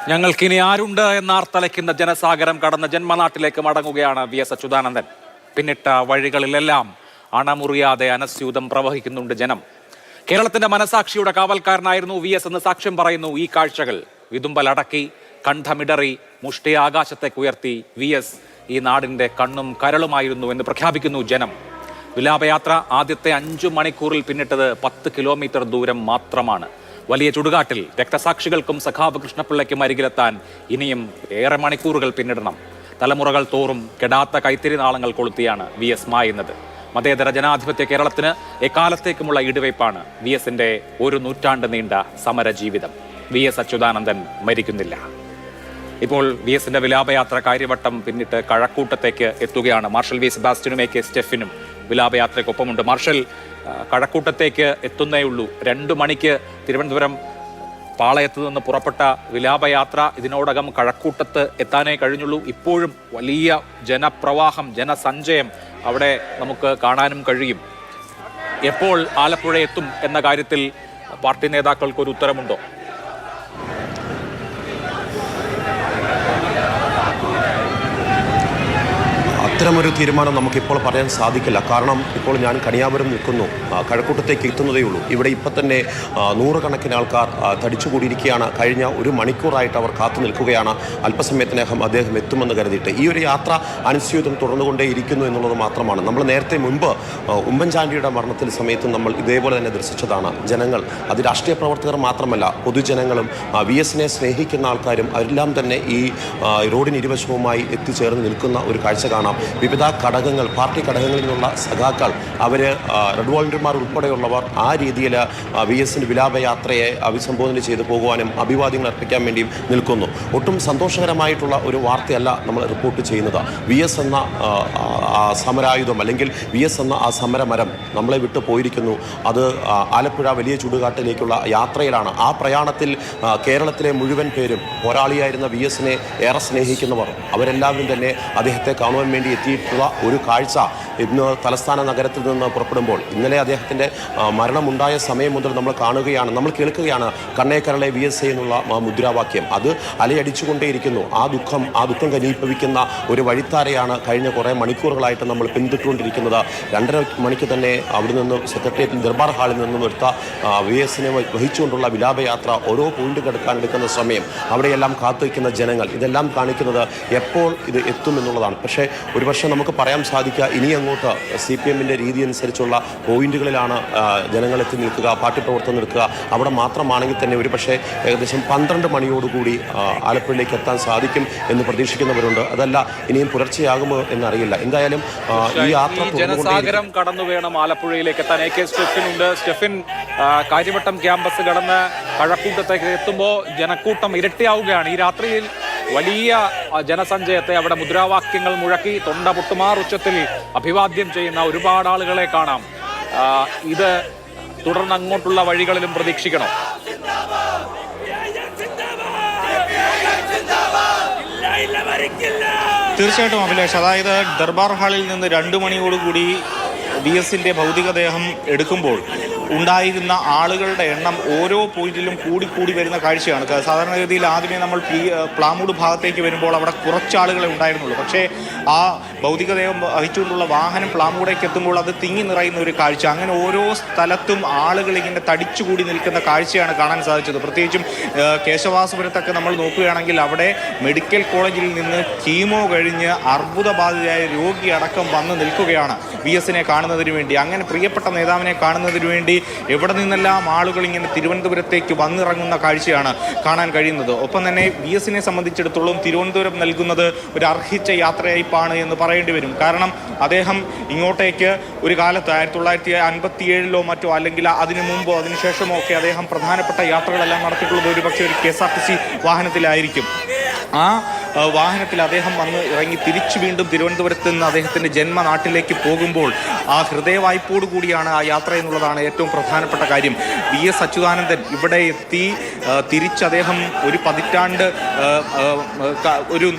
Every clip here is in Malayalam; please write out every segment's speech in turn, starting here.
ഞങ്ങൾക്കിനി ആരുണ്ട് എന്നാർത്തലയ്ക്കുന്ന ജനസാഗരം കടന്ന ജന്മനാട്ടിലേക്ക് മടങ്ങുകയാണ് വി.എസ്. അച്യുതാനന്ദൻ. പിന്നിട്ട വഴികളിലെല്ലാം അണമുറിയാതെ അനസ്യൂതം പ്രവഹിക്കുന്നുണ്ട് ജനം. കേരളത്തിന്റെ മനസാക്ഷിയുടെ കാവൽക്കാരനായിരുന്നു വി.എസ്. എന്ന് സാക്ഷ്യം പറയുന്നു ഈ കാഴ്ചകൾ. വിതുമ്പലടക്കി, കണ്ഠമിടറി, മുഷ്ടി ആകാശത്തേക്ക് ഉയർത്തി വി.എസ്. ഈ നാടിന്റെ കണ്ണും കരളുമായിരുന്നു എന്ന് പ്രഖ്യാപിക്കുന്നു ജനം. വിലാപയാത്ര ആദ്യത്തെ 5 മണിക്കൂറിൽ പിന്നിട്ടത് 10 കിലോമീറ്റർ ദൂരം മാത്രമാണ്. വലിയ ചുടുകാട്ടിൽ രക്തസാക്ഷികൾക്കും സഖാവ് കൃഷ്ണപിള്ളയ്ക്കും അരികിലെത്താൻ ഇനിയും ഏറെ മണിക്കൂറുകൾ പിന്നിടണം. തലമുറകൾ തോറും കെടാത്ത കൈത്തിരി നാളങ്ങൾ കൊളുത്തിയാണ് വി.എസ്. മായുന്നത്. മതേതര ജനാധിപത്യ കേരളത്തിന് എക്കാലത്തേക്കുമുള്ള ഇടിവയ്പ്പാണ് വി.എസിന്റെ 1 നൂറ്റാണ്ട് നീണ്ട സമര ജീവിതം. വി.എസ്. അച്യുതാനന്ദൻ മരിക്കുന്നില്ല. ഇപ്പോൾ വി.എസിന്റെ വിലാപയാത്ര കാര്യവട്ടം പിന്നിട്ട് കഴക്കൂട്ടത്തേക്ക് എത്തുകയാണ്. മാർഷൽ വി. സെബാസ്റ്റ്യനും എ.കെ. സ്റ്റെഫിനും വിലാപയാത്രയ്ക്കൊപ്പമുണ്ട്. മാർഷൽ, കഴക്കൂട്ടത്തേക്ക് എത്തുന്നേ ഉള്ളൂ. 2 മണിക്ക് തിരുവനന്തപുരം പാളയത്ത് നിന്ന് പുറപ്പെട്ട വിലാപയാത്ര ഇതിനോടകം കഴക്കൂട്ടത്ത് എത്താനേ കഴിഞ്ഞുള്ളൂ. ഇപ്പോഴും വലിയ ജനപ്രവാഹം, ജനസഞ്ചയം അവിടെ നമുക്ക് കാണാനും കഴിയും. എപ്പോൾ ആലപ്പുഴ എത്തും എന്ന കാര്യത്തിൽ പാർട്ടി നേതാക്കൾക്കൊരു ഉത്തരമുണ്ടോ? അത്തരമൊരു തീരുമാനം നമുക്കിപ്പോൾ പറയാൻ സാധിക്കില്ല. കാരണം ഇപ്പോൾ ഞാൻ കണിയാപുരം നിൽക്കുന്നു, കഴക്കൂട്ടത്തേക്ക് എത്തുന്നതേ ഉള്ളൂ. ഇവിടെ ഇപ്പം തന്നെ 100 കണക്കിന് ആൾക്കാർ തടിച്ചുകൂടിയിരിക്കുകയാണ്. കഴിഞ്ഞ 1 മണിക്കൂറായിട്ട് അവർ കാത്തു നിൽക്കുകയാണ്. അല്പസമയത്തിനകം അദ്ദേഹം എത്തുമെന്ന് കരുതിയിട്ട്. ഈ ഒരു യാത്ര അനിശ്ചിതം തുടർന്നുകൊണ്ടേയിരിക്കുന്നു എന്നുള്ളത് മാത്രമാണ്. നമ്മൾ നേരത്തെ മുൻപ് ഉമ്മൻചാണ്ടിയുടെ മരണത്തിൽ സമയത്തും നമ്മൾ ഇതേപോലെ തന്നെ ദർശിച്ചതാണ്. ജനങ്ങൾ, അത് രാഷ്ട്രീയ പ്രവർത്തകർ മാത്രമല്ല, പൊതുജനങ്ങളും വി.എസിനെ സ്നേഹിക്കുന്ന ആൾക്കാരും അവരെല്ലാം തന്നെ ഈ റോഡിന് ഇരുവശവുമായി എത്തിച്ചേർന്ന് നിൽക്കുന്ന ഒരു കാഴ്ച കാണാം. വിവിധ ഘടകങ്ങൾ, പാർട്ടി ഘടകങ്ങളിൽ നിന്നുള്ള സഖാക്കൾ, അവർ റെഡ് വോളണ്ടിയർമാർ ഉൾപ്പെടെയുള്ളവർ ആ രീതിയിൽ വി.എസിൻ്റെ വിലാപയാത്രയെ അഭിസംബോധന ചെയ്തു പോകുവാനും അഭിവാദ്യങ്ങൾ അർപ്പിക്കാൻ വേണ്ടിയും നിൽക്കുന്നു. ഒട്ടും സന്തോഷകരമായിട്ടുള്ള ഒരു വാർത്തയല്ല നമ്മൾ റിപ്പോർട്ട് ചെയ്യുന്നത്. വി.എസ്. എന്ന സമരായുധം, അല്ലെങ്കിൽ വി.എസ്. എന്ന ആ സമരമരം നമ്മളെ വിട്ടു പോയിരിക്കുന്നു. അത് ആലപ്പുഴ വലിയ ചുടുകാട്ടിലേക്കുള്ള യാത്രയിലാണ്. ആ പ്രയാണത്തിൽ കേരളത്തിലെ മുഴുവൻ പേരും പോരാളിയായിരുന്ന വി.എസിനെ ഏറെ സ്നേഹിക്കുന്നവർ അവരെല്ലാവരും തന്നെ അദ്ദേഹത്തെ കാണുവാൻ വേണ്ടി എത്തിയിട്ടുള്ള ഒരു കാഴ്ച ഇന്ന് തലസ്ഥാന നഗരത്തിൽ നിന്ന് പുറപ്പെടുമ്പോൾ, ഇന്നലെ അദ്ദേഹത്തിൻ്റെ മരണമുണ്ടായ സമയം മുതൽ നമ്മൾ കാണുകയാണ്, നമ്മൾ കേൾക്കുകയാണ് കണ്ണേ കരളെ വി.എസ്. എന്നുള്ള മുദ്രാവാക്യം. അത് അലയടിച്ചുകൊണ്ടേയിരിക്കുന്നു. ആ ദുഃഖം ഘനീഭവിക്കുന്ന ഒരു വഴിത്താരയാണ് കഴിഞ്ഞ കുറേ മണിക്കൂറുകളായിട്ട് നമ്മൾ പിന്തുടർന്നുകൊണ്ടിരിക്കുന്നത്. 2:30 മണിക്ക് തന്നെ അവിടെ നിന്ന് സെക്രട്ടേറിയറ്റിൽ ദർബാർ ഹാളിൽ നിന്നും എടുത്ത വി.എസിനെ വഹിച്ചുകൊണ്ടുള്ള വിലാപയാത്ര ഓരോ പോയിന്റ് എടുക്കുന്ന സമയം, അവിടെയെല്ലാം കാത്തുവയ്ക്കുന്ന ജനങ്ങൾ, ഇതെല്ലാം കാണിക്കുന്നത് എപ്പോൾ ഇത് എത്തുമെന്നുള്ളതാണ്. പക്ഷേ ഒരുപക്ഷെ നമുക്ക് പറയാൻ സാധിക്കുക, ഇനി അങ്ങോട്ട് CPM-ൻ്റെ രീതി അനുസരിച്ചുള്ള പോയിന്റുകളിലാണ് ജനങ്ങളെത്തി നിൽക്കുക, പാർട്ടി പ്രവർത്തനം നിൽക്കുക. അവിടെ മാത്രമാണെങ്കിൽ തന്നെ ഒരുപക്ഷെ ഏകദേശം 12 മണിയോടുകൂടി ആലപ്പുഴയിലേക്ക് എത്താൻ സാധിക്കും എന്ന് പ്രതീക്ഷിക്കുന്നവരുണ്ട്. അതല്ല ഇനിയും പുലർച്ചെയാകുമോ എന്നറിയില്ല. എന്തായാലും ഈ യാത്ര ജനസാഗരം കടന്നു വേണം ആലപ്പുഴയിലേക്ക് എത്താൻ. എ.കെ. സ്റ്റെഫിനുണ്ട്. സ്റ്റെഫിൻ, കാര്യവട്ടം ക്യാമ്പസ് കടന്ന് കഴക്കൂട്ടത്തേക്ക് എത്തുമ്പോൾ ജനക്കൂട്ടം ഇരട്ടിയാവുകയാണ്. ഈ രാത്രിയിൽ വലിയ ജനസഞ്ചയത്തെ അവിടെ മുദ്രാവാക്യങ്ങൾ മുഴക്കി തൊണ്ട പൊട്ടുമാർ ഉച്ചത്തിൽ അഭിവാദ്യം ചെയ്യുന്ന ഒരുപാട് ആളുകളെ കാണാം. ഇത് തുടർന്ന് അങ്ങോട്ടുള്ള വഴികളിലും പ്രതീക്ഷിക്കണോ? തീർച്ചയായിട്ടും അഭിലാഷ്, അതായത് ദർബാർ ഹാളിൽ നിന്ന് 2 മണിയോടുകൂടി വി.എസിന്റെ ഭൗതികദേഹം എടുക്കുമ്പോൾ ഉണ്ടായിരുന്ന ആളുകളുടെ എണ്ണം ഓരോ പോയിന്റിലും കൂടി വരുന്ന കാഴ്ചയാണ്. സാധാരണഗതിയിൽ ആദ്യമേ നമ്മൾ പ്ലാമൂട് ഭാഗത്തേക്ക് വരുമ്പോൾ അവിടെ കുറച്ച് ആളുകളെ ഉണ്ടായിരുന്നുള്ളൂ. പക്ഷേ ആ ഭൗതികദേഹം വഹിച്ചുകൊണ്ടുള്ള വാഹനം പ്ലാമൂടേക്ക് എത്തുമ്പോൾ അത് തിങ്ങി നിറയുന്ന ഒരു കാഴ്ച. അങ്ങനെ ഓരോ സ്ഥലത്തും ആളുകൾ ഇങ്ങനെ തടിച്ചുകൂടി നിൽക്കുന്ന കാഴ്ചയാണ് കാണാൻ സാധിച്ചത്. പ്രത്യേകിച്ചും കേശവാസപുരത്തൊക്കെ നമ്മൾ നോക്കുകയാണെങ്കിൽ അവിടെ മെഡിക്കൽ കോളേജിൽ നിന്ന് കീമോ കഴിഞ്ഞ് അർബുദബാധിതയായ രോഗി അടക്കം വന്ന് നിൽക്കുകയാണ് വി.എസിനെ കാണുന്നതിന് വേണ്ടി. അങ്ങനെ പ്രിയപ്പെട്ട നേതാവിനെ കാണുന്നതിന് വേണ്ടി എവിടെ നിന്നെല്ലാം ആളുകൾ ഇങ്ങനെ തിരുവനന്തപുരത്തേക്ക് വന്നിറങ്ങുന്ന കാഴ്ചയാണ് കാണാൻ കഴിയുന്നത്. ഒപ്പം തന്നെ വി.എസിനെ സംബന്ധിച്ചിടത്തോളം തിരുവനന്തപുരം നൽകുന്നത് ഒരു അർഹിച്ച യാത്രയയപ്പാണ് എന്ന് പറയേണ്ടി വരും. കാരണം അദ്ദേഹം ഇങ്ങോട്ടേക്ക് ഒരു കാലത്ത് 1957 മറ്റോ അല്ലെങ്കിൽ അതിനു മുമ്പോ അതിനുശേഷമോ ഒക്കെ അദ്ദേഹം പ്രധാനപ്പെട്ട യാത്രകളെല്ലാം നടത്തിയിട്ടുള്ളത് ഒരുപക്ഷെ ഒരു KSRTC വാഹനത്തിലായിരിക്കും. ആ വാഹനത്തിൽ അദ്ദേഹം വന്ന് ഇറങ്ങി തിരിച്ചു വീണ്ടും തിരുവനന്തപുരത്ത് നിന്ന് അദ്ദേഹത്തിൻ്റെ ജന്മനാട്ടിലേക്ക് പോകുമ്പോൾ ആ ഹൃദയവായ്പോടു കൂടിയാണ് ആ യാത്ര എന്നുള്ളതാണ് ഏറ്റവും പ്രധാനപ്പെട്ട കാര്യം. VS അച്യുതാനന്ദൻ ഇവിടെ എത്തി തിരിച്ച് അദ്ദേഹം ഒരു പതിറ്റാണ്ട് ഒരു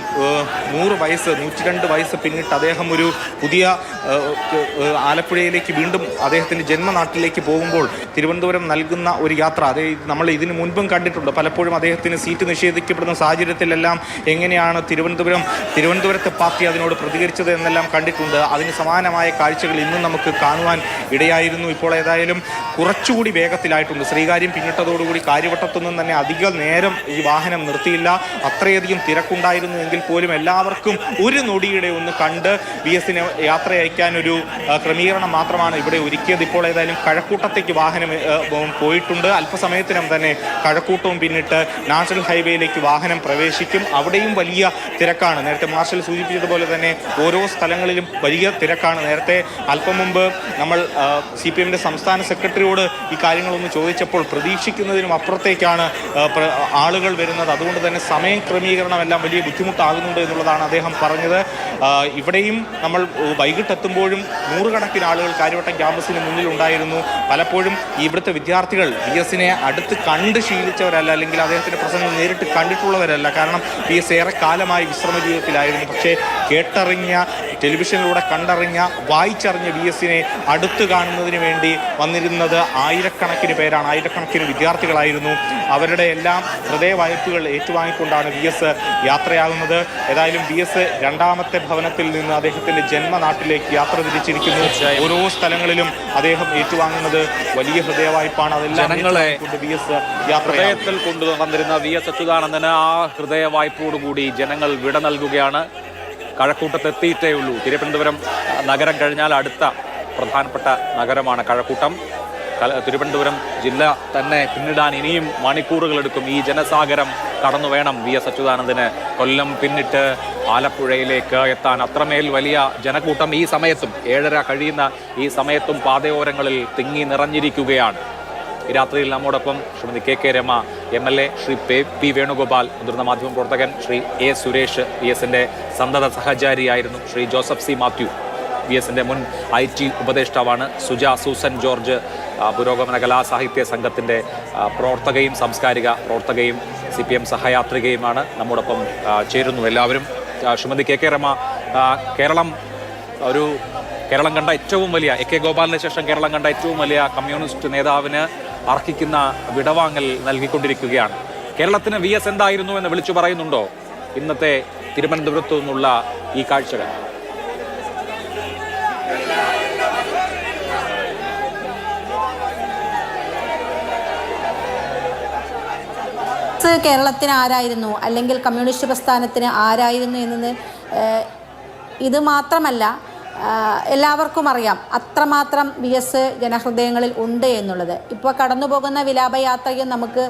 100 വയസ്സ് 102 വയസ്സ് പിന്നിട്ട് അദ്ദേഹം ഒരു പുതിയ ആലപ്പുഴയിലേക്ക് വീണ്ടും അദ്ദേഹത്തിൻ്റെ ജന്മനാട്ടിലേക്ക് പോകുമ്പോൾ തിരുവനന്തപുരം നൽകുന്ന ഒരു യാത്ര അത് നമ്മൾ ഇതിനു മുൻപും കണ്ടിട്ടുണ്ട്. പലപ്പോഴും അദ്ദേഹത്തിന് സീറ്റ് നിഷേധിക്കപ്പെടുന്ന സാഹചര്യത്തിലെല്ലാം എങ്ങനെയാണ് തിരുവനന്തപുരത്തെ പാർട്ടി അതിനോട് പ്രതികരിച്ചത് എന്നെല്ലാം കണ്ടിട്ടുണ്ട്. അതിന് സമാനമായ കാഴ്ചകൾ ഇന്നും നമുക്ക് കാണുവാൻ ഇടയായിരുന്നു. ഇപ്പോൾ ഏതായാലും കുറച്ചുകൂടി വേഗത്തിലായിട്ടുണ്ട്. ശ്രീകാര്യം പിന്നിട്ടതോടുകൂടി കാര്യവട്ടത്തൊന്നും തന്നെ അധിക നേരം ഈ വാഹനം നിർത്തിയില്ല. അത്രയധികം തിരക്കുണ്ടായിരുന്നു എങ്കിൽ പോലും എല്ലാവർക്കും ഒരു നൊടിയുടെ ഒന്ന് കണ്ട് VSനെ യാത്ര അയക്കാനൊരു ക്രമീകരണം മാത്രമാണ് ഇവിടെ ഒരുക്കിയത്. ഇപ്പോൾ ഏതായാലും കഴക്കൂട്ടത്തേക്ക് വാഹനം പോയിട്ടുണ്ട്. അല്പസമയത്തിനും തന്നെ കഴക്കൂട്ടവും പിന്നിട്ട് നാഷണൽ ഹൈവേയിലേക്ക് വാഹനം പ്രവേശിക്കും. അവിടെയും വലിയ തിരക്കാണ്. നേരത്തെ മാർഷൽ സൂചിപ്പിച്ചതുപോലെ തന്നെ ഓരോ സ്ഥലങ്ങളിലും വലിയ തിരക്കാണ്. നേരത്തെ അല്പം മുമ്പ് നമ്മൾ CPMന്റെ സംസ്ഥാന സെക്രട്ടറിയോട് ഈ കാര്യങ്ങളൊന്ന് ചോദിച്ചപ്പോൾ പ്രതീക്ഷിക്കുന്നതിനും അപ്പുറത്തേക്കാണ് ആളുകൾ വരുന്നത്. അതുകൊണ്ട് തന്നെ സമയ ക്രമീകരണം എല്ലാം വലിയ ബുദ്ധിമുട്ടാകുന്നുണ്ട് എന്നുള്ളതാണ് അദ്ദേഹം പറഞ്ഞത്. ഇവിടെയും നമ്മൾ വൈകിട്ടെത്തുമ്പോഴും നൂറുകണക്കിന് ആളുകൾ കാര്യവട്ടം ക്യാമ്പസിന് മുന്നിൽ ഉണ്ടായിരുന്നു. പലപ്പോഴും ഇവിടുത്തെ വിദ്യാർത്ഥികൾ VSനെ അടുത്ത് കണ്ട് ശീലിച്ചവരല്ല, അല്ലെങ്കിൽ അദ്ദേഹത്തിൻ്റെ പ്രസംഗം നേരിട്ട് കണ്ടിട്ടുള്ളവരല്ല. കാരണം VS ഏറെ കാലമായി വിശ്രമ ജീവിതത്തിലായിരുന്നു. പക്ഷേ കേട്ടറിഞ്ഞ, ടെലിവിഷനിലൂടെ കണ്ടറിഞ്ഞ, വായിച്ചറിഞ്ഞ VSനെ അടുത്ത് കാണുന്നതിന് വേണ്ടി വന്നിരുന്നത് ആയിരക്കണക്കിന് പേരാണ്, ആയിരക്കണക്കിന് വിദ്യാർത്ഥികളായിരുന്നു. അവരുടെ എല്ലാം ഹൃദയവായ്പകൾ ഏറ്റുവാങ്ങിക്കൊണ്ടാണ് VS യാത്രയാകുന്നത്. ഏതായാലും VS രണ്ടാമത്തെ ഭവനത്തിൽ നിന്ന് അദ്ദേഹത്തിൻ്റെ ജന്മനാട്ടിലേക്ക് യാത്ര തിരിച്ചിരിക്കുന്നു. ഓരോ സ്ഥലങ്ങളിലും അദ്ദേഹം ഏറ്റുവാങ്ങുന്നത് വലിയ ഹൃദയവായ്പാണ്. അതെല്ലാം ജനങ്ങളെ ഹൃദയത്തിൽ കൊണ്ടു നടന്നിരുന്ന VS അച്യുതാനന്ദന് ആ ഹൃദയവായ്പോടുകൂടി ജനങ്ങൾ വിട നൽകുകയാണ്. കഴക്കൂട്ടത്തെത്തിയിട്ടേ ഉള്ളൂ. തിരുവനന്തപുരം നഗരം കഴിഞ്ഞാൽ അടുത്ത പ്രധാനപ്പെട്ട നഗരമാണ് കഴക്കൂട്ടം. തിരുവനന്തപുരം ജില്ല തന്നെ പിന്നിടാൻ ഇനിയും മണിക്കൂറുകളെടുക്കും. ഈ ജനസാഗരം കടന്നു വേണം VS അച്യുതാനന്ദന് കൊല്ലം പിന്നിട്ട് ആലപ്പുഴയിലേക്ക് എത്താൻ. അത്രമേൽ വലിയ ജനക്കൂട്ടം ഈ സമയത്തും 7:30 കഴിയുന്ന ഈ സമയത്തും പാതയോരങ്ങളിൽ തിങ്ങി നിറഞ്ഞിരിക്കുകയാണ്. ഈ രാത്രിയിൽ നമ്മോടൊപ്പം Shrimati KK Rama MLA, Shri P Venugopal മുതിർന്ന മാധ്യമ പ്രവർത്തകൻ, ശ്രീ A സുരേഷ് VSന്റെ സന്തത സഹചാരിയായിരുന്നു, ശ്രീ ജോസഫ് C മാത്യു VSന്റെ മുൻ IT ഉപദേഷ്ടാവാണ്, സുജ സൂസൻ ജോർജ് പുരോഗമന കലാസാഹിത്യ സംഘത്തിൻ്റെ പ്രവർത്തകയും സാംസ്കാരിക പ്രവർത്തകയും CPM സഹയാത്രികയുമാണ് നമ്മോടൊപ്പം ചേരുന്നു. എല്ലാവരും ശ്രീമതി KK രമ, കേരളം കണ്ട ഏറ്റവും വലിയ AK ഗോപാലിന് ശേഷം കേരളം കണ്ട ഏറ്റവും വലിയ കമ്മ്യൂണിസ്റ്റ് നേതാവിന് അർഹിക്കുന്ന വിടവാങ്ങൽ നൽകിക്കൊണ്ടിരിക്കുകയാണ്. കേരളത്തിന് VS എന്തായിരുന്നു എന്ന് വിളിച്ചു പറയുന്നുണ്ടോ ഇന്നത്തെ തിരുവനന്തപുരത്തു നിന്നുള്ള ഈ കാഴ്ചകൾ? കേരളത്തിന് ആരായിരുന്നു, അല്ലെങ്കിൽ കമ്മ്യൂണിസ്റ്റ് പ്രസ്ഥാനത്തിന് ആരായിരുന്നു എന്നത് ഇത് മാത്രമല്ല, എല്ലാവർക്കും അറിയാം അത്രമാത്രം VS ജനഹൃദയങ്ങളിൽ ഉണ്ട് എന്നുള്ളത്. ഇപ്പോൾ കടന്നു പോകുന്ന വിലാപയാത്രയും നമുക്ക്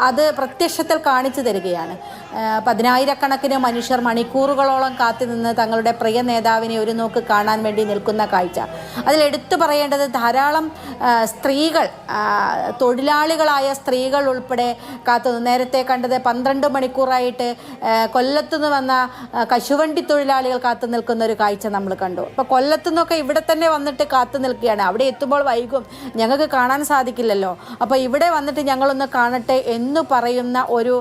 അത് പ്രത്യക്ഷത്തിൽ കാണിച്ചു തരികയാണ്. 10,000-കണക്കിന് മനുഷ്യർ മണിക്കൂറുകളോളം കാത്തുനിന്ന് തങ്ങളുടെ പ്രിയ നേതാവിനെ ഒരു നോക്ക് കാണാൻ വേണ്ടി നിൽക്കുന്ന കാഴ്ച. അതിലെടുത്തു പറയേണ്ടത് ധാരാളം സ്ത്രീകൾ, തൊഴിലാളികളായ സ്ത്രീകൾ ഉൾപ്പെടെ കാത്തുനിന്ന്. നേരത്തെ കണ്ടത് 12 മണിക്കൂറായിട്ട് കൊല്ലത്തുനിന്ന് വന്ന കശുവണ്ടി തൊഴിലാളികൾ കാത്തു നിൽക്കുന്ന ഒരു കാഴ്ച നമ്മൾ കണ്ടു. അപ്പോൾ കൊല്ലത്തുനിന്നൊക്കെ ഇവിടെ തന്നെ വന്നിട്ട് കാത്തു നിൽക്കുകയാണ്. അവിടെ എത്തുമ്പോൾ വൈകും, ഞങ്ങൾക്ക് കാണാൻ സാധിക്കില്ലല്ലോ, അപ്പോൾ ഇവിടെ വന്നിട്ട് ഞങ്ങളൊന്ന് കാണട്ടെ എന്ന് പറയുന്ന ഒരു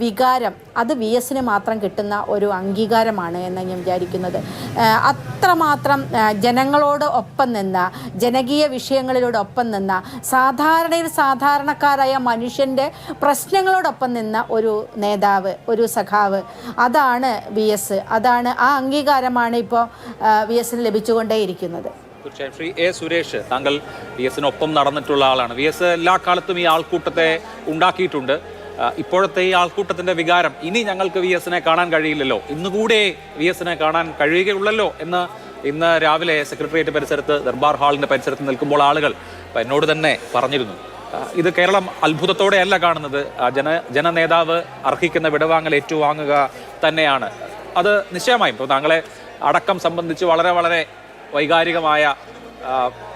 വികാരം, അത് VSന് മാത്രം കിട്ടുന്ന ഒരു അംഗീകാരമാണ് എന്ന് ഞാൻ വിചാരിക്കുന്നത്. അത്രമാത്രം ജനങ്ങളോട് ഒപ്പം നിന്ന, ജനകീയ വിഷയങ്ങളിലൂടെ ഒപ്പം നിന്ന, സാധാരണക്കാരായ മനുഷ്യൻ്റെ പ്രശ്നങ്ങളോടൊപ്പം നിന്ന ഒരു നേതാവ്, ഒരു സഖാവ്, അതാണ് VS. അതാണ് ആ അംഗീകാരമാണ് ഇപ്പോൾ VSന് ലഭിച്ചുകൊണ്ടേയിരിക്കുന്നത്. തീർച്ചയായും. ശ്രീ A സുരേഷ്, താങ്കൾ VSനൊപ്പം നടന്നിട്ടുള്ള ആളാണ്. VS എല്ലാ കാലത്തും ഈ ആൾക്കൂട്ടത്തെ ഉണ്ടാക്കിയിട്ടുണ്ട്. ഇപ്പോഴത്തെ ഈ ആൾക്കൂട്ടത്തിന്റെ വികാരം, ഇനി ഞങ്ങൾക്ക് VSനെ കാണാൻ കഴിയില്ലല്ലോ, ഇന്നുകൂടെ VSനെ കാണാൻ കഴിയുകയുള്ളല്ലോ എന്ന് ഇന്ന് രാവിലെ സെക്രട്ടേറിയറ്റ് പരിസരത്ത്, ദർബാർ ഹാളിന്റെ പരിസരത്ത് നിൽക്കുമ്പോൾ ആളുകൾ എന്നോട് തന്നെ പറഞ്ഞിരുന്നു. ഇത് കേരളം അത്ഭുതത്തോടെയല്ല കാണുന്നത്, ജനനേതാവ് അർഹിക്കുന്ന വിടവാങ്ങൽ ഏറ്റുവാങ്ങുക തന്നെയാണ്. അത് നിശ്ചയമായും ഇപ്പോൾ താങ്കളെ അടക്കം സംബന്ധിച്ച് വളരെ വളരെ വൈകാരികമായ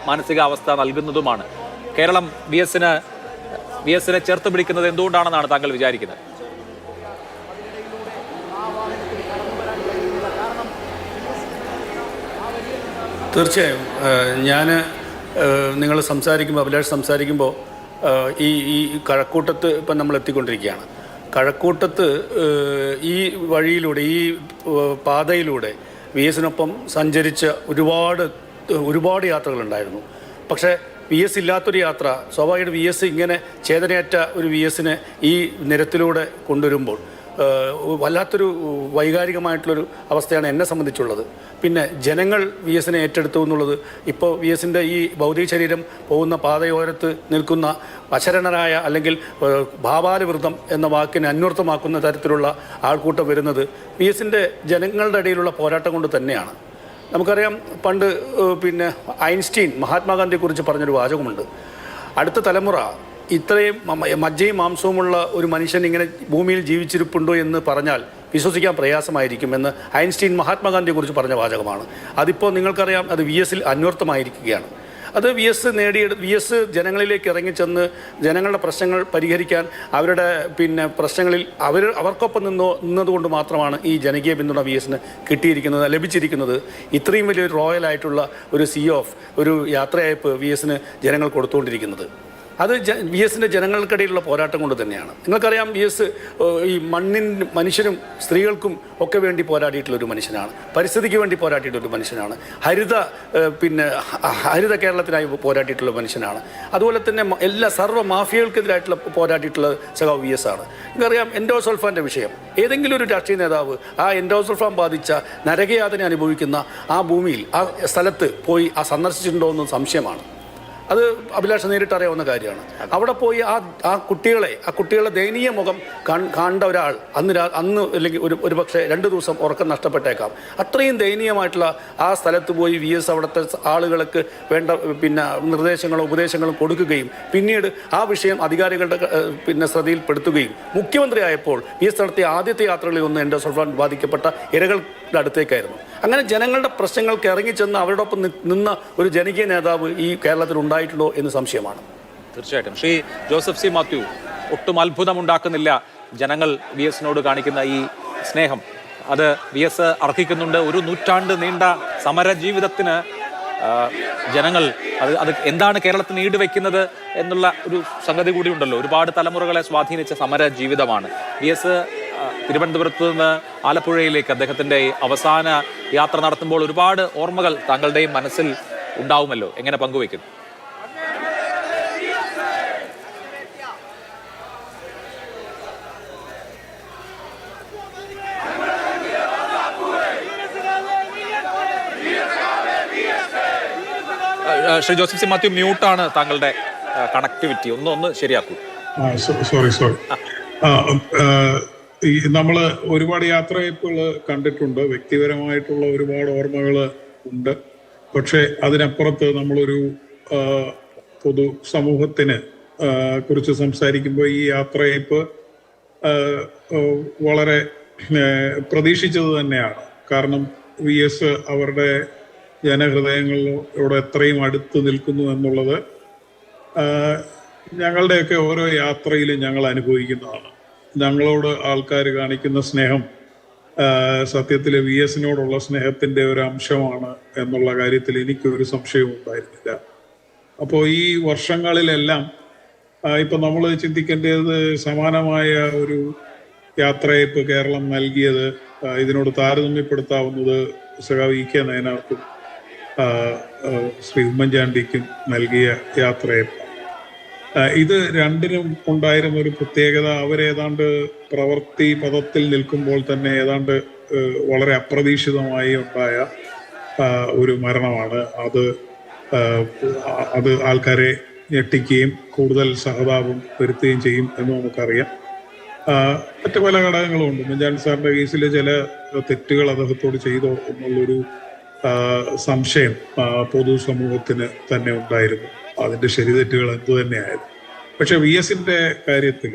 മാനസികാവസ്ഥ നൽകുന്നതുമാണ്. കേരളം VSനെ ചേർത്ത് പിടിക്കുന്നത് എന്തുകൊണ്ടാണെന്നാണ് താങ്കൾ വിചാരിക്കുന്നത്? തീർച്ചയായും ഞാൻ നിങ്ങൾ സംസാരിക്കുമ്പോൾ അഭിലാഷ് സംസാരിക്കുമ്പോൾ ഈ കഴക്കൂട്ടത്ത് ഇപ്പം നമ്മൾ എത്തിക്കൊണ്ടിരിക്കുകയാണ്. കഴക്കൂട്ടത്ത് ഈ വഴിയിലൂടെ ഈ പാതയിലൂടെ വി എസിനൊപ്പം സഞ്ചരിച്ച ഒരുപാട് യാത്രകളുണ്ടായിരുന്നു. പക്ഷേ വി എസ് ഇല്ലാത്തൊരു യാത്ര സ്വാഭാവികമായിട്ട് വി എസ് ഇങ്ങനെ ചേതനയറ്റ ഒരു വി എസിനെ ഈ നിരത്തിലൂടെ കൊണ്ടുവരുമ്പോൾ വല്ലാത്തൊരു വൈകാരികമായിട്ടുള്ളൊരു അവസ്ഥയാണ് എന്നെ സംബന്ധിച്ചുള്ളത്. പിന്നെ ജനങ്ങൾ വി എസിനെ ഏറ്റെടുത്തു എന്നുള്ളത് ഇപ്പോൾ വി എസിൻ്റെ ഈ ഭൗതിക ശരീരം പോകുന്ന പാതയോരത്ത് നിൽക്കുന്ന അശരണരായ അല്ലെങ്കിൽ ഭാവാലവൃതം എന്ന വാക്കിനെ അന്വർത്ഥമാക്കുന്ന തരത്തിലുള്ള ആൾക്കൂട്ടം വരുന്നത് വി എസിൻ്റെ ജനങ്ങളുടെ ഇടയിലുള്ള പോരാട്ടം കൊണ്ട് തന്നെയാണ്. നമുക്കറിയാം പണ്ട് പിന്നെ ഐൻസ്റ്റീൻ മഹാത്മാഗാന്ധിയെക്കുറിച്ച് പറഞ്ഞൊരു വാചകമുണ്ട്, അടുത്ത തലമുറ ഇത്രയും മജ്ജയും മാംസവുമുള്ള ഒരു മനുഷ്യൻ ഇങ്ങനെ ഭൂമിയിൽ ജീവിച്ചിരിപ്പുണ്ടോ എന്ന് പറഞ്ഞാൽ വിശ്വസിക്കാൻ പ്രയാസമായിരിക്കുമെന്ന് ഐൻസ്റ്റീൻ മഹാത്മാഗാന്ധിയെക്കുറിച്ച് പറഞ്ഞ വാചകമാണ്. അതിപ്പോൾ നിങ്ങൾക്കറിയാം അത് വി എസിൽ അന്വർത്ഥമായിരിക്കുകയാണ്. അത് വി എസ് ജനങ്ങളിലേക്ക് ഇറങ്ങിച്ചെന്ന് ജനങ്ങളുടെ പ്രശ്നങ്ങൾ പരിഹരിക്കാൻ അവരുടെ പിന്നെ പ്രശ്നങ്ങളിൽ അവർക്കൊപ്പം നിന്നതുകൊണ്ട് മാത്രമാണ് ഈ ജനകീയ പിന്തുണ വി എസിന് ലഭിച്ചിരിക്കുന്നത്. ഇത്രയും വലിയൊരു റോയലായിട്ടുള്ള ഒരു ഒരു യാത്രയയപ്പ് വി എസിന് ജനങ്ങൾ കൊടുത്തുകൊണ്ടിരിക്കുന്നത് അത് വി എസിൻ്റെ ജനങ്ങൾക്കിടയിലുള്ള പോരാട്ടം കൊണ്ട് തന്നെയാണ്. നിങ്ങൾക്കറിയാം വി എസ് ഈ മനുഷ്യനും സ്ത്രീകൾക്കും ഒക്കെ വേണ്ടി പോരാടിയിട്ടുള്ളൊരു മനുഷ്യനാണ്, പരിസ്ഥിതിക്ക് വേണ്ടി പോരാടിയിട്ടുള്ളൊരു മനുഷ്യനാണ്, ഹരിത കേരളത്തിനായി പോരാടിയിട്ടുള്ള മനുഷ്യനാണ്. അതുപോലെ തന്നെ സർവ്വ മാഫിയകൾക്കെതിരായിട്ടുള്ള പോരാടിയിട്ടുള്ള സഖാവ് വി എസ് ആണ്. നിങ്ങൾക്കറിയാം എൻഡോസൾഫാൻ്റെ വിഷയം, ഏതെങ്കിലും ഒരു രാഷ്ട്രീയ നേതാവ് ആ എൻഡോസൾഫാൻ ബാധിച്ച നരകയാതന അനുഭവിക്കുന്ന ആ ഭൂമിയിൽ ആ സ്ഥലത്ത് പോയി സന്ദർശിച്ചിട്ടുണ്ടോ എന്നും സംശയമാണ്. അത് അഭിലാഷ് നേരിട്ട് അറിയാവുന്ന കാര്യമാണ്. അവിടെ പോയി ആ കുട്ടികളെ ദയനീയ മുഖം കണ്ട ഒരാൾ അന്ന് അല്ലെങ്കിൽ ഒരു പക്ഷേ 2 ദിവസം ഉറക്കം നഷ്ടപ്പെട്ടേക്കാം. അത്രയും ദയനീയമായിട്ടുള്ള ആ സ്ഥലത്ത് പോയി വി എസ് അവിടുത്തെ ആളുകൾക്ക് വേണ്ട നിർദ്ദേശങ്ങളും ഉപദേശങ്ങളും കൊടുക്കുകയും പിന്നീട് ആ വിഷയം അധികാരികളുടെ ശ്രദ്ധയിൽപ്പെടുത്തുകയും മുഖ്യമന്ത്രിയായപ്പോൾ വി എസ് നടത്തിയ ആദ്യത്തെ യാത്രകളിൽ ഒന്ന് എൻഡോസൾഫാൻ ബാധിക്കപ്പെട്ട ഇരകളുടെ അടുത്തേക്കായിരുന്നു. അങ്ങനെ ജനങ്ങളുടെ പ്രശ്നങ്ങൾക്ക് ഇറങ്ങിച്ചെന്ന് അവരോടൊപ്പം നിന്ന ഒരു ജനകീയ നേതാവ് ഈ കേരളത്തിൽ ഉണ്ടായിട്ടുണ്ടോ എന്ന് സംശയമാണ്. തീർച്ചയായിട്ടും ശ്രീ ജോസഫ് സി മാത്യു, ഒട്ടും അത്ഭുതമുണ്ടാക്കുന്നില്ല ജനങ്ങൾ വി എസിനോട് കാണിക്കുന്ന ഈ സ്നേഹം. അത് വി എസ് അർഹിക്കുന്നുണ്ട്. ഒരു നൂറ്റാണ്ട് നീണ്ട സമര ജീവിതത്തിന് ജനങ്ങൾ അത് എന്താണ് കേരളത്തിന് ഈടുവെക്കുന്നത് എന്നുള്ള ഒരു സംഗതി കൂടി ഉണ്ടല്ലോ. ഒരുപാട് തലമുറകളെ സ്വാധീനിച്ച സമര ജീവിതമാണ് വി എസ്. തിരുവനന്തപുരത്ത് നിന്ന് ആലപ്പുഴയിലേക്ക് അദ്ദേഹത്തിൻ്റെ അവസാന യാത്ര നടത്തുമ്പോൾ ഒരുപാട് ഓർമ്മകൾ താങ്കളുടെയും മനസ്സിൽ ഉണ്ടാവുമല്ലോ, എങ്ങനെ പങ്കുവയ്ക്കും? ശ്രീ ജോസഫ് സി മാത്യു, മ്യൂട്ടാണ് താങ്കളുടെ കണക്ടിവിറ്റി, ഒന്ന് ശരിയാക്കൂ. സോറി നമ്മള് ഒരുപാട് യാത്രയയപ്പുകൾ കണ്ടിട്ടുണ്ട്, വ്യക്തിപരമായിട്ടുള്ള ഒരുപാട് ഓർമ്മകൾ ഉണ്ട്. പക്ഷെ അതിനപ്പുറത്ത് നമ്മളൊരു പൊതു സമൂഹത്തിന് കുറിച്ച് സംസാരിക്കുമ്പോൾ ഈ യാത്രയയപ്പ് വളരെ പ്രതീക്ഷിച്ചത് തന്നെയാണ്. കാരണം വി എസ് അവരുടെ ജനഹൃദയങ്ങളോട് എത്രയും അടുത്ത് നിൽക്കുന്നു എന്നുള്ളത് ഞങ്ങളുടെയൊക്കെ ഓരോ യാത്രയിലും ഞങ്ങൾ അനുഭവിക്കുന്നതാണ്. ഞങ്ങളോട് ആൾക്കാർ കാണിക്കുന്ന സ്നേഹം സത്യത്തിൽ വി എസിനോടുള്ള സ്നേഹത്തിൻ്റെ ഒരു അംശമാണ് എന്നുള്ള കാര്യത്തിൽ എനിക്കൊരു സംശയവും ഉണ്ടായിരുന്നില്ല. അപ്പോൾ ഈ വർഷങ്ങളിലെല്ലാം ഇപ്പം നമ്മൾ ചിന്തിക്കേണ്ടത് സമാനമായ ഒരു യാത്രയയപ്പ് കേരളം നൽകിയത് ഇതിനോട് താരതമ്യപ്പെടുത്താവുന്നത് സഖാവ് ഇ കെ നയനാർക്കും ശ്രീ ഉമ്മൻചാണ്ടിക്കും നൽകിയ യാത്രയയപ്പ്. ഇത് രണ്ടിനും ഉണ്ടായിരുന്ന ഒരു പ്രത്യേകത, അവരേതാണ്ട് പ്രവൃത്തി പദത്തിൽ നിൽക്കുമ്പോൾ തന്നെ ഏതാണ്ട് വളരെ അപ്രതീക്ഷിതമായി ഉണ്ടായ ഒരു മരണമാണ്. അത് ആൾക്കാരെ ഞെട്ടിക്കുകയും കൂടുതൽ സഹതാപം വരുത്തുകയും ചെയ്യും എന്ന് നമുക്കറിയാം. മറ്റു പല ഘടകങ്ങളും ഉണ്ട്. ഉമ്മൻചാണ്ടി സാറിന്റെ കേസിൽ ചില തെറ്റുകൾ അദ്ദേഹത്തോട് ചെയ്തോ എന്നുള്ളൊരു സംശയം പൊതുസമൂഹത്തിന് തന്നെ ഉണ്ടായിരുന്നു. അതിൻ്റെ ശരിതെറ്റുകൾ എന്തു തന്നെയായിരുന്നു. പക്ഷെ വി എസിൻ്റെ കാര്യത്തിൽ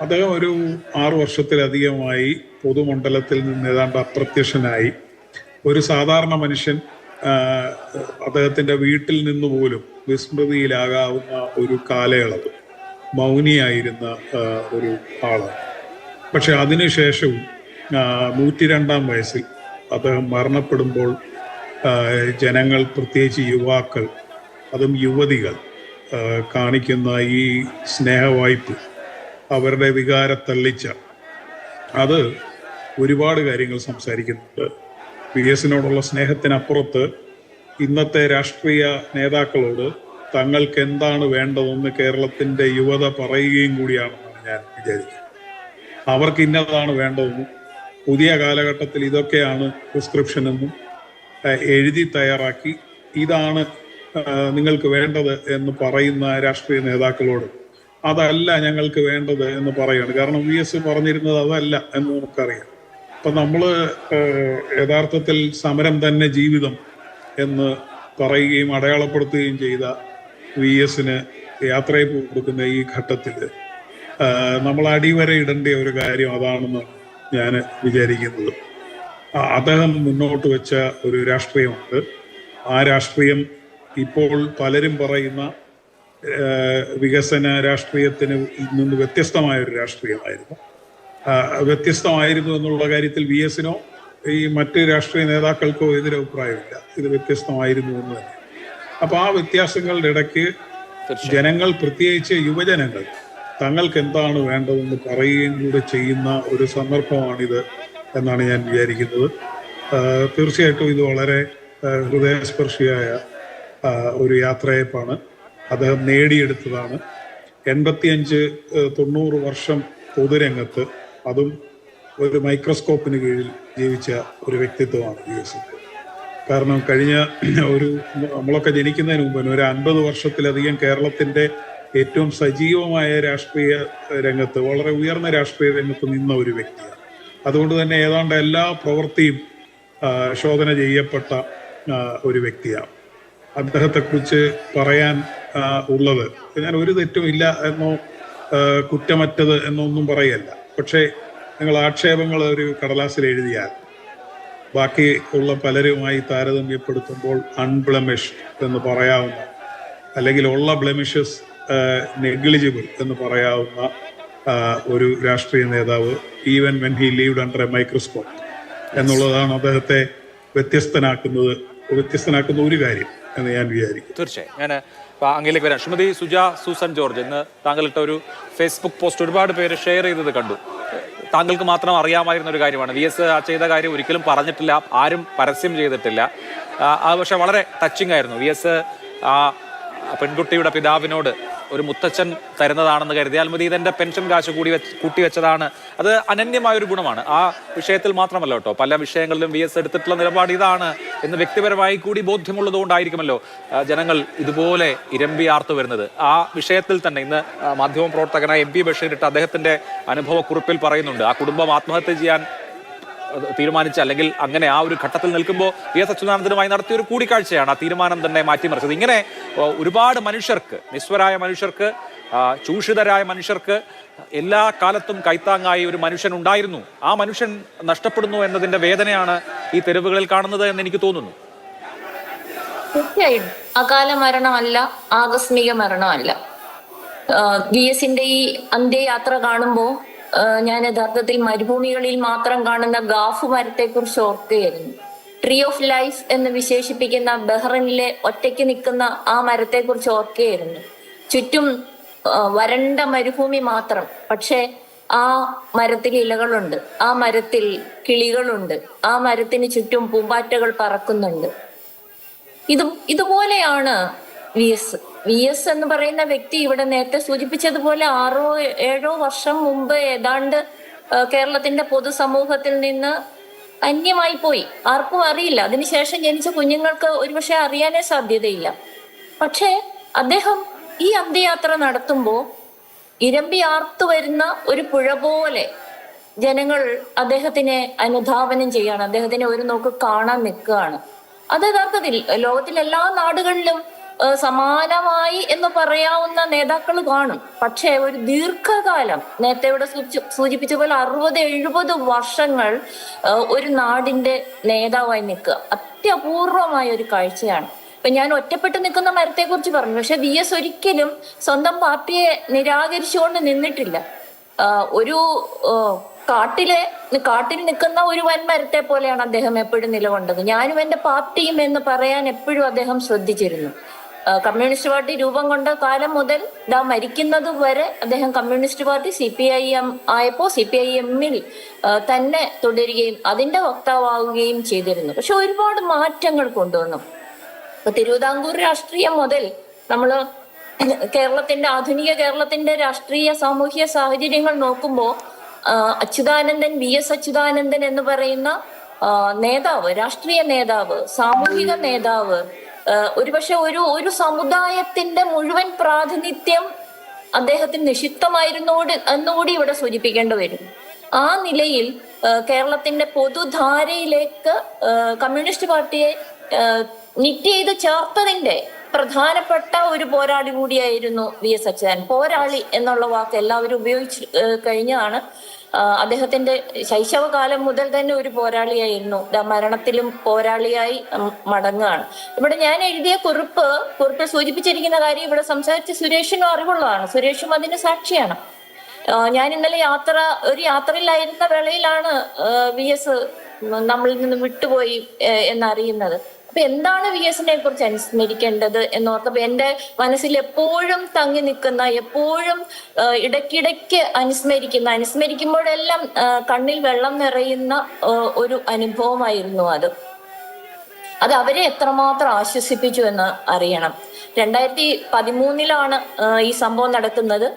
അദ്ദേഹം ഒരു 6 വർഷത്തിലധികമായി പൊതുമണ്ഡലത്തിൽ നിന്ന് ഏതാണ്ട് അപ്രത്യക്ഷനായി. ഒരു സാധാരണ മനുഷ്യൻ അദ്ദേഹത്തിൻ്റെ വീട്ടിൽ നിന്ന് പോലും വിസ്മൃതിയിലാകാവുന്ന ഒരു കാലയളവ് മൗനിയായിരുന്ന ഒരു ആളാണ്. പക്ഷെ അതിനുശേഷവും 102-ാം വയസ്സിൽ അദ്ദേഹം മരണപ്പെടുമ്പോൾ ജനങ്ങൾ, പ്രത്യേകിച്ച് യുവാക്കൾ, അതും യുവതികൾ കാണിക്കുന്ന ഈ സ്നേഹവായ്പ്, അവരുടെ വികാരത്തള്ളിച്ച, അത് ഒരുപാട് കാര്യങ്ങൾ സംസാരിക്കുന്നുണ്ട്. VS-നോടുള്ള സ്നേഹത്തിനപ്പുറത്ത് ഇന്നത്തെ രാഷ്ട്രീയ നേതാക്കളോട് തങ്ങൾക്ക് എന്താണ് വേണ്ടതെന്ന് കേരളത്തിൻ്റെ യുവത പറയുകയും കൂടിയാണെന്നാണ് ഞാൻ വിചാരിക്കുന്നത്. അവർക്ക് ഇന്നതാണ് വേണ്ടതെന്നും പുതിയ കാലഘട്ടത്തിൽ ഇതൊക്കെയാണ് പ്രിസ്ക്രിപ്ഷൻ എന്നും എഴുതി തയ്യാറാക്കി ഇതാണ് നിങ്ങൾക്ക് വേണ്ടത് എന്ന് പറയുന്ന രാഷ്ട്രീയ നേതാക്കളോട് അതല്ല ഞങ്ങൾക്ക് വേണ്ടത് എന്ന് പറയുകയാണ്. കാരണം VS പറഞ്ഞിരുന്നത് അതല്ല എന്ന് നമുക്കറിയാം. അപ്പം നമ്മൾ യഥാർത്ഥത്തിൽ സമരം തന്നെ ജീവിതം എന്ന് പറയുകയും അടയാളപ്പെടുത്തുകയും ചെയ്ത VS-ന് യാത്രയപ്പ് കൊടുക്കുന്ന ഈ ഘട്ടത്തിൽ നമ്മൾ അടിവരയിടേണ്ട ഒരു കാര്യം അതാണെന്നാണ് ഞാൻ വിചാരിക്കുന്നത്. അദ്ദേഹം മുന്നോട്ട് വെച്ച ഒരു രാഷ്ട്രീയമുണ്ട്. ആ രാഷ്ട്രീയം ഇപ്പോൾ പലരും പറയുന്ന വികസന രാഷ്ട്രീയത്തിന് നിന്ന് വ്യത്യസ്തമായ ഒരു രാഷ്ട്രീയമായിരുന്നു. വ്യത്യസ്തമായിരുന്നു എന്നുള്ള കാര്യത്തിൽ VS-നോ ഈ മറ്റ് രാഷ്ട്രീയ നേതാക്കൾക്കോ എതിരഭിപ്രായമില്ല. ഇത് വ്യത്യസ്തമായിരുന്നു എന്ന് തന്നെ. അപ്പോൾ ആ വ്യത്യാസങ്ങളുടെ ഇടയ്ക്ക് ജനങ്ങൾ, പ്രത്യേകിച്ച് യുവജനങ്ങൾ, തങ്ങൾക്ക് എന്താണ് വേണ്ടതെന്ന് പറയുകയും കൂടെ ചെയ്യുന്ന ഒരു സന്ദർഭമാണിത് എന്നാണ് ഞാൻ വിചാരിക്കുന്നത്. തീർച്ചയായിട്ടും ഇത് വളരെ ഹൃദയസ്പർശിയായ ഒരു യാത്രയപ്പാണ്. അദ്ദേഹം നേടിയെടുത്തതാണ്. 85-90 വർഷം പൊതുരംഗത്ത്, അതും ഒരു മൈക്രോസ്കോപ്പിന് കീഴിൽ ജീവിച്ച ഒരു വ്യക്തിത്വമാണ് VS. കാരണം കഴിഞ്ഞ നമ്മളൊക്കെ ജനിക്കുന്നതിന് മുമ്പ് ഒരു 50 വർഷത്തിലധികം കേരളത്തിൻ്റെ ഏറ്റവും സജീവമായ രാഷ്ട്രീയ രംഗത്ത്, വളരെ ഉയർന്ന രാഷ്ട്രീയ രംഗത്ത് നിന്ന ഒരു വ്യക്തിയാണ്. അതുകൊണ്ട് തന്നെ ഏതാണ്ട് എല്ലാ പ്രവൃത്തിയും ശോധന ചെയ്യപ്പെട്ട ഒരു വ്യക്തിയാണ്. അദ്ദേഹത്തെക്കുറിച്ച് പറയാൻ ഉള്ളത്, ഞാൻ ഒരു തെറ്റുമില്ല എന്നോ കുറ്റമറ്റത് എന്നൊന്നും പറയല്ല. പക്ഷേ നിങ്ങൾ ആക്ഷേപങ്ങൾ ഒരു കടലാസിൽ എഴുതിയാൽ ബാക്കി ഉള്ള പലരുമായി താരതമ്യപ്പെടുത്തുമ്പോൾ അൺബ്ലെമിഷ്ഡ് എന്ന് പറയാവുന്ന, അല്ലെങ്കിൽ ഉള്ള ബ്ലെമിഷസ് നെഗ്ലിജിബിൾ എന്ന് പറയാവുന്ന ഒരു രാഷ്ട്രീയ നേതാവ്, even when he lived under A microscope എന്നുള്ളതാണ് അദ്ദേഹത്തെ വ്യത്യസ്തനാക്കുന്ന ഒരു കാര്യം എന്ന് ഞാൻ വിചാരിക്കും. തീർച്ചയായും ഞാൻ അങ്ങിലേക്ക് വരാം. ശ്രീമതി സുജ സൂസൻ ജോർജ്, ഇന്ന് താങ്കളിട്ട ഒരു ഫേസ്ബുക്ക് പോസ്റ്റ് ഒരുപാട് പേര് ഷെയർ ചെയ്തത് കണ്ടു. താങ്കൾക്ക് മാത്രം അറിയാമായിരുന്ന ഒരു കാര്യമാണ്. VS ചെയ്ത കാര്യം ഒരിക്കലും പറഞ്ഞിട്ടില്ല, ആരും പരസ്യം ചെയ്തിട്ടില്ല. പക്ഷെ വളരെ ടച്ചിങ് ആയിരുന്നു. VS പെൺകുട്ടിയുടെ പിതാവിനോട് ഒരു മുത്തച്ഛൻ തരുന്നതാണെന്ന് കരുതിയാൽ മതി, ഇതെന്റെ പെൻഷൻ കാശ് കൂട്ടിവെച്ചതാണ്. അത് അനന്യമായൊരു ഗുണമാണ്. ആ വിഷയത്തിൽ മാത്രമല്ല കേട്ടോ, പല വിഷയങ്ങളിലും VS എടുത്തിട്ടുള്ള നിലപാട് ഇതാണ് എന്ന് വ്യക്തിപരമായി കൂടി ബോധ്യമുള്ളതുകൊണ്ടായിരിക്കുമല്ലോ ജനങ്ങൾ ഇതുപോലെ ഇരമ്പിയാർത്തു വരുന്നത്. ആ വിഷയത്തിൽ തന്നെ ഇന്ന് മാധ്യമ പ്രവർത്തകനായ MP ബഷീർ ഇട്ട് അദ്ദേഹത്തിന്റെ അനുഭവക്കുറിപ്പിൽ പറയുന്നുണ്ട്, ആ കുടുംബം ആത്മഹത്യ ചെയ്യാൻ തീരുമാനിച്ച, അല്ലെങ്കിൽ അങ്ങനെ ആ ഒരു ഘട്ടത്തിൽ നിൽക്കുമ്പോൾ VS അച്യുതാനന്ദനുമായി നടത്തിയ ഒരു കൂടിക്കാഴ്ചയാണ് ആ തീരുമാനം തന്നെ മാറ്റിമറിച്ചത്. ഇങ്ങനെ ഒരുപാട് മനുഷ്യർക്ക്, നിസ്വരായ മനുഷ്യർക്ക്, ചൂഷിതരായ മനുഷ്യർക്ക് എല്ലാ കാലത്തും കൈത്താങ്ങായി ഒരു മനുഷ്യൻ ഉണ്ടായിരുന്നു. ആ മനുഷ്യൻ നഷ്ടപ്പെടുന്നു എന്നതിന്റെ വേദനയാണ് ഈ തെരുവുകളിൽ കാണുന്നത് എന്ന് എനിക്ക് തോന്നുന്നു. തീർച്ചയായും അകാല മരണമല്ല, ആകസ്മിക മരണമല്ല. VS-ന്റെ ഈ അന്ത്യയാത്ര കാണുമ്പോൾ ഞാൻ യഥാർത്ഥത്തിൽ മരുഭൂമികളിൽ മാത്രം കാണുന്ന ഗാഫ് മരത്തെക്കുറിച്ച് ഓർക്കുകയായിരുന്നു. ട്രീ ഓഫ് ലൈഫ് എന്ന് വിശേഷിപ്പിക്കുന്ന ബഹ്റൈനിലെ ഒറ്റയ്ക്ക് നിൽക്കുന്ന ആ മരത്തെക്കുറിച്ച് ഓർക്കുകയായിരുന്നു. ചുറ്റും വരണ്ട മരുഭൂമി മാത്രം, പക്ഷെ ആ മരത്തിൽ ഇലകളുണ്ട്, ആ മരത്തിൽ കിളികളുണ്ട്, ആ മരത്തിന് ചുറ്റും പൂമ്പാറ്റകൾ പറക്കുന്നുണ്ട്. ഇതുപോലെയാണ് VS എന്ന് പറയുന്ന വ്യക്തി. ഇവിടെ നേരത്തെ സൂചിപ്പിച്ചതുപോലെ 6-7 വർഷം മുമ്പ് ഏതാണ്ട് കേരളത്തിന്റെ പൊതുസമൂഹത്തിൽ നിന്ന് അന്യമായി പോയി. ആർക്കും അറിയില്ല. അതിനുശേഷം ജനിച്ച കുഞ്ഞുങ്ങൾക്ക് ഒരുപക്ഷെ അറിയാനേ സാധ്യതയില്ല. പക്ഷേ അദ്ദേഹം ഈ അന്ത്യയാത്ര നടത്തുമ്പോൾ ഇരമ്പി ആർത്തു വരുന്ന ഒരു പുഴ പോലെ ജനങ്ങൾ അദ്ദേഹത്തിനെ അനുധാവനം ചെയ്യാണ്, അദ്ദേഹത്തിനെ ഒരു നോക്ക് കാണാൻ നിൽക്കുകയാണ്. അത് യഥാർത്ഥത്തിൽ ലോകത്തിലെ എല്ലാ നാടുകളിലും സമാനമായി എന്ന് പറയാവുന്ന നേതാക്കൾ കാണും. പക്ഷെ ഒരു ദീർഘകാലം, നേരത്തെ ഇവിടെ സൂചിപ്പിച്ച പോലെ 60-70 വർഷങ്ങൾ ഒരു നാടിന്റെ നേതാവായി നിൽക്കുക അത്യപൂർവമായ ഒരു കാഴ്ചയാണ്. ഇപ്പൊ ഞാൻ ഒറ്റപ്പെട്ട് നിൽക്കുന്ന മരത്തെ കുറിച്ച് പറഞ്ഞു. പക്ഷെ VS ഒരിക്കലും സ്വന്തം പാർട്ടിയെ നിരാകരിച്ചുകൊണ്ട് നിന്നിട്ടില്ല. ഒരു കാട്ടിൽ നിൽക്കുന്ന ഒരു വൻമരത്തെ പോലെയാണ് അദ്ദേഹം എപ്പോഴും നിലകൊണ്ടത്. ഞാനും എൻ്റെ പാർട്ടിയും എന്ന് പറയാൻ എപ്പോഴും അദ്ദേഹം ശ്രദ്ധിച്ചിരുന്നു. കമ്മ്യൂണിസ്റ്റ് പാർട്ടി രൂപം കൊണ്ട കാലം മുതൽ മരിക്കുന്നത് വരെ അദ്ദേഹം കമ്മ്യൂണിസ്റ്റ് പാർട്ടി CPIM ആയപ്പോൾ CPIM-ൽ തന്നെ തുടരുകയും അതിന്റെ വക്താവുകയും ചെയ്തിരുന്നു. പക്ഷെ ഒരുപാട് മാറ്റങ്ങൾ കൊണ്ടുവന്നു. ഇപ്പൊ തിരുവിതാംകൂർ രാഷ്ട്രീയം മുതൽ നമ്മൾ ആധുനിക കേരളത്തിന്റെ രാഷ്ട്രീയ സാമൂഹ്യ സാഹചര്യങ്ങൾ നോക്കുമ്പോൾ അച്യുതാനന്ദൻ, VS അച്യുതാനന്ദൻ എന്ന് പറയുന്ന നേതാവ്, രാഷ്ട്രീയ നേതാവ്, സാമൂഹിക നേതാവ്, ഒരുപക്ഷെ ഒരു സമുദായത്തിന്റെ മുഴുവൻ പ്രാതിനിധ്യം അദ്ദേഹത്തിന് നിഷിദ്ധമായിരുന്നു എന്നുകൂടി ഇവിടെ സൂചിപ്പിക്കേണ്ടി വരും. ആ നിലയിൽ കേരളത്തിന്റെ പൊതുധാരയിലേക്ക് കമ്മ്യൂണിസ്റ്റ് പാർട്ടിയെ നിറ്റ് ചെയ്ത് ചേർത്തതിന്റെ പ്രധാനപ്പെട്ട ഒരു പോരാളി കൂടിയായിരുന്നു VS അച്യുതാനന്ദൻ. പോരാളി എന്നുള്ള വാക്ക് എല്ലാവരും ഉപയോഗിച്ച് കഴിഞ്ഞാണ്. അദ്ദേഹത്തിന്റെ ശൈശവകാലം മുതൽ തന്നെ ഒരു പോരാളിയായിരുന്നു. മരണത്തിലും പോരാളിയായി മടങ്ങുകയാണ്. ഇവിടെ ഞാൻ എഴുതിയ കുറിപ്പിൽ സൂചിപ്പിച്ചിരിക്കുന്ന കാര്യം ഇവിടെ സംസാരിച്ച സുരേഷിനും അറിവുള്ളതാണ്. സുരേഷും അതിന് സാക്ഷിയാണ്. ഞാൻ ഇന്നലെ ഒരു യാത്രയിലായിരുന്ന വേളയിലാണ് VS നമ്മളിൽ നിന്ന് വിട്ടുപോയി എന്നറിയുന്നത്. അപ്പൊ എന്താണ് VS-നെ കുറിച്ച് അനുസ്മരിക്കേണ്ടത് എന്നോർത്തപ്പോ എന്റെ മനസ്സിൽ എപ്പോഴും തങ്ങി നിൽക്കുന്ന, എപ്പോഴും ഇടയ്ക്കിടയ്ക്ക് അനുസ്മരിക്കുമ്പോഴെല്ലാം കണ്ണിൽ വെള്ളം നിറയുന്ന ഒരു അനുഭവമായിരുന്നു അത് അവരെ എത്രമാത്രം ആശ്വസിപ്പിച്ചു എന്ന് അറിയണം. 2013 ഈ സംഭവം നടക്കുന്നത്.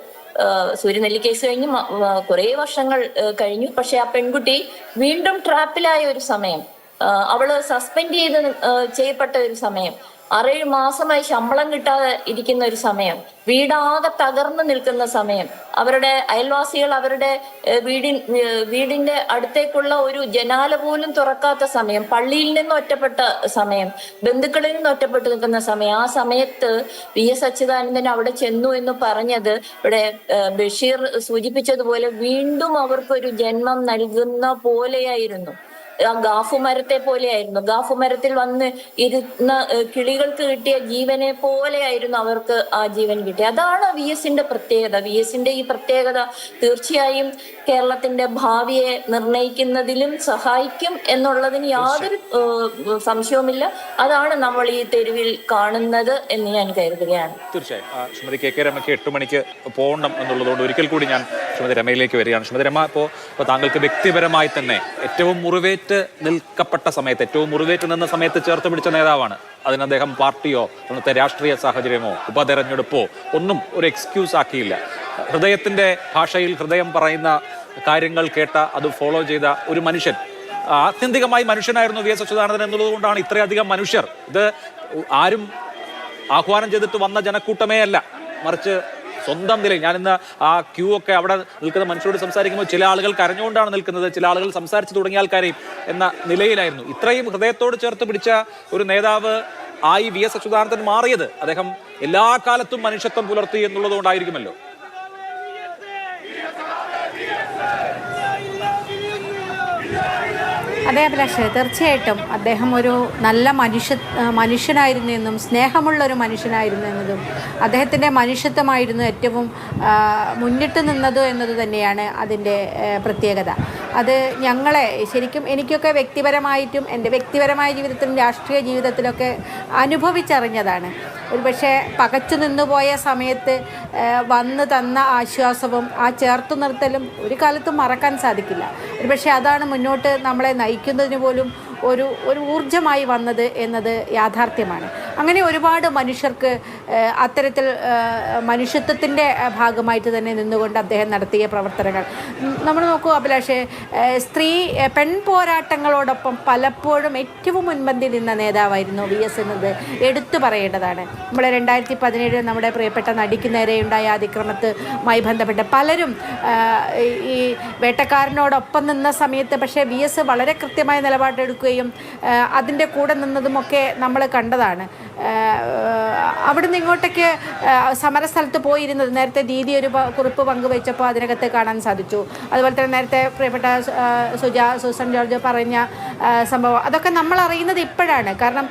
സൂര്യനെല്ലി കേസ് കഴിഞ്ഞ് കുറെ വർഷങ്ങൾ കഴിഞ്ഞു. പക്ഷെ ആ പെൺകുട്ടി വീണ്ടും ട്രാപ്പിലായ ഒരു സമയം, അവള് സസ്പെൻഡ് ചെയ്യപ്പെട്ട ഒരു സമയം, 6-7 മാസമായി ശമ്പളം കിട്ടാതെ ഇരിക്കുന്ന ഒരു സമയം, വീടാകെ തകർന്നു നിൽക്കുന്ന സമയം, അവരുടെ അയൽവാസികൾ അവരുടെ വീടിന്റെ അടുത്തേക്കുള്ള ഒരു ജനാല പോലും തുറക്കാത്ത സമയം, പള്ളിയിൽ നിന്ന് ഒറ്റപ്പെട്ട സമയം, ബന്ധുക്കളിൽ നിന്ന് ഒറ്റപ്പെട്ടു നിൽക്കുന്ന സമയം. ആ സമയത്ത് VS അച്യുതാനന്ദൻ അവിടെ ചെന്നു എന്ന് പറഞ്ഞത് ഇവിടെ ബഷീർ സൂചിപ്പിച്ചതുപോലെ വീണ്ടും അവർക്കൊരു ജന്മം നൽകുന്ന പോലെയായിരുന്നു. ആ ഗാഫുമരത്തെ പോലെയായിരുന്നു. ഗാഫുമരത്തിൽ വന്ന് ഇരുന്ന കിളികൾക്ക് കിട്ടിയ ജീവനെ പോലെയായിരുന്നു അവർക്ക് ആ ജീവൻ കിട്ടിയത്. അതാണ് VS-ന്റെ പ്രത്യേകത. VS-ന്റെ ഈ പ്രത്യേകത തീർച്ചയായും കേരളത്തിന്റെ ഭാവിയെ നിർണയിക്കുന്നതിലും സഹായിക്കും എന്നുള്ളതിന് യാതൊരു സംശയവുമില്ല. അതാണ് നമ്മൾ ഈ തെരുവിൽ കാണുന്നത് എന്ന് ഞാൻ കരുതുകയാണ്. തീർച്ചയായും ശ്രീമതി KK രമയ്ക്ക് 8 മണിക്ക് പോകണം എന്നുള്ളതുകൊണ്ട് ഒരിക്കൽ കൂടി ഞാൻ ശ്രീമതി രമയിലേക്ക് വരികയാണ്. ശ്രീമതി രമ, ഇപ്പോൾ താങ്കൾക്ക് വ്യക്തിപരമായി തന്നെ ഏറ്റവും മുറിവേറ്റ് നിൽക്കപ്പെട്ട സമയത്ത്, ഏറ്റവും മുറിവേറ്റ് നിന്ന സമയത്ത് ചേർത്ത് പിടിച്ച നേതാവാണ്. അതിന് അദ്ദേഹം പാർട്ടിയോ അന്നത്തെ രാഷ്ട്രീയ സാഹചര്യമോ ഉപതെരഞ്ഞെടുപ്പോ ഒന്നും ഒരു എക്സ്ക്യൂസ് ആക്കിയില്ല. ഹൃദയത്തിന്റെ ഭാഷയിൽ ഹൃദയം പറയുന്ന കാര്യങ്ങൾ കേട്ട അത് ഫോളോ ചെയ്ത ഒരു മനുഷ്യൻ, ആത്യന്തികമായി മനുഷ്യനായിരുന്നു VS അച്യുതാനന്ദൻ എന്നുള്ളത് കൊണ്ടാണ് ഇത്രയധികം മനുഷ്യർ. ഇത് ആരും ആഹ്വാനം ചെയ്തിട്ട് വന്ന ജനക്കൂട്ടമേ അല്ല, മറിച്ച് സ്വന്തം നിലയിൽ. ഞാനിന്ന് ആ ക്യൂ ഒക്കെ അവിടെ നിൽക്കുന്ന മനുഷ്യരോട് സംസാരിക്കുമ്പോൾ ചില ആളുകൾ കരഞ്ഞുകൊണ്ടാണ് നിൽക്കുന്നത്, ചില ആളുകൾ സംസാരിച്ച് തുടങ്ങിയ ആൾക്കാരെയും എന്ന നിലയിലായിരുന്നു. ഇത്രയും ഹൃദയത്തോട് ചേർത്ത് പിടിച്ച ഒരു നേതാവ് ആയി VS അച്യുതാനന്ദൻ മാറിയത് അദ്ദേഹം എല്ലാ കാലത്തും മനുഷ്യത്വം പുലർത്തി എന്നുള്ളത് കൊണ്ടായിരിക്കുമല്ലോ. അതെ അഭിലാഷ്, തീർച്ചയായിട്ടും അദ്ദേഹം ഒരു നല്ല മനുഷ്യനായിരുന്നു എന്നും സ്നേഹമുള്ളൊരു മനുഷ്യനായിരുന്നു എന്നതും അദ്ദേഹത്തിൻ്റെ മനുഷ്യത്വമായിരുന്നു ഏറ്റവും മുന്നിട്ട് നിന്നത് എന്നത് തന്നെയാണ് അതിൻ്റെ പ്രത്യേകത. അത് ഞങ്ങളെ ശരിക്കും എനിക്കൊക്കെ വ്യക്തിപരമായിട്ടും എൻ്റെ വ്യക്തിപരമായ ജീവിതത്തിലും രാഷ്ട്രീയ ജീവിതത്തിലൊക്കെ അനുഭവിച്ചറിഞ്ഞതാണ്. ഒരു പക്ഷേ പകച്ചു നിന്നുപോയ സമയത്ത് വന്ന് തന്ന ആശ്വാസവും ആ ചേർത്തു നിർത്തലും ഒരു കാലത്തും മറക്കാൻ സാധിക്കില്ല. ഒരു പക്ഷേ അതാണ് മുന്നോട്ട് നമ്മളെ നയിക്കുന്നതിന് പോലും ഒരു ഊർജ്ജമായി വന്നത് എന്നത് യാഥാർത്ഥ്യമാണ്. അങ്ങനെ ഒരുപാട് മനുഷ്യർക്ക് അത്തരത്തിൽ മനുഷ്യത്വത്തിൻ്റെ ഭാഗമായിട്ട് തന്നെ നിന്നുകൊണ്ട് അദ്ദേഹം നടത്തിയ പ്രവർത്തനങ്ങൾ നമ്മൾ നോക്കൂ അഭിലാഷേ, പെൺ പോരാട്ടങ്ങളോടൊപ്പം പലപ്പോഴും ഏറ്റവും മുൻപന്തിയിൽ നിന്ന നേതാവായിരുന്നു VS എന്നത് എടുത്തു പറയേണ്ടതാണ്. നമ്മൾ 2017 നമ്മുടെ പ്രിയപ്പെട്ട നടിക്ക് നേരെയുണ്ടായ അതിക്രമത്തുമായി ബന്ധപ്പെട്ട് പലരും ഈ വേട്ടക്കാരനോടൊപ്പം നിന്ന സമയത്ത് പക്ഷേ VS വളരെ കൃത്യമായ നിലപാടെടുക്കുകയും അതിൻ്റെ കൂടെ നിന്നതുമൊക്കെ നമ്മൾ കണ്ടതാണ്. അവിടുന്ന് ഇങ്ങോട്ടേക്ക് സമരസ്ഥലത്ത് പോയിരുന്നത് നേരത്തെ ദീദി ഒരു കുറിപ്പ് പങ്കുവെച്ചപ്പോൾ അതിനകത്ത് കാണാൻ സാധിച്ചു. അതുപോലെ തന്നെ നേരത്തെ പ്രിയപ്പെട്ട സൂസൻ ജോർജ് പറഞ്ഞ സംഭവം അതൊക്കെ നമ്മൾ അറിയുന്നത് ഇപ്പോഴാണ്. കാരണം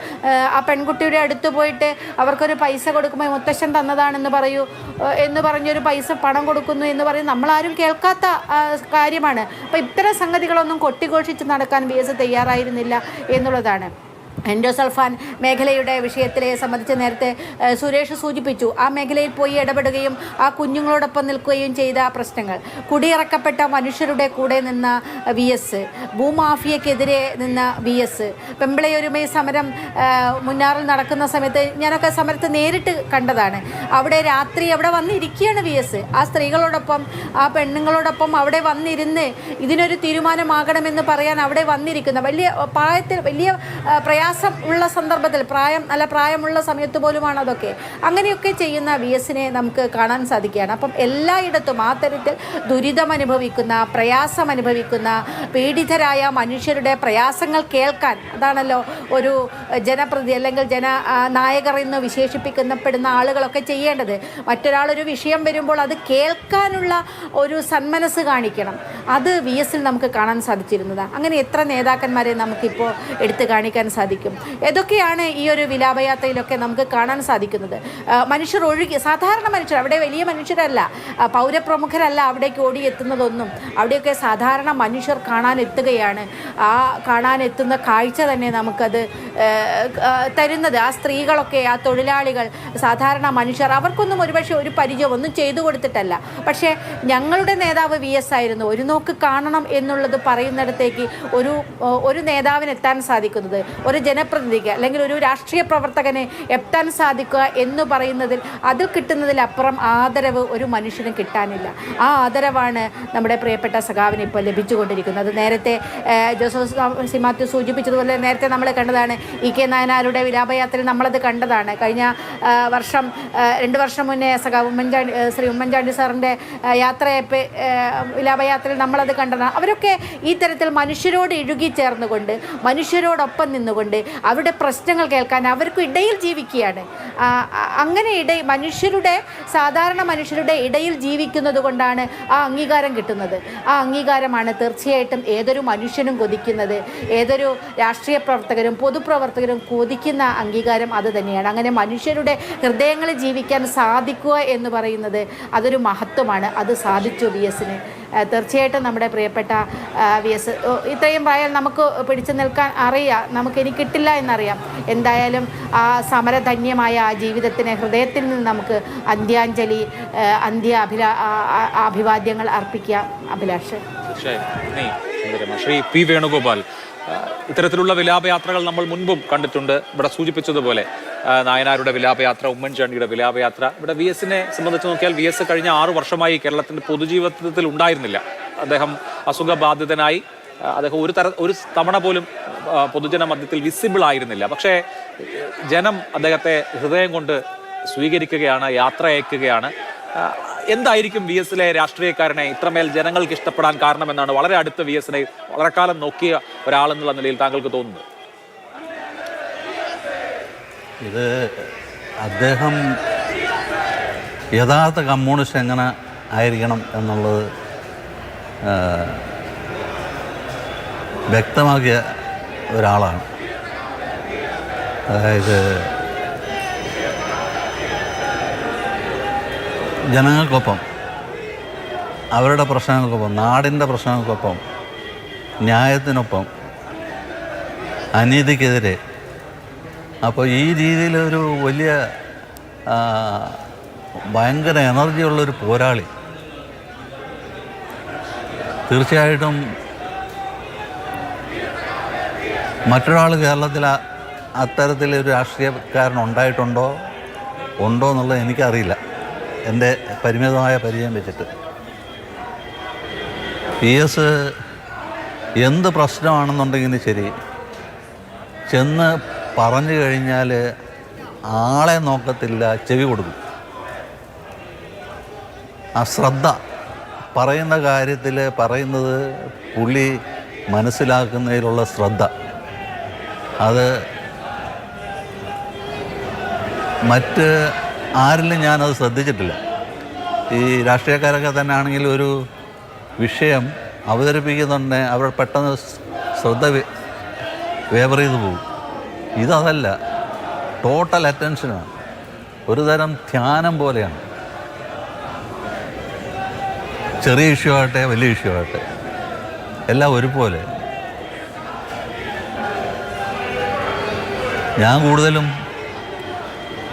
ആ പെൺകുട്ടിയുടെ അടുത്ത് പോയിട്ട് അവർക്കൊരു പൈസ കൊടുക്കുമ്പോൾ മുത്തശ്ശൻ തന്നതാണെന്ന് പറയൂ എന്ന് പറഞ്ഞൊരു പൈസ പണം കൊടുക്കുന്നു എന്ന് പറയും നമ്മളാരും കേൾക്കാത്ത കാര്യമാണ്. അപ്പോൾ ഇത്തരം സംഗതികളൊന്നും കൊട്ടിഘോഷിച്ച് നടക്കാൻ VS തയ്യാറായിരുന്നില്ല എന്നുള്ളതാണ്. എൻഡോസൾഫാൻ മേഖലയുടെ വിഷയത്തിലെ സംബന്ധിച്ച് നേരത്തെ സുരേഷ് സൂചിപ്പിച്ചു. ആ മേഖലയിൽ പോയി ഇടപെടുകയും ആ കുഞ്ഞുങ്ങളോടൊപ്പം നിൽക്കുകയും ചെയ്ത പ്രശ്നങ്ങൾ, കുടിയിറക്കപ്പെട്ട മനുഷ്യരുടെ കൂടെ നിന്ന VS, ഭൂമാഫിയക്കെതിരെ നിന്ന VS, പെമ്പിളയൊരുമൈ സമരം മുന്നാറിൽ നടക്കുന്ന സമയത്ത് ഞാനൊക്കെ സമരത്ത് നേരിട്ട് കണ്ടതാണ്. അവിടെ രാത്രി അവിടെ വന്നിരിക്കുകയാണ് VS. ആ സ്ത്രീകളോടൊപ്പം ആ പെണ്ണുങ്ങളോടൊപ്പം അവിടെ വന്നിരുന്ന് ഇതിനൊരു തീരുമാനമാകണമെന്ന് പറയാൻ അവിടെ വന്നിരിക്കുന്ന വലിയ പ്രയാസം ഉള്ള സന്ദർഭത്തിൽ നല്ല പ്രായമുള്ള സമയത്ത് പോലുമാണ് അതൊക്കെ. അങ്ങനെയൊക്കെ ചെയ്യുന്ന VSനെ നമുക്ക് കാണാൻ സാധിക്കുകയാണ്. അപ്പം എല്ലായിടത്തും ആ തരത്തിൽ ദുരിതമനുഭവിക്കുന്ന, പ്രയാസമനുഭവിക്കുന്ന, പീഡിതരായ മനുഷ്യരുടെ പ്രയാസങ്ങൾ കേൾക്കാൻ, അതാണല്ലോ ഒരു ജനപ്രതി അല്ലെങ്കിൽ ജനനായകർ എന്ന് വിശേഷിപ്പിക്കപ്പെടുന്ന ആളുകളൊക്കെ ചെയ്യേണ്ടത്. മറ്റൊരാളൊരു വിഷയം വരുമ്പോൾ അത് കേൾക്കാനുള്ള ഒരു സന്മനസ് കാണിക്കണം. അത് VSൽ നമുക്ക് കാണാൻ സാധിച്ചിരുന്നതാണ്. അങ്ങനെ എത്ര നേതാക്കന്മാരെ നമുക്കിപ്പോൾ എടുത്തു കാണിക്കാൻ സാധിക്കും. ഏതൊക്കെയാണ് ഈ ഒരു വിലാപയാത്രയിലൊക്കെ നമുക്ക് കാണാൻ സാധിക്കുന്നത്. മനുഷ്യർ ഒഴുകി, സാധാരണ മനുഷ്യർ, അവിടെ വലിയ മനുഷ്യരല്ല, പൗരപ്രമുഖരല്ല അവിടേക്ക് ഓടിയെത്തുന്നതൊന്നും. അവിടെയൊക്കെ സാധാരണ മനുഷ്യർ കാണാനെത്തുകയാണ്. ആ കാണാനെത്തുന്ന കാഴ്ച തന്നെ നമുക്കത് തരുന്നത്. ആ സ്ത്രീകളൊക്കെ, ആ തൊഴിലാളികൾ, സാധാരണ മനുഷ്യർ, അവർക്കൊന്നും ഒരുപക്ഷെ ഒരു പരിചയം ഒന്നും ചെയ്തു കൊടുത്തിട്ടല്ല. പക്ഷേ ഞങ്ങളുടെ നേതാവ് VS ആയിരുന്നു. ഒരു നോക്ക് കാണണം എന്നുള്ളത് പറയുന്നിടത്തേക്ക് ഒരു നേതാവിന് എത്താൻ സാധിക്കുന്നത്, ഒരു ജനപ്രതിനിധിക്ക് അല്ലെങ്കിൽ ഒരു രാഷ്ട്രീയ പ്രവർത്തകന് എത്താൻ സാധിക്കുക എന്ന് പറയുന്നതിൽ, അതിൽ കിട്ടുന്നതിലപ്പുറം ആദരവ് ഒരു മനുഷ്യനും കിട്ടാനില്ല. ആ ആദരവാണ് നമ്മുടെ പ്രിയപ്പെട്ട സഖാവിന് ഇപ്പോൾ ലഭിച്ചുകൊണ്ടിരിക്കുന്നത്. നേരത്തെ ജോസഫ് സി മാത്യു സൂചിപ്പിച്ചതുപോലെ നേരത്തെ നമ്മൾ കണ്ടതാണ്. EK നായനാരുടെ വിലാപയാത്രയിൽ നമ്മളത് കണ്ടതാണ്. കഴിഞ്ഞ വർഷം 2 വർഷം മുന്നേ സഖാവ് ശ്രീ ഉമ്മൻചാണ്ടി സാറിൻ്റെ യാത്രയപ്പ് വിലാപയാത്രയിൽ നമ്മളത് കണ്ടതാണ്. അവരൊക്കെ ഈ തരത്തിൽ മനുഷ്യരോട് ഇഴുകിച്ചേർന്നുകൊണ്ട്, മനുഷ്യരോടൊപ്പം നിന്നുകൊണ്ട് അവരുടെ പ്രശ്നങ്ങൾ കേൾക്കാൻ, അവർക്ക് ഇടയിൽ ജീവിക്കുകയാണ്. അങ്ങനെ സാധാരണ മനുഷ്യരുടെ ഇടയിൽ ജീവിക്കുന്നത് കൊണ്ടാണ് ആ അംഗീകാരം കിട്ടുന്നത്. ആ അംഗീകാരമാണ് തീർച്ചയായിട്ടും ഏതൊരു മനുഷ്യനും കൊതിക്കുന്നത്. ഏതൊരു രാഷ്ട്രീയ പ്രവർത്തകരും പൊതുപ്രവർത്തകരും കൊതിക്കുന്ന അംഗീകാരം അത് തന്നെയാണ്. അങ്ങനെ മനുഷ്യരുടെ ഹൃദയങ്ങളിൽ ജീവിക്കാൻ സാധിക്കുക എന്ന് പറയുന്നത് അതൊരു മഹത്വമാണ്. അത് സാധിച്ചു VSന്. തീർച്ചയായിട്ടും നമ്മുടെ പ്രിയപ്പെട്ട VS ഇത്രയും പ്രായം നമുക്ക് പിടിച്ചു നിൽക്കാൻ അറിയാം. എനിക്ക് കിട്ടില്ല എന്നറിയാം. എന്തായാലും ആ സമരധന്യമായ ആ ജീവിതത്തിന് ഹൃദയത്തിൽ നിന്ന് നമുക്ക് അഭിവാദ്യങ്ങൾ അർപ്പിക്കാം. അഭിലാഷ്. ശ്രീ P. വേണുഗോപാൽ, ഇത്തരത്തിലുള്ള വിലാപയാത്രകൾ നമ്മൾ മുൻപും കണ്ടിട്ടുണ്ട്. ഇവിടെ സൂചിപ്പിച്ചതുപോലെ നായനാരുടെ വിലാപയാത്ര, ഉമ്മൻചാണ്ടിയുടെ വിലാപയാത്ര. ഇവിടെ VSനെ സംബന്ധിച്ച് നോക്കിയാൽ VS കഴിഞ്ഞ 6 വർഷമായി കേരളത്തിൻ്റെ പൊതുജീവിതത്തിൽ ഉണ്ടായിരുന്നില്ല. അദ്ദേഹം അസുഖബാധിതനായി. അദ്ദേഹം ഒരു തവണ പോലും പൊതുജന മധ്യത്തിൽ വിസിബിൾ ആയിരുന്നില്ല. പക്ഷേ ജനം അദ്ദേഹത്തെ ഹൃദയം കൊണ്ട് സ്വീകരിക്കുകയാണ്, യാത്ര അയക്കുകയാണ്. എന്തായിരിക്കും VSലെ രാഷ്ട്രീയക്കാരനെ ഇത്രമേൽ ജനങ്ങൾക്ക് ഇഷ്ടപ്പെടാൻ കാരണമെന്നാണ് വളരെ അടുത്ത VSനെ വളരെ കാലം നോക്കിയ ഒരാളെന്നുള്ള നിലയിൽ താങ്കൾക്ക് തോന്നുന്നത്? ഇത് അദ്ദേഹം യഥാർത്ഥ കമ്മ്യൂണിസ്റ്റ് എങ്ങനെ ആയിരിക്കണം എന്നുള്ളത് വ്യക്തമാക്കിയ ഒരാളാണ്. അതായത് ജനങ്ങൾക്കൊപ്പം, അവരുടെ പ്രശ്നങ്ങൾക്കൊപ്പം, നാടിൻ്റെ പ്രശ്നങ്ങൾക്കൊപ്പം, ന്യായത്തിനൊപ്പം, അനീതിക്കെതിരെ. അപ്പോൾ ഈ രീതിയിലൊരു വലിയ ഭയങ്കര എനർജിയുള്ളൊരു പോരാളി. തീർച്ചയായിട്ടും മറ്റൊരാൾ കേരളത്തിൽ അത്തരത്തിലൊരു രാഷ്ട്രീയക്കാരൻ ഉണ്ടോ എന്നുള്ളത് എനിക്കറിയില്ല, എൻ്റെ പരിമിതമായ പരിചയം വെച്ചിട്ട്. VS എന്ത് പ്രശ്നമാണെന്നുണ്ടെങ്കിലും ശരി, ചെന്ന് പറഞ്ഞു കഴിഞ്ഞാൽ ആളെ നോക്കത്തില്ല, ചെവി കൊടുക്കും. ആ ശ്രദ്ധ, പറയുന്ന കാര്യത്തിൽ പറയുന്നത് പുള്ളി മനസ്സിലാക്കുന്നതിലുള്ള ശ്രദ്ധ, അത് മറ്റ് ആരിലും ഞാനത് ശ്രദ്ധിച്ചിട്ടില്ല. ഈ രാഷ്ട്രീയക്കാരൊക്കെ തന്നെ ആണെങ്കിൽ ഒരു വിഷയം അവതരിപ്പിക്കുന്നുണ്ടെങ്കിൽ അവർ പെട്ടെന്ന് ശ്രദ്ധ വേവർ ചെയ്തു പോകും. ഇതല്ല, ടോട്ടൽ അറ്റൻഷനാണ്, ഒരു തരം ധ്യാനം പോലെയാണ്. ചെറിയ ഇഷ്യൂ ആകട്ടെ വലിയ ഇഷ്യൂ ആകട്ടെ എല്ലാം ഒരുപോലെ. ഞാൻ കൂടുതലും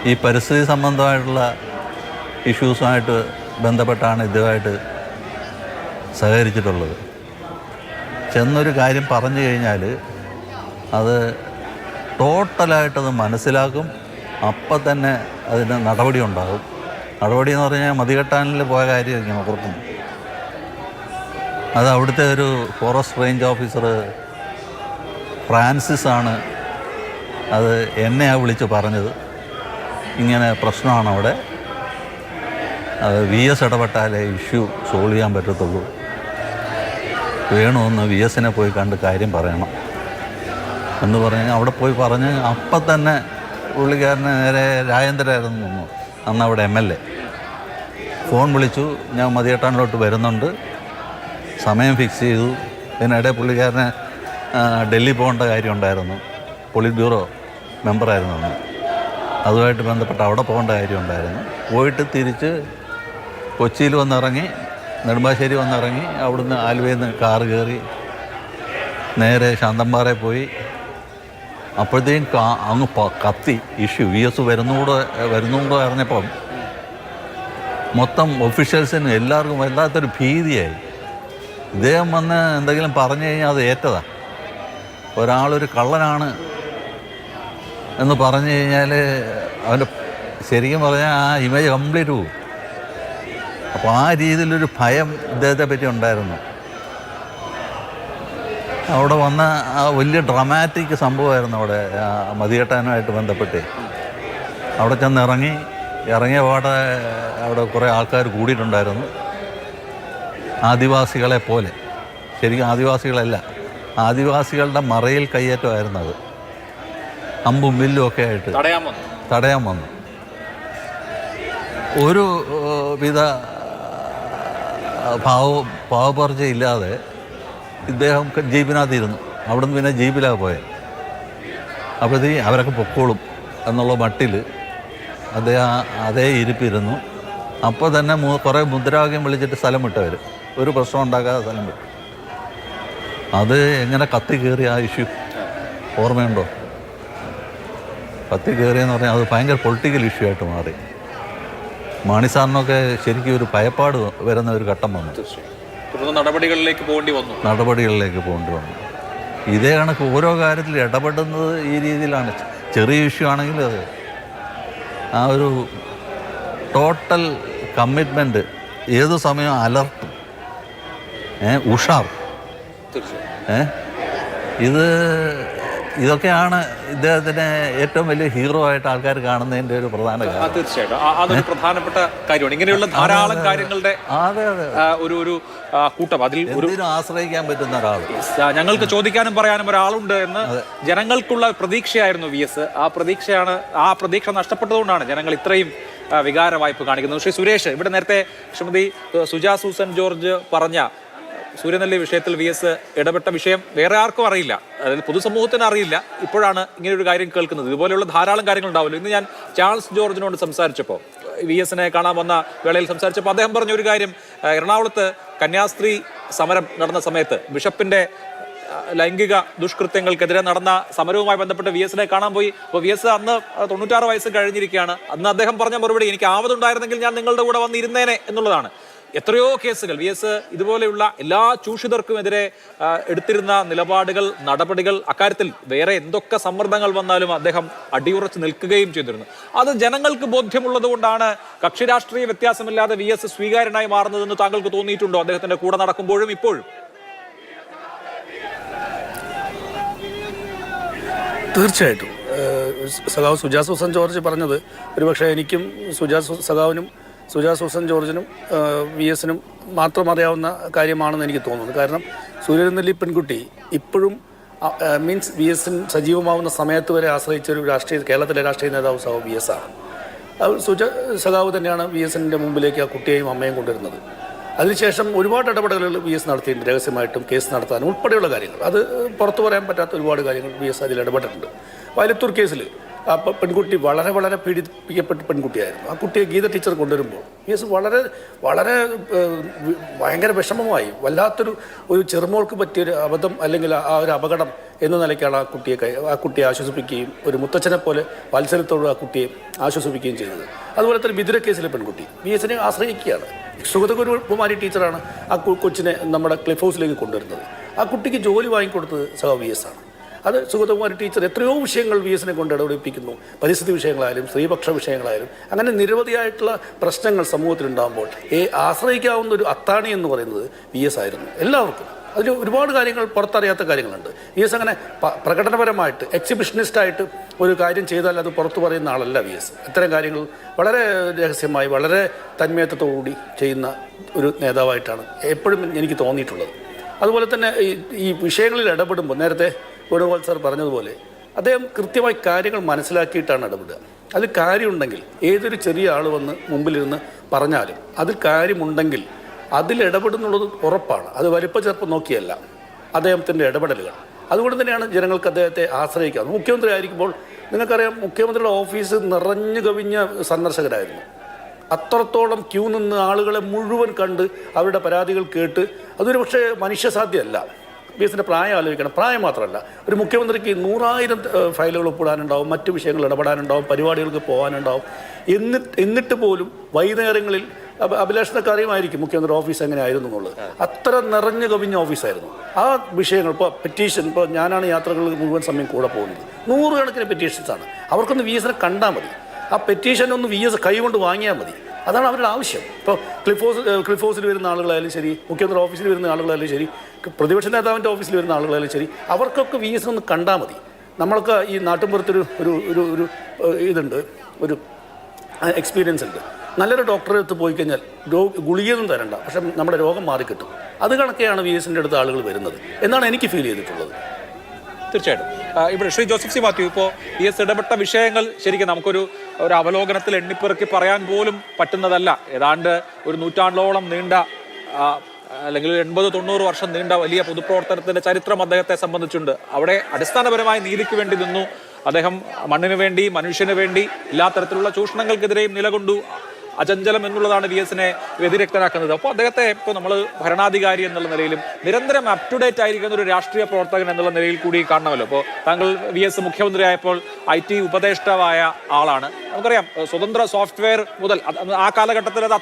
ഈ പരിസ്ഥിതി സംബന്ധമായിട്ടുള്ള ഇഷ്യൂസുമായിട്ട് ബന്ധപ്പെട്ടാണ് ഇതുമായിട്ട് സഹകരിച്ചിട്ടുള്ളത്. ചെന്നൊരു കാര്യം പറഞ്ഞു കഴിഞ്ഞാൽ അത് ടോട്ടലായിട്ടത് മനസ്സിലാക്കും, അപ്പം തന്നെ അതിന് നടപടി ഉണ്ടാകും. നടപടി എന്ന് പറഞ്ഞാൽ മതികെട്ടാനിൽ പോയ കാര്യമായിരിക്കും അപ്പുറത്തും. അത് അവിടുത്തെ ഒരു ഫോറസ്റ്റ് റേഞ്ച് ഓഫീസർ ഫ്രാൻസിസ് ആണ് അത് എന്നെയാണ് വിളിച്ച് പറഞ്ഞത്. ഇങ്ങനെ പ്രശ്നമാണ് അവിടെ, അത് VS ഇടപെട്ടാലേ ഇഷ്യൂ സോൾവ് ചെയ്യാൻ പറ്റത്തുള്ളൂ. വേണമെന്ന് VSനെ പോയി കണ്ട് കാര്യം പറയണം എന്ന് പറഞ്ഞ് അവിടെ പോയി പറഞ്ഞ് അപ്പം തന്നെ പുള്ളിക്കാരനെ നേരെ രാജേന്ദ്രനായിരുന്നു തോന്നുന്നു, അന്ന് അവിടെ MLA ഫോൺ വിളിച്ചു. ഞാൻ മതികെട്ടാനിലോട്ട് വരുന്നുണ്ട്, സമയം ഫിക്സ് ചെയ്തു. ഇതിനിടെ പുള്ളിക്കാരനെ ഡൽഹി പോകേണ്ട കാര്യം ഉണ്ടായിരുന്നു, പോളിറ്റ് ബ്യൂറോ മെമ്പറായിരുന്നു അന്ന്. അതുമായിട്ട് ബന്ധപ്പെട്ട് അവിടെ പോകേണ്ട കാര്യം ഉണ്ടായിരുന്നു. പോയിട്ട് തിരിച്ച് കൊച്ചിയിൽ വന്നിറങ്ങി, നെടുമ്പാശ്ശേരി വന്നിറങ്ങി, അവിടുന്ന് ആലുവയിൽ നിന്ന് കാറ് കയറി നേരെ ശാന്തമ്പാറയിൽ പോയി. അപ്പോഴത്തേക്കും അങ്ങ് കത്തി ഇഷ്യൂ. VS വരുന്നുകൂടെ അറിഞ്ഞപ്പം മൊത്തം ഒഫീഷ്യൽസിനും എല്ലാവർക്കും വല്ലാത്തൊരു ഭീതിയായി. ഇദ്ദേഹം വന്ന് എന്തെങ്കിലും പറഞ്ഞു കഴിഞ്ഞാൽ അത് ഏറ്റതാ. ഒരാളൊരു കള്ളനാണ് എന്ന് പറഞ്ഞു കഴിഞ്ഞാൽ അവൻ്റെ ശരിക്കും പറഞ്ഞാൽ ആ ഇമേജ് കംപ്ലീറ്റ് പോകും. അപ്പോൾ ആ രീതിയിലൊരു ഭയം ഇദ്ദേഹത്തെ പറ്റി ഉണ്ടായിരുന്നു. അവിടെ വന്ന ആ വലിയ ഡ്രമാറ്റിക് സംഭവമായിരുന്നു അവിടെ മതികെട്ടാനുമായിട്ട് ബന്ധപ്പെട്ട്. അവിടെ ചെന്ന് ഇറങ്ങിയ പാടെ അവിടെ കുറേ ആൾക്കാർ കൂടിയിട്ടുണ്ടായിരുന്നു. ആദിവാസികളെ പോലെ, ശരിക്കും ആദിവാസികളല്ല, ആദിവാസികളുടെ മറയിൽ കയ്യേറ്റമായിരുന്നു അത്. അമ്പും വില്ലും ഒക്കെ ആയിട്ട് തടയാൻ വന്നു. ഒരു വിധ ഭാവപരിചയമില്ലാതെ ഇദ്ദേഹം ജീപ്പിനകത്തിരുന്നു. അവിടുന്ന് പിന്നെ ജീപ്പിലാണ് പോയത്. അപ്പോഴത്തേക്ക് അവരൊക്കെ പൊക്കോളും എന്നുള്ള മട്ടിൽ അദ്ദേഹം അതേ ഇരിപ്പിരുന്നു. അപ്പോൾ തന്നെ കുറേ മുദ്രാവാക്യം വിളിച്ചിട്ട് സ്ഥലം വിട്ടവർ, ഒരു പ്രശ്നം ഉണ്ടാക്കാതെ സ്ഥലം വിട്ടു. അത് എങ്ങനെ കത്തി കയറി ആ ഇഷ്യൂ ഓർമ്മയുണ്ടോ? കത്തി കയറിയെന്ന് പറഞ്ഞാൽ അത് ഭയങ്കര പൊളിറ്റിക്കൽ ഇഷ്യൂ ആയിട്ട് മാറി. മാണി സാറിനൊക്കെ ശരിക്കും ഒരു ഭയപ്പാട് വരുന്ന ഒരു ഘട്ടം വന്നു. നടപടികളിലേക്ക് പോകേണ്ടി വന്നു. ഇതേ കണക്ക് ഓരോ കാര്യത്തിൽ ഇടപെടുന്നത് ഈ രീതിയിലാണ്. ചെറിയ ഇഷ്യൂ ആണെങ്കിൽ അത് ആ ഒരു ടോട്ടൽ കമ്മിറ്റ്മെൻറ്റ്, ഏതു സമയം അലർട്ട്, ഉഷാർ. ഇതൊക്കെയാണ് ഇദ്ദേഹത്തിനെ ഏറ്റവും വലിയ ഹീറോ ആയിട്ട് ആൾക്കാർ കാണുന്നതിൻ്റെ ഒരു പ്രധാന കാര്യം. തീർച്ചയായിട്ടും അതൊരു പ്രധാനപ്പെട്ട കാര്യമാണ്. ഇങ്ങനെയുള്ള ധാരാളം കാര്യങ്ങളുടെ ഒരു കൂട്ടം, അതിൽ ഒരു ആശ്രയിക്കാൻ പറ്റുന്ന ഒരാൾ, ഞങ്ങൾക്ക് ചോദിക്കാനും പറയാനും ഒരാളുണ്ട് എന്ന് ജനങ്ങൾക്കുള്ള പ്രതീക്ഷയായിരുന്നു VS. ആ പ്രതീക്ഷ നഷ്ടപ്പെട്ടതുകൊണ്ടാണ് ജനങ്ങൾ ഇത്രയും വികാര വായ്പ കാണിക്കുന്നത്. ശ്രീ സുരേഷ്, ഇവിടെ നേരത്തെ ശ്രീമതി സുജാ സൂസൻ ജോർജ് പറഞ്ഞ സൂര്യനെല്ലി വിഷയത്തിൽ VS ഇടപെട്ട വിഷയം വേറെ ആർക്കും അറിയില്ല, അതായത് പൊതുസമൂഹത്തിന് അറിയില്ല. ഇപ്പോഴാണ് ഇങ്ങനെയൊരു കാര്യം കേൾക്കുന്നത്. ഇതുപോലെയുള്ള ധാരാളം കാര്യങ്ങൾ ഉണ്ടാവുമല്ലോ. ഇന്ന് ഞാൻ ചാൾസ് ജോർജിനോട് സംസാരിച്ചപ്പോൾ, VSനെ കാണാൻ വന്ന വേളയിൽ സംസാരിച്ചപ്പോൾ അദ്ദേഹം പറഞ്ഞ ഒരു കാര്യം, എറണാകുളത്ത് കന്യാസ്ത്രീ സമരം നടന്ന സമയത്ത് ബിഷപ്പിന്റെ ലൈംഗിക ദുഷ്കൃത്യങ്ങൾക്കെതിരെ നടന്ന സമരവുമായി ബന്ധപ്പെട്ട് VSനെ കാണാൻ പോയി. അപ്പോൾ VS അന്ന് 96 വയസ്സ് കഴിഞ്ഞിരിക്കുകയാണ്. അന്ന് അദ്ദേഹം പറഞ്ഞ മറുപടി, എനിക്ക് ആവതുണ്ടായിരുന്നെങ്കിൽ ഞാൻ നിങ്ങളുടെ കൂടെ വന്നിരുന്നേനെ എന്നുള്ളതാണ്. എത്രയോ കേസുകൾ VS ഇതുപോലെയുള്ള എല്ലാ ചൂഷിതർക്കുമെതിരെ എടുത്തിരുന്ന നിലപാടുകൾ, നടപടികൾ, അക്കാര്യത്തിൽ വേറെ എന്തൊക്കെ സമ്മർദ്ദങ്ങൾ വന്നാലും അദ്ദേഹം അടിയുറച്ച് നിൽക്കുകയും ചെയ്തിരുന്നു. അത് ജനങ്ങൾക്ക് ബോധ്യമുള്ളത് കൊണ്ടാണ് കക്ഷി രാഷ്ട്രീയ വ്യത്യാസമില്ലാതെ VS സ്വീകാര്യനായി മാറുന്നതെന്ന് താങ്കൾക്ക് തോന്നിയിട്ടുണ്ടോ അദ്ദേഹത്തിന്റെ കൂടെ നടക്കുമ്പോഴും ഇപ്പോഴും? തീർച്ചയായിട്ടും സഖാവ് സുജാ സൂസൻ ജോർജ് പറഞ്ഞത് ഒരുപക്ഷെ എനിക്കും സുജാ സൂസൻ ജോർജിനും VSനും മാത്രം അറിയാവുന്ന കാര്യമാണെന്ന് എനിക്ക് തോന്നുന്നു. കാരണം സൂര്യനെല്ലി പെൺകുട്ടി ഇപ്പോഴും VS സജീവമാവുന്ന സമയത്ത് വരെ ആശ്രയിച്ച ഒരു കേരളത്തിലെ രാഷ്ട്രീയ നേതാവ് സഖാവ് VS ആണ്. സഖാവ് തന്നെയാണ് VSന്റെ മുമ്പിലേക്ക് ആ കുട്ടിയെയും അമ്മയും കൊണ്ടുവരുന്നത്. അതിനുശേഷം ഒരുപാട് ഇടപെടലുകൾ VS നടത്തിയിട്ടുണ്ട്, രഹസ്യമായിട്ടും കേസ് നടത്താനും ഉൾപ്പെടെയുള്ള കാര്യങ്ങൾ. അത് പുറത്തു പറയാൻ പറ്റാത്ത ഒരുപാട് കാര്യങ്ങൾ VS അതിൽ ഇടപെട്ടിട്ടുണ്ട്. വയലത്തൂർ കേസിൽ ആ പെൺകുട്ടി വളരെ വളരെ പീഡിപ്പിക്കപ്പെട്ട പെൺകുട്ടിയായിരുന്നു. ആ കുട്ടിയെ ഗീത ടീച്ചർ കൊണ്ടുവരുമ്പോൾ VS വളരെ വളരെ ഭയങ്കര വിഷമമായി, വല്ലാത്തൊരു ചെറുമോൾക്ക് പറ്റിയൊരു അബദ്ധം അല്ലെങ്കിൽ ആ ഒരു അപകടം എന്ന നിലയ്ക്കാണ് ആ കുട്ടിയെ ആശ്വസിപ്പിക്കുകയും ഒരു മുത്തച്ഛനെ പോലെ വാത്സല്യത്തോട് ആ കുട്ടിയെ ആശ്വസിപ്പിക്കുകയും ചെയ്തത്. അതുപോലെ തന്നെ ബിദുര കേസിലെ പെൺകുട്ടി VSനെ ആശ്രയിക്കുകയാണ്. സുഗതകുമാരി ടീച്ചറാണ് ആ കൊച്ചിനെ നമ്മുടെ ക്ലിഫ് ഹൗസിലേക്ക് കൊണ്ടുവരുന്നത്. ആ കുട്ടിക്ക് ജോലി വാങ്ങിക്കൊടുത്തത് സഖാവ് VS ആണ്. അത് സുഗതകുമാരി ടീച്ചർ എത്രയോ വിഷയങ്ങൾ VSനെ കൊണ്ട് ഇടപെടിപ്പിക്കുന്നു. പരിസ്ഥിതി വിഷയങ്ങളായാലും സ്ത്രീപക്ഷ വിഷയങ്ങളായാലും അങ്ങനെ നിരവധിയായിട്ടുള്ള പ്രശ്നങ്ങൾ സമൂഹത്തിലുണ്ടാകുമ്പോൾ ആശ്രയിക്കാവുന്ന ഒരു അത്താണി എന്ന് പറയുന്നത് VS ആയിരുന്നു എല്ലാവർക്കും. അതിൽ ഒരുപാട് കാര്യങ്ങൾ പുറത്തറിയാത്ത കാര്യങ്ങളുണ്ട്. VS അങ്ങനെ പ്രകടനപരമായിട്ട് എക്സിബിഷനിസ്റ്റായിട്ട് ഒരു കാര്യം ചെയ്താൽ അത് പുറത്തു പറയുന്ന ആളല്ല VS. ഇത്തരം കാര്യങ്ങൾ വളരെ രഹസ്യമായി വളരെ തന്മയത്വത്തോടുകൂടി ചെയ്യുന്ന ഒരു നേതാവായിട്ടാണ് എപ്പോഴും എനിക്ക് തോന്നിയിട്ടുള്ളത്. അതുപോലെ തന്നെ ഈ വിഷയങ്ങളിൽ ഇടപെടുമ്പോൾ നേരത്തെ വേണുഗോപാൽ സാർ പറഞ്ഞതുപോലെ അദ്ദേഹം കൃത്യമായി കാര്യങ്ങൾ മനസ്സിലാക്കിയിട്ടാണ് ഇടപെടുക. അതിൽ കാര്യമുണ്ടെങ്കിൽ ഏതൊരു ചെറിയ ആൾ വന്ന് മുമ്പിലിരുന്ന് പറഞ്ഞാലും അതിൽ കാര്യമുണ്ടെങ്കിൽ അതിൽ ഇടപെടുന്നുള്ളത് ഉറപ്പാണ്. അത് വലിപ്പ ചെറുപ്പം നോക്കിയല്ല അദ്ദേഹത്തിൻ്റെ ഇടപെടലുകൾ. അതുകൊണ്ട് തന്നെയാണ് ജനങ്ങൾക്ക് അദ്ദേഹത്തെ ആശ്രയിക്കുക. മുഖ്യമന്ത്രി ആയിരിക്കുമ്പോൾ നിങ്ങൾക്കറിയാം, മുഖ്യമന്ത്രിയുടെ ഓഫീസ് നിറഞ്ഞു കവിഞ്ഞ സന്ദർശകരായിരുന്നു. അത്രത്തോളം ക്യൂ നിന്ന് ആളുകളെ മുഴുവൻ കണ്ട് അവരുടെ പരാതികൾ കേട്ട്, അതൊരു പക്ഷേ മനുഷ്യസാധ്യമല്ല. VSന്റെ പ്രായം ആലോചിക്കണം. പ്രായം മാത്രമല്ല, ഒരു മുഖ്യമന്ത്രിക്ക് 100,000 ഫയലുകൾ ഒപ്പിടാനുണ്ടാവും, മറ്റു വിഷയങ്ങൾ ഇടപെടാനുണ്ടാവും, പരിപാടികൾക്ക് പോകാനുണ്ടാവും. എന്നിട്ട് പോലും വൈകുന്നേരങ്ങളിൽ അഭിലാഷണൊക്കെ അറിയുമായിരിക്കും മുഖ്യമന്ത്രി ഓഫീസ് എങ്ങനെയായിരുന്നു എന്നുള്ളത്. അത്ര നിറഞ്ഞു കവിഞ്ഞ ഓഫീസായിരുന്നു. ആ വിഷയങ്ങൾ ഇപ്പോൾ പെറ്റീഷൻ, ഇപ്പോൾ ഞാനാണ് യാത്രകളിൽ മുഴുവൻ സമയം കൂടെ പോകുന്നത്, 100 കണക്കിന് പെറ്റീഷൻസാണ്. അവർക്കൊന്ന് VSനെ കണ്ടാൽ മതി, ആ പെറ്റീഷൻ ഒന്ന് VS കൈകൊണ്ട് വാങ്ങിയാൽ മതി. അതാണ് അവരുടെ ആവശ്യം. ഇപ്പോൾ ക്ലിഫ് ഹൗസിൽ വരുന്ന ആളുകളായാലും ശരി, മുഖ്യമന്ത്രി ഓഫീസിൽ വരുന്ന ആളുകളായാലും ശരി, പ്രതിപക്ഷ നേതാവിൻ്റെ ഓഫീസിൽ വരുന്ന ആളുകളായാലും ശരി, അവർക്കൊക്കെ VS ഒന്ന് കണ്ടാൽ മതി. നമ്മൾക്ക് ഈ നാട്ടിൻപുറത്തൊരു ഒരു ഒരു ഇതുണ്ട്, ഒരു എക്സ്പീരിയൻസ് ഉണ്ട്. നല്ലൊരു ഡോക്ടറെ അടുത്ത് പോയി കഴിഞ്ഞാൽ ഗുളികയൊന്നും തരണ്ട, പക്ഷെ നമ്മുടെ രോഗം മാറിക്കിട്ടും. അത് കണക്കെയാണ് VSന്റെ അടുത്ത് ആളുകൾ വരുന്നത് എന്നാണ് എനിക്ക് ഫീൽ ചെയ്തിട്ടുള്ളത്. തീർച്ചയായിട്ടും. ഇവിടെ ശ്രീ ജോസഫ് സി മാത്യു, ഇപ്പോൾ VS ഇടപെട്ട വിഷയങ്ങൾ ശരിക്കും നമുക്കൊരു അവലോകനത്തിൽ എണ്ണിപ്പെറുക്കി പറയാൻ പോലും പറ്റുന്നതല്ല. ഏതാണ്ട് ഒരു നൂറ്റാണ്ടോളം നീണ്ട അല്ലെങ്കിൽ 80-90 വർഷം നീണ്ട വലിയ പൊതുപ്രവർത്തനത്തിന്റെ ചരിത്രം അദ്ദേഹത്തെ സംബന്ധിച്ചുണ്ട്. അവിടെ അടിസ്ഥാനപരമായ നീതിക്ക് വേണ്ടി നിന്നു. അദ്ദേഹം മണ്ണിന് വേണ്ടി, മനുഷ്യന് വേണ്ടി, എല്ലാ തരത്തിലുള്ള ചൂഷണങ്ങൾക്കെതിരെയും നിലകൊണ്ടു. അചഞ്ചലം എന്നുള്ളതാണ് VSനെ വ്യതിരക്തനാക്കുന്നത്. അപ്പോൾ അദ്ദേഹത്തെ ഇപ്പോൾ നമ്മൾ ഭരണാധികാരി എന്നുള്ള നിലയിലും നിരന്തരം അപ് ടു ഡേറ്റ് ആയിരിക്കുന്ന ഒരു രാഷ്ട്രീയ പ്രവർത്തകൻ എന്നുള്ള നിലയിൽ കൂടി കാണണമല്ലോ. അപ്പോൾ താങ്കൾ VS മുഖ്യമന്ത്രിയായപ്പോൾ IT ഉപദേഷ്ടാവായ ആളാണ്. നമുക്കറിയാം, സ്വതന്ത്ര സോഫ്റ്റ്വെയർ മുതൽ ആ കാലഘട്ടത്തിൽ അത്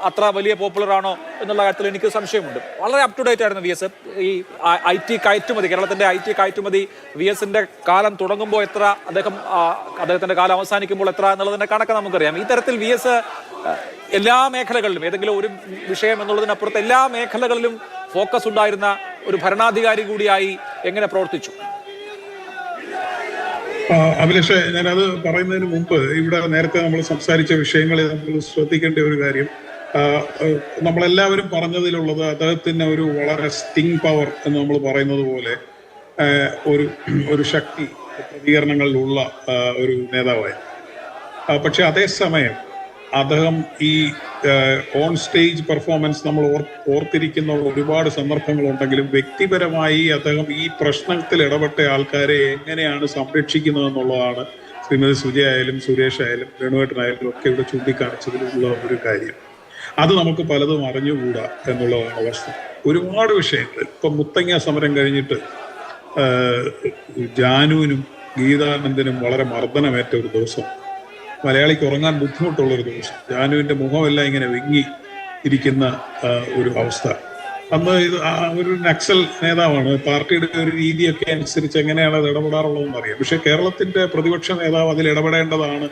അത്ര വലിയ പോപ്പുലർ ആണോ എന്നുള്ള കാര്യത്തിൽ എനിക്ക് സംശയമുണ്ട്. വളരെ അപ് ടു ഡേറ്റ് ആയിരുന്നു VS. ഈ IT കയറ്റുമതി, കേരളത്തിൻ്റെ IT കയറ്റുമതി VSന്റെ കാലം തുടങ്ങുമ്പോൾ എത്ര, അദ്ദേഹത്തിന്റെ കാലം അവസാനിക്കുമ്പോൾ എത്ര എന്നുള്ളതിന്റെ കണക്ക് നമുക്കറിയാം. ഈ തരത്തിൽ VS എല്ലാ മേഖലകളിലും, ഏതെങ്കിലും ഒരു വിഷയം എന്നുള്ളതിനപ്പുറത്ത് എല്ലാ മേഖലകളിലും ഫോക്കസ് ഉണ്ടായിരുന്ന ഒരു ഭരണാധികാരി കൂടിയായി എങ്ങനെ പ്രവർത്തിച്ചു? അഭിലാഷേ, ഞാനത് പറയുന്നതിന് മുമ്പ് ഇവിടെ നേരത്തെ നമ്മൾ സംസാരിച്ച വിഷയങ്ങളിൽ നമ്മൾ ശ്രദ്ധിക്കേണ്ട ഒരു കാര്യം, നമ്മളെല്ലാവരും പറഞ്ഞതിലുള്ളത് അദ്ദേഹത്തിന് ഒരു വളരെ സ്റ്റിങ് പവർ എന്ന് നമ്മൾ പറയുന്നത് പോലെ ഒരു ശക്തി പ്രതികരണങ്ങളിലുള്ള ഒരു നേതാവായി. പക്ഷെ അതേസമയം അദ്ദേഹം ഈ ഓൺ സ്റ്റേജ് പെർഫോമൻസ് നമ്മൾ ഓർത്തിരിക്കുന്ന ഒരുപാട് സന്ദർഭങ്ങളുണ്ടെങ്കിലും വ്യക്തിപരമായി അദ്ദേഹം ഈ പ്രശ്നത്തിൽ ഇടപെട്ട ആൾക്കാരെ എങ്ങനെയാണ് സംരക്ഷിക്കുന്നത് എന്നുള്ളതാണ് ശ്രീമതി സുജയ ആയാലും സുരേഷ് ആയാലും വേണുവേട്ടനായാലും ഒക്കെ ഇവിടെ ചൂണ്ടിക്കാണിച്ചതിലുള്ള ഒരു കാര്യം. അത് നമുക്ക് പലതും അറിഞ്ഞുകൂടാ എന്നുള്ളതാണ് അവസ്ഥ. ഒരുപാട് വിഷയങ്ങൾ, ഇപ്പം മുത്തങ്ങ സമരം കഴിഞ്ഞിട്ട് ജാനുവിനും ഗീതാനന്ദനും വളരെ മർദ്ദനമേറ്റ ഒരു ദിവസം, മലയാളിക്ക് ഉറങ്ങാൻ ബുദ്ധിമുട്ടുള്ളൊരു ദിവസം, ജാനുവിൻ്റെ മുഖമെല്ലാം ഇങ്ങനെ വിങ്ങി ഇരിക്കുന്ന ഒരു അവസ്ഥ. അന്ന് ഇത് ഒരു നക്സൽ നേതാവാണ്, പാർട്ടിയുടെ ഒരു രീതിയൊക്കെ അനുസരിച്ച് എങ്ങനെയാണ് അത് ഇടപെടാറുള്ളതെന്ന് അറിയാം. പക്ഷെ കേരളത്തിന്റെ പ്രതിപക്ഷ നേതാവ് അതിൽ ഇടപെടേണ്ടതാണ്.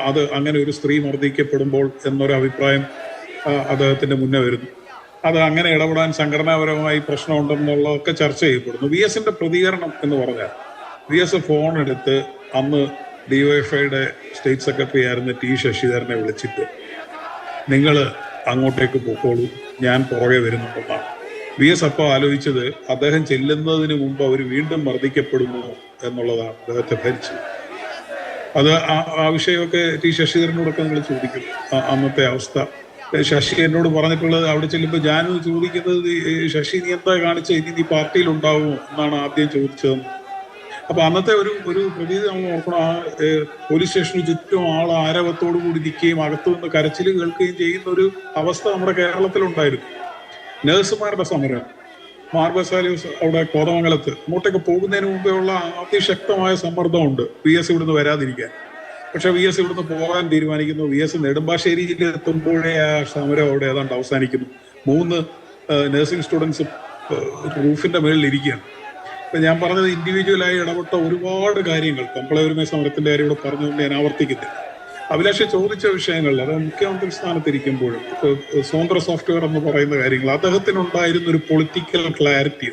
അത് അങ്ങനെ ഒരു സ്ത്രീ മർദ്ദിക്കപ്പെടുമ്പോൾ എന്നൊരു അഭിപ്രായം അദ്ദേഹത്തിന്റെ മുന്നേ വരുന്നു. അത് അങ്ങനെ ഇടപെടാൻ സംഘടനാപരമായി പ്രശ്നമുണ്ടെന്നുള്ളതൊക്കെ ചർച്ച ചെയ്യപ്പെടുന്നു. VSന്റെ പ്രതികരണം എന്ന് പറഞ്ഞാൽ, VS ഫോൺ എടുത്ത് അന്ന് DYFIയുടെ സ്റ്റേറ്റ് സെക്രട്ടറി ആയിരുന്ന T ശശിധരനെ വിളിച്ചിട്ട്, നിങ്ങൾ അങ്ങോട്ടേക്ക് പോയിക്കോളൂ, ഞാൻ പുറകെ വരുന്നുണ്ടെന്നാണ്. VS അപ്പോൾ ആലോചിച്ചത് അദ്ദേഹം ചെല്ലുന്നതിന് മുമ്പ് അവർ വീണ്ടും മർദ്ദിക്കപ്പെടുന്നു എന്നുള്ളതാണ് അദ്ദേഹത്തെ ഭരിച്ചത്. അത് ആ വിഷയമൊക്കെ ടി ശശിധരനോടൊക്കെ നിങ്ങൾ ചോദിക്കും. അന്നത്തെ അവസ്ഥ ശശി എന്നോട് പറഞ്ഞിട്ടുള്ളത്, അവിടെ ചെല്ലുമ്പോൾ ഞാൻ ചോദിക്കുന്നത്, ശശി നീ എന്താ കാണിച്ച, ഇനി നീ പാർട്ടിയിൽ ഉണ്ടാവുമോ എന്നാണ് ആദ്യം ചോദിച്ചത്. അപ്പൊ അന്നത്തെ ഒരു പ്രതീതി നമ്മൾ നോക്കണം. ആ പോലീസ് സ്റ്റേഷന് ചുറ്റും ആൾ ആരവത്തോടു കൂടി നിൽക്കുകയും അകത്തു നിന്ന് കരച്ചിൽ കേൾക്കുകയും ചെയ്യുന്ന ഒരു അവസ്ഥ നമ്മുടെ കേരളത്തിലുണ്ടായിരുന്നു. നഴ്സുമാരുടെ സമരം, മാർബസാലിയോസ് അവിടെ കോതമംഗലത്ത് അങ്ങോട്ടൊക്കെ പോകുന്നതിന് മുമ്പേ ഉള്ള അതിശക്തമായ സമ്മർദ്ദമുണ്ട് VS ഇവിടുന്ന് വരാതിരിക്കാൻ. പക്ഷെ VS ഇവിടുന്ന് പോകാൻ തീരുമാനിക്കുന്നു. VS നെടുമ്പാശ്ശേരിയിൽ എത്തുമ്പോഴേ ആ സമരം അവിടെ ഏതാണ്ട് അവസാനിക്കുന്നു. 3 നഴ്സിംഗ് സ്റ്റുഡൻസ് റൂഫിന്റെ മേളിൽ ഇരിക്കുകയാണ്. ഇപ്പൊ ഞാൻ പറഞ്ഞത് ഇൻഡിവിജ്വലായി ഇടപെട്ട ഒരുപാട് കാര്യങ്ങൾ, കമ്പളയൂരിമേ സമരത്തിന്റെ കാര്യം ഇവിടെ പറഞ്ഞുകൊണ്ട് ഞാൻ ആവർത്തിക്കുന്നില്ല. അഭിലാഷ് ചോദിച്ച വിഷയങ്ങളിൽ, അത് മുഖ്യമന്ത്രി സ്ഥാനത്തിരിക്കുമ്പോഴും സ്വതന്ത്ര സോഫ്റ്റ്വെയർ എന്ന് പറയുന്ന കാര്യങ്ങൾ, അദ്ദേഹത്തിനുണ്ടായിരുന്ന ഒരു പൊളിറ്റിക്കൽ ക്ലാരിറ്റി,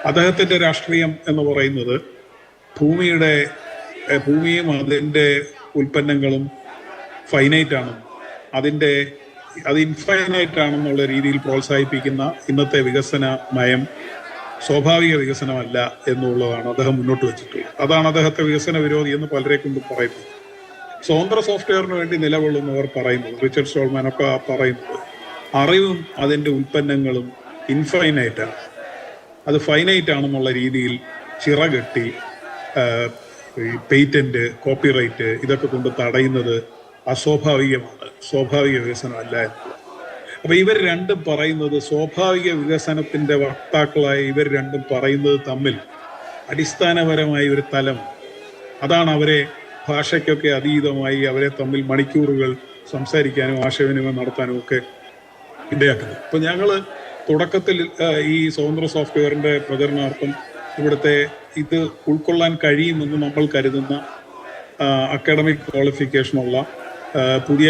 അദ്ദേഹത്തിന്റെ രാഷ്ട്രീയം എന്ന് പറയുന്നത് ഭൂമിയും അതിൻ്റെ ഉൽപ്പന്നങ്ങളും ഫൈനൈറ്റ് ആണെന്നും അത് ഇൻഫൈനൈറ്റ് ആണെന്നുള്ള രീതിയിൽ പ്രോത്സാഹിപ്പിക്കുന്ന ഇന്നത്തെ വികസന നയം സ്വാഭാവിക വികസനമല്ല എന്നുള്ളതാണ് അദ്ദേഹം മുന്നോട്ട് വെച്ചിട്ടുള്ളത്. അതാണ് അദ്ദേഹത്തെ വികസന വിരോധി എന്ന് പലരെ കൊണ്ടും പറയുന്നത്. സ്വതന്ത്ര സോഫ്റ്റ്വെയറിന് വേണ്ടി നിലകൊള്ളുന്നവർ പറയുന്നത്, റിച്ചർഡ് സ്റ്റോൾമാൻ ഒക്കെ പറയുന്നത്, അറിവും അതിൻ്റെ ഉൽപ്പന്നങ്ങളും ഇൻഫൈനൈറ്റ് ആണ്, അത് ഫൈനൈറ്റ് ആണെന്നുള്ള രീതിയിൽ ചിറകെട്ടി പേറ്റന്റ്, കോപ്പിറൈറ്റ് ഇതൊക്കെ കൊണ്ട് തടയുന്നത് അസ്വാഭാവികമാണ്, സ്വാഭാവിക വികസനമല്ല എന്നുള്ളത്. അപ്പൊ ഇവർ രണ്ടും പറയുന്നത്, സ്വാഭാവിക വികസനത്തിന്റെ വക്താക്കളായ ഇവർ രണ്ടും പറയുന്നത് തമ്മിൽ അടിസ്ഥാനപരമായി ഒരു തലം, അതാണ് അവരെ ഭാഷയ്ക്കൊക്കെ അതീതമായി അവരെ തമ്മിൽ മണിക്കൂറുകൾ സംസാരിക്കാനും ആശയവിനിമയം നടത്താനും ഒക്കെ ഇടയാക്കുന്നത്. ഇപ്പൊ ഞങ്ങള് തുടക്കത്തിൽ ഈ സ്വതന്ത്ര സോഫ്റ്റ്വെയറിന്റെ പ്രചരണാർത്ഥം ഇവിടുത്തെ ഇത് ഉൾക്കൊള്ളാൻ കഴിയുമെന്ന് നമ്മൾ കരുതുന്ന അക്കാഡമിക് ക്വാളിഫിക്കേഷനുള്ള പുതിയ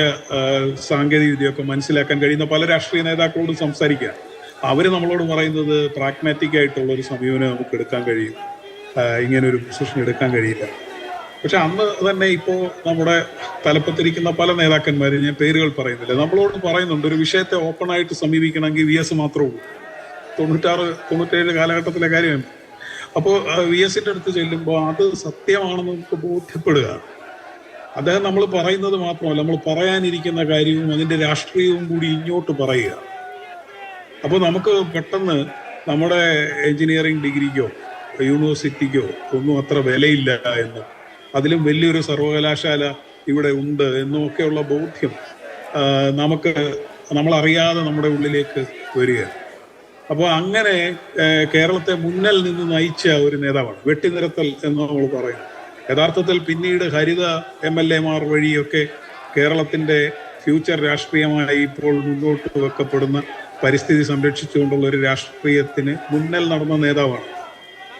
സാങ്കേതിക വിദ്യയൊക്കെ മനസ്സിലാക്കാൻ കഴിയുന്ന പല രാഷ്ട്രീയ നേതാക്കളോടും സംസാരിക്കുക. അവർ നമ്മളോട് പറയുന്നത് പ്രാഗ്മാറ്റിക് ആയിട്ടുള്ള ഒരു സമീപനം നമുക്ക് എടുക്കാൻ കഴിയും, ഇങ്ങനൊരു പൊസിഷൻ എടുക്കാൻ കഴിയില്ല. പക്ഷെ അന്ന് തന്നെ ഇപ്പോൾ നമ്മുടെ തലപ്പത്തിരിക്കുന്ന പല നേതാക്കന്മാരും, ഞാൻ പേരുകൾ പറയുന്നില്ല, നമ്മളോട് പറയുന്നുണ്ട് ഒരു വിഷയത്തെ ഓപ്പൺ ആയിട്ട് സമീപിക്കണമെങ്കിൽ VS മാത്രമേ ഉള്ളൂ. 96-97 കാലഘട്ടത്തിലെ കാര്യമാണ്. അപ്പോൾ VSന്റെ അടുത്ത് ചെല്ലുമ്പോൾ അത് സത്യമാണെന്ന് നമുക്ക് ബോധ്യപ്പെടുക. അദ്ദേഹം നമ്മൾ പറയുന്നത് മാത്രമല്ല, നമ്മൾ പറയാനിരിക്കുന്ന കാര്യവും അതിൻ്റെ രാഷ്ട്രീയവും കൂടി ഇങ്ങോട്ട് പറയുക. അപ്പോൾ നമുക്ക് പെട്ടെന്ന് നമ്മുടെ എഞ്ചിനീയറിംഗ് ഡിഗ്രിക്കോ യൂണിവേഴ്സിറ്റിക്കോ ഒന്നും അത്ര വിലയില്ല എന്നും അതിലും വലിയൊരു സർവകലാശാല ഇവിടെ ഉണ്ട് എന്നുമൊക്കെയുള്ള ബോധ്യം നമ്മളറിയാതെ നമ്മുടെ ഉള്ളിലേക്ക് വരികയാണ്. അപ്പോൾ അങ്ങനെ കേരളത്തെ മുന്നിൽ നിന്ന് നയിച്ച ഒരു നേതാവാണ്. വെട്ടിനിരത്തൽ എന്ന് നമ്മൾ പറയും. യഥാർത്ഥത്തിൽ പിന്നീട് ഹരിത MLA-മാർ വഴിയൊക്കെ കേരളത്തിൻ്റെ ഫ്യൂച്ചർ രാഷ്ട്രീയമായി ഇപ്പോൾ മുന്നോട്ട് വെക്കപ്പെടുന്ന പരിസ്ഥിതി സംരക്ഷിച്ചുകൊണ്ടുള്ള ഒരു രാഷ്ട്രീയത്തിന് മുന്നിൽ നടന്ന നേതാവാണ്.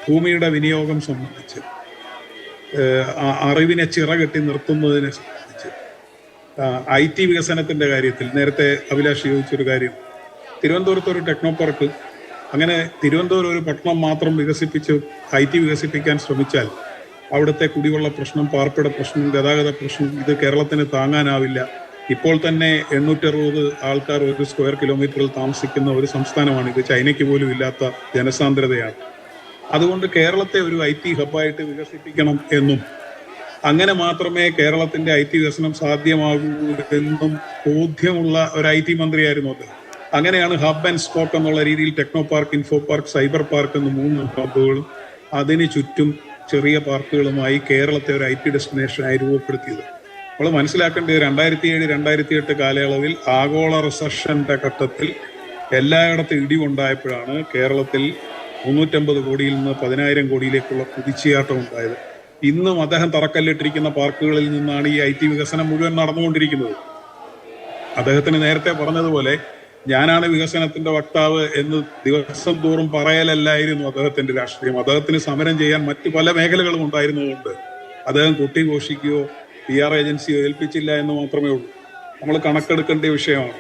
ഭൂമിയുടെ വിനിയോഗം സംബന്ധിച്ച്, അറിവിനെ ചിറകെട്ടി നിർത്തുന്നതിനെ സംബന്ധിച്ച്, IT വികസനത്തിൻ്റെ കാര്യത്തിൽ നേരത്തെ അഭിലാഷ് ചോദിച്ചൊരു കാര്യം, തിരുവനന്തപുരത്ത് ഒരു ടെക്നോ പാർക്ക്, അങ്ങനെ തിരുവനന്തപുരം ഒരു പട്ടണം മാത്രം വികസിപ്പിച്ച് IT വികസിപ്പിക്കാൻ ശ്രമിച്ചാൽ അവിടുത്തെ കുടിവെള്ള പ്രശ്നം, പാർപ്പിട പ്രശ്നം, ഗതാഗത പ്രശ്നം, ഇത് കേരളത്തിന് താങ്ങാനാവില്ല. ഇപ്പോൾ തന്നെ 860 ആൾക്കാർ ഒരു സ്ക്വയർ കിലോമീറ്ററിൽ താമസിക്കുന്ന ഒരു സംസ്ഥാനമാണ് ഇത്. ചൈനയ്ക്ക് പോലും ഇല്ലാത്ത ജനസാന്ദ്രതയാണ്. അതുകൊണ്ട് കേരളത്തെ ഒരു IT ഹബ്ബായിട്ട് വികസിപ്പിക്കണം എന്നും അങ്ങനെ മാത്രമേ കേരളത്തിന്റെ IT വികസനം സാധ്യമാകൂ എന്നും ബോധ്യമുള്ള ഒരു IT മന്ത്രിയായിരുന്നു അത്. അങ്ങനെയാണ് ഹബ് ആൻഡ് സ്പോക്ക് എന്നുള്ള രീതിയിൽ techno park, info park, cyber park എന്ന 3 ഹബ്ബുകളും അതിന് ചുറ്റും ചെറിയ പാർക്കുകളുമായി കേരളത്തെ ഒരു IT ഡെസ്റ്റിനേഷനായി രൂപപ്പെടുത്തിയത്. നമ്മൾ മനസ്സിലാക്കേണ്ടത് 2007-2008 കാലയളവിൽ ആഗോള റിസഷന്റെ ഘട്ടത്തിൽ എല്ലായിടത്തും ഇടിവുണ്ടായപ്പോഴാണ് കേരളത്തിൽ 350 കോടിയിൽ നിന്ന് 10,000 കോടിയിലേക്കുള്ള കുതിച്ചുചാട്ടം ഉണ്ടായത്. ഇന്നും അദ്ദേഹം തറക്കല്ലിട്ടിരിക്കുന്ന പാർക്കുകളിൽ നിന്നാണ് ഈ IT വികസനം മുഴുവൻ നടന്നുകൊണ്ടിരിക്കുന്നത്. അദ്ദേഹത്തിന് നേരത്തെ പറഞ്ഞതുപോലെ ഞാനാണ് വികസനത്തിന്റെ വക്താവ് എന്ന് ദിവസം തോറും പറയലല്ലായിരുന്നു അദ്ദേഹത്തിന്റെ രാഷ്ട്രീയം. അദ്ദേഹത്തിന് സമരം ചെയ്യാൻ മറ്റു പല മേഖലകളും ഉണ്ടായിരുന്നതുകൊണ്ട് അദ്ദേഹം കൊട്ടിഘോഷിക്കുകയോ PR ഏജൻസിയോ ഏൽപ്പിച്ചില്ല എന്ന് മാത്രമേ ഉള്ളൂ. നമ്മൾ കണക്കെടുക്കേണ്ട വിഷയമാണ്.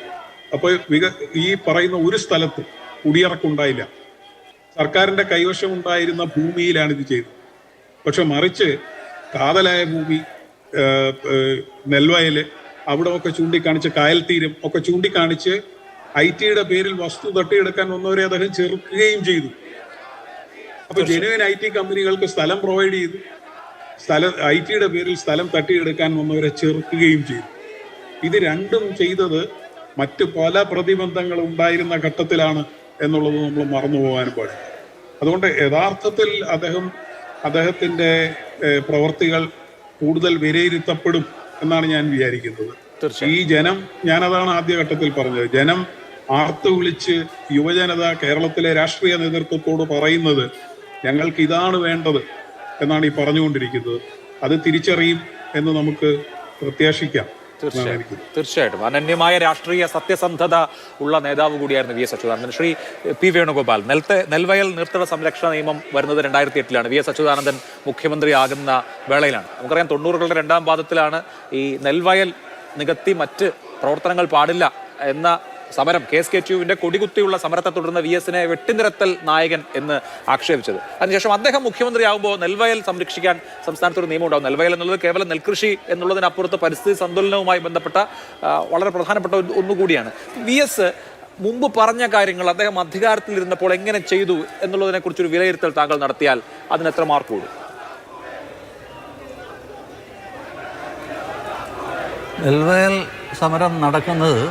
അപ്പോൾ ഈ പറയുന്ന ഒരു സ്ഥലത്ത് കുടിയിറക്കുണ്ടായില്ല. സർക്കാരിന്റെ കൈവശം ഉണ്ടായിരുന്ന ഭൂമിയിലാണ് ഇത് ചെയ്തത്. പക്ഷെ മറിച്ച് കാതലായ ഭൂമി, നെൽവയല്, അവിടെ ഒക്കെ ചൂണ്ടിക്കാണിച്ച്, കായൽ തീരം ഒക്കെ ചൂണ്ടിക്കാണിച്ച് IT-യുടെ പേരിൽ വസ്തു തട്ടിയെടുക്കാൻ വന്നവരെ അദ്ദേഹം ചെറുക്കുകയും ചെയ്തു. അപ്പൊ ജെനുവിൻ IT കമ്പനികൾക്ക് സ്ഥലം പ്രൊവൈഡ് ചെയ്തു. IT-യുടെ പേരിൽ സ്ഥലം തട്ടിയെടുക്കാൻ വന്നവരെ ചെറുക്കുകയും ചെയ്തു. ഇത് രണ്ടും ചെയ്തത് മറ്റ് പല പ്രതിബന്ധങ്ങൾ ഉണ്ടായിരുന്ന ഘട്ടത്തിലാണ് എന്നുള്ളത് നമ്മൾ മറന്നു പോകാനും പാടില്ല. അതുകൊണ്ട് യഥാർത്ഥത്തിൽ അദ്ദേഹത്തിൻ്റെ പ്രവർത്തികൾ കൂടുതൽ വിലയിരുത്തപ്പെടും എന്നാണ് ഞാൻ വിചാരിക്കുന്നത്. ഈ ജനം, ഞാനതാണ് ആദ്യഘട്ടത്തിൽ പറഞ്ഞത്, ജനം ആർത്തു വിളിച്ച് യുവജനത കേരളത്തിലെ രാഷ്ട്രീയ നേതൃത്വത്തോട് പറയുന്നത് ഞങ്ങൾക്ക് ഇതാണ് വേണ്ടത് എന്നാണ് ഈ പറഞ്ഞുകൊണ്ടിരിക്കുന്നത്. അത് തിരിച്ചറിയും എന്ന് നമുക്ക് പ്രത്യാശിക്കാം. തീർച്ചയായിട്ടും അനന്യമായ രാഷ്ട്രീയ സത്യസന്ധത ഉള്ള നേതാവ് കൂടിയായിരുന്നു VS അച്യുതാനന്ദൻ. ശ്രീ P. വേണുഗോപാൽ, നെൽവയൽ നീർത്തട സംരക്ഷണ നിയമം വരുന്നത് 2008-ലാണ്. VS അച്യുതാനന്ദൻ മുഖ്യമന്ത്രിയാകുന്ന വേളയിലാണ്. നമുക്കറിയാം 90-കളുടെ രണ്ടാം പാദത്തിലാണ് ഈ നെൽവയൽ നികത്തി മറ്റ് പ്രവർത്തനങ്ങൾ പാടില്ല എന്ന സമരം KSKTUവിന്റെ കൊടികുത്തിയുള്ള സമരത്തെ തുടർന്ന് VS-നെ വെട്ടിനിരത്തൽ നായകൻ എന്ന് ആക്ഷേപിച്ചത്. അതിനുശേഷം അദ്ദേഹം മുഖ്യമന്ത്രിയാകുമ്പോൾ നെൽവയൽ സംരക്ഷിക്കാൻ സംസ്ഥാനത്തൊരു നിയമം ഉണ്ടാവും. നെൽവയൽ എന്നുള്ളത് കേവലം നെൽകൃഷി എന്നുള്ളതിനപ്പുറത്ത് പരിസ്ഥിതി സന്തുലനവുമായി ബന്ധപ്പെട്ട വളരെ പ്രധാനപ്പെട്ട ഒന്നുകൂടിയാണ്. VS മുമ്പ് പറഞ്ഞ കാര്യങ്ങൾ അദ്ദേഹം അധികാരത്തിലിരുന്നപ്പോൾ എങ്ങനെ ചെയ്തു എന്നുള്ളതിനെ കുറിച്ചൊരു വിലയിരുത്തൽ താങ്കൾ നടത്തിയാൽ അതിന് എത്ര മാർക്ക് കൂടും? നെൽവയൽ സമരം നടക്കുന്നത്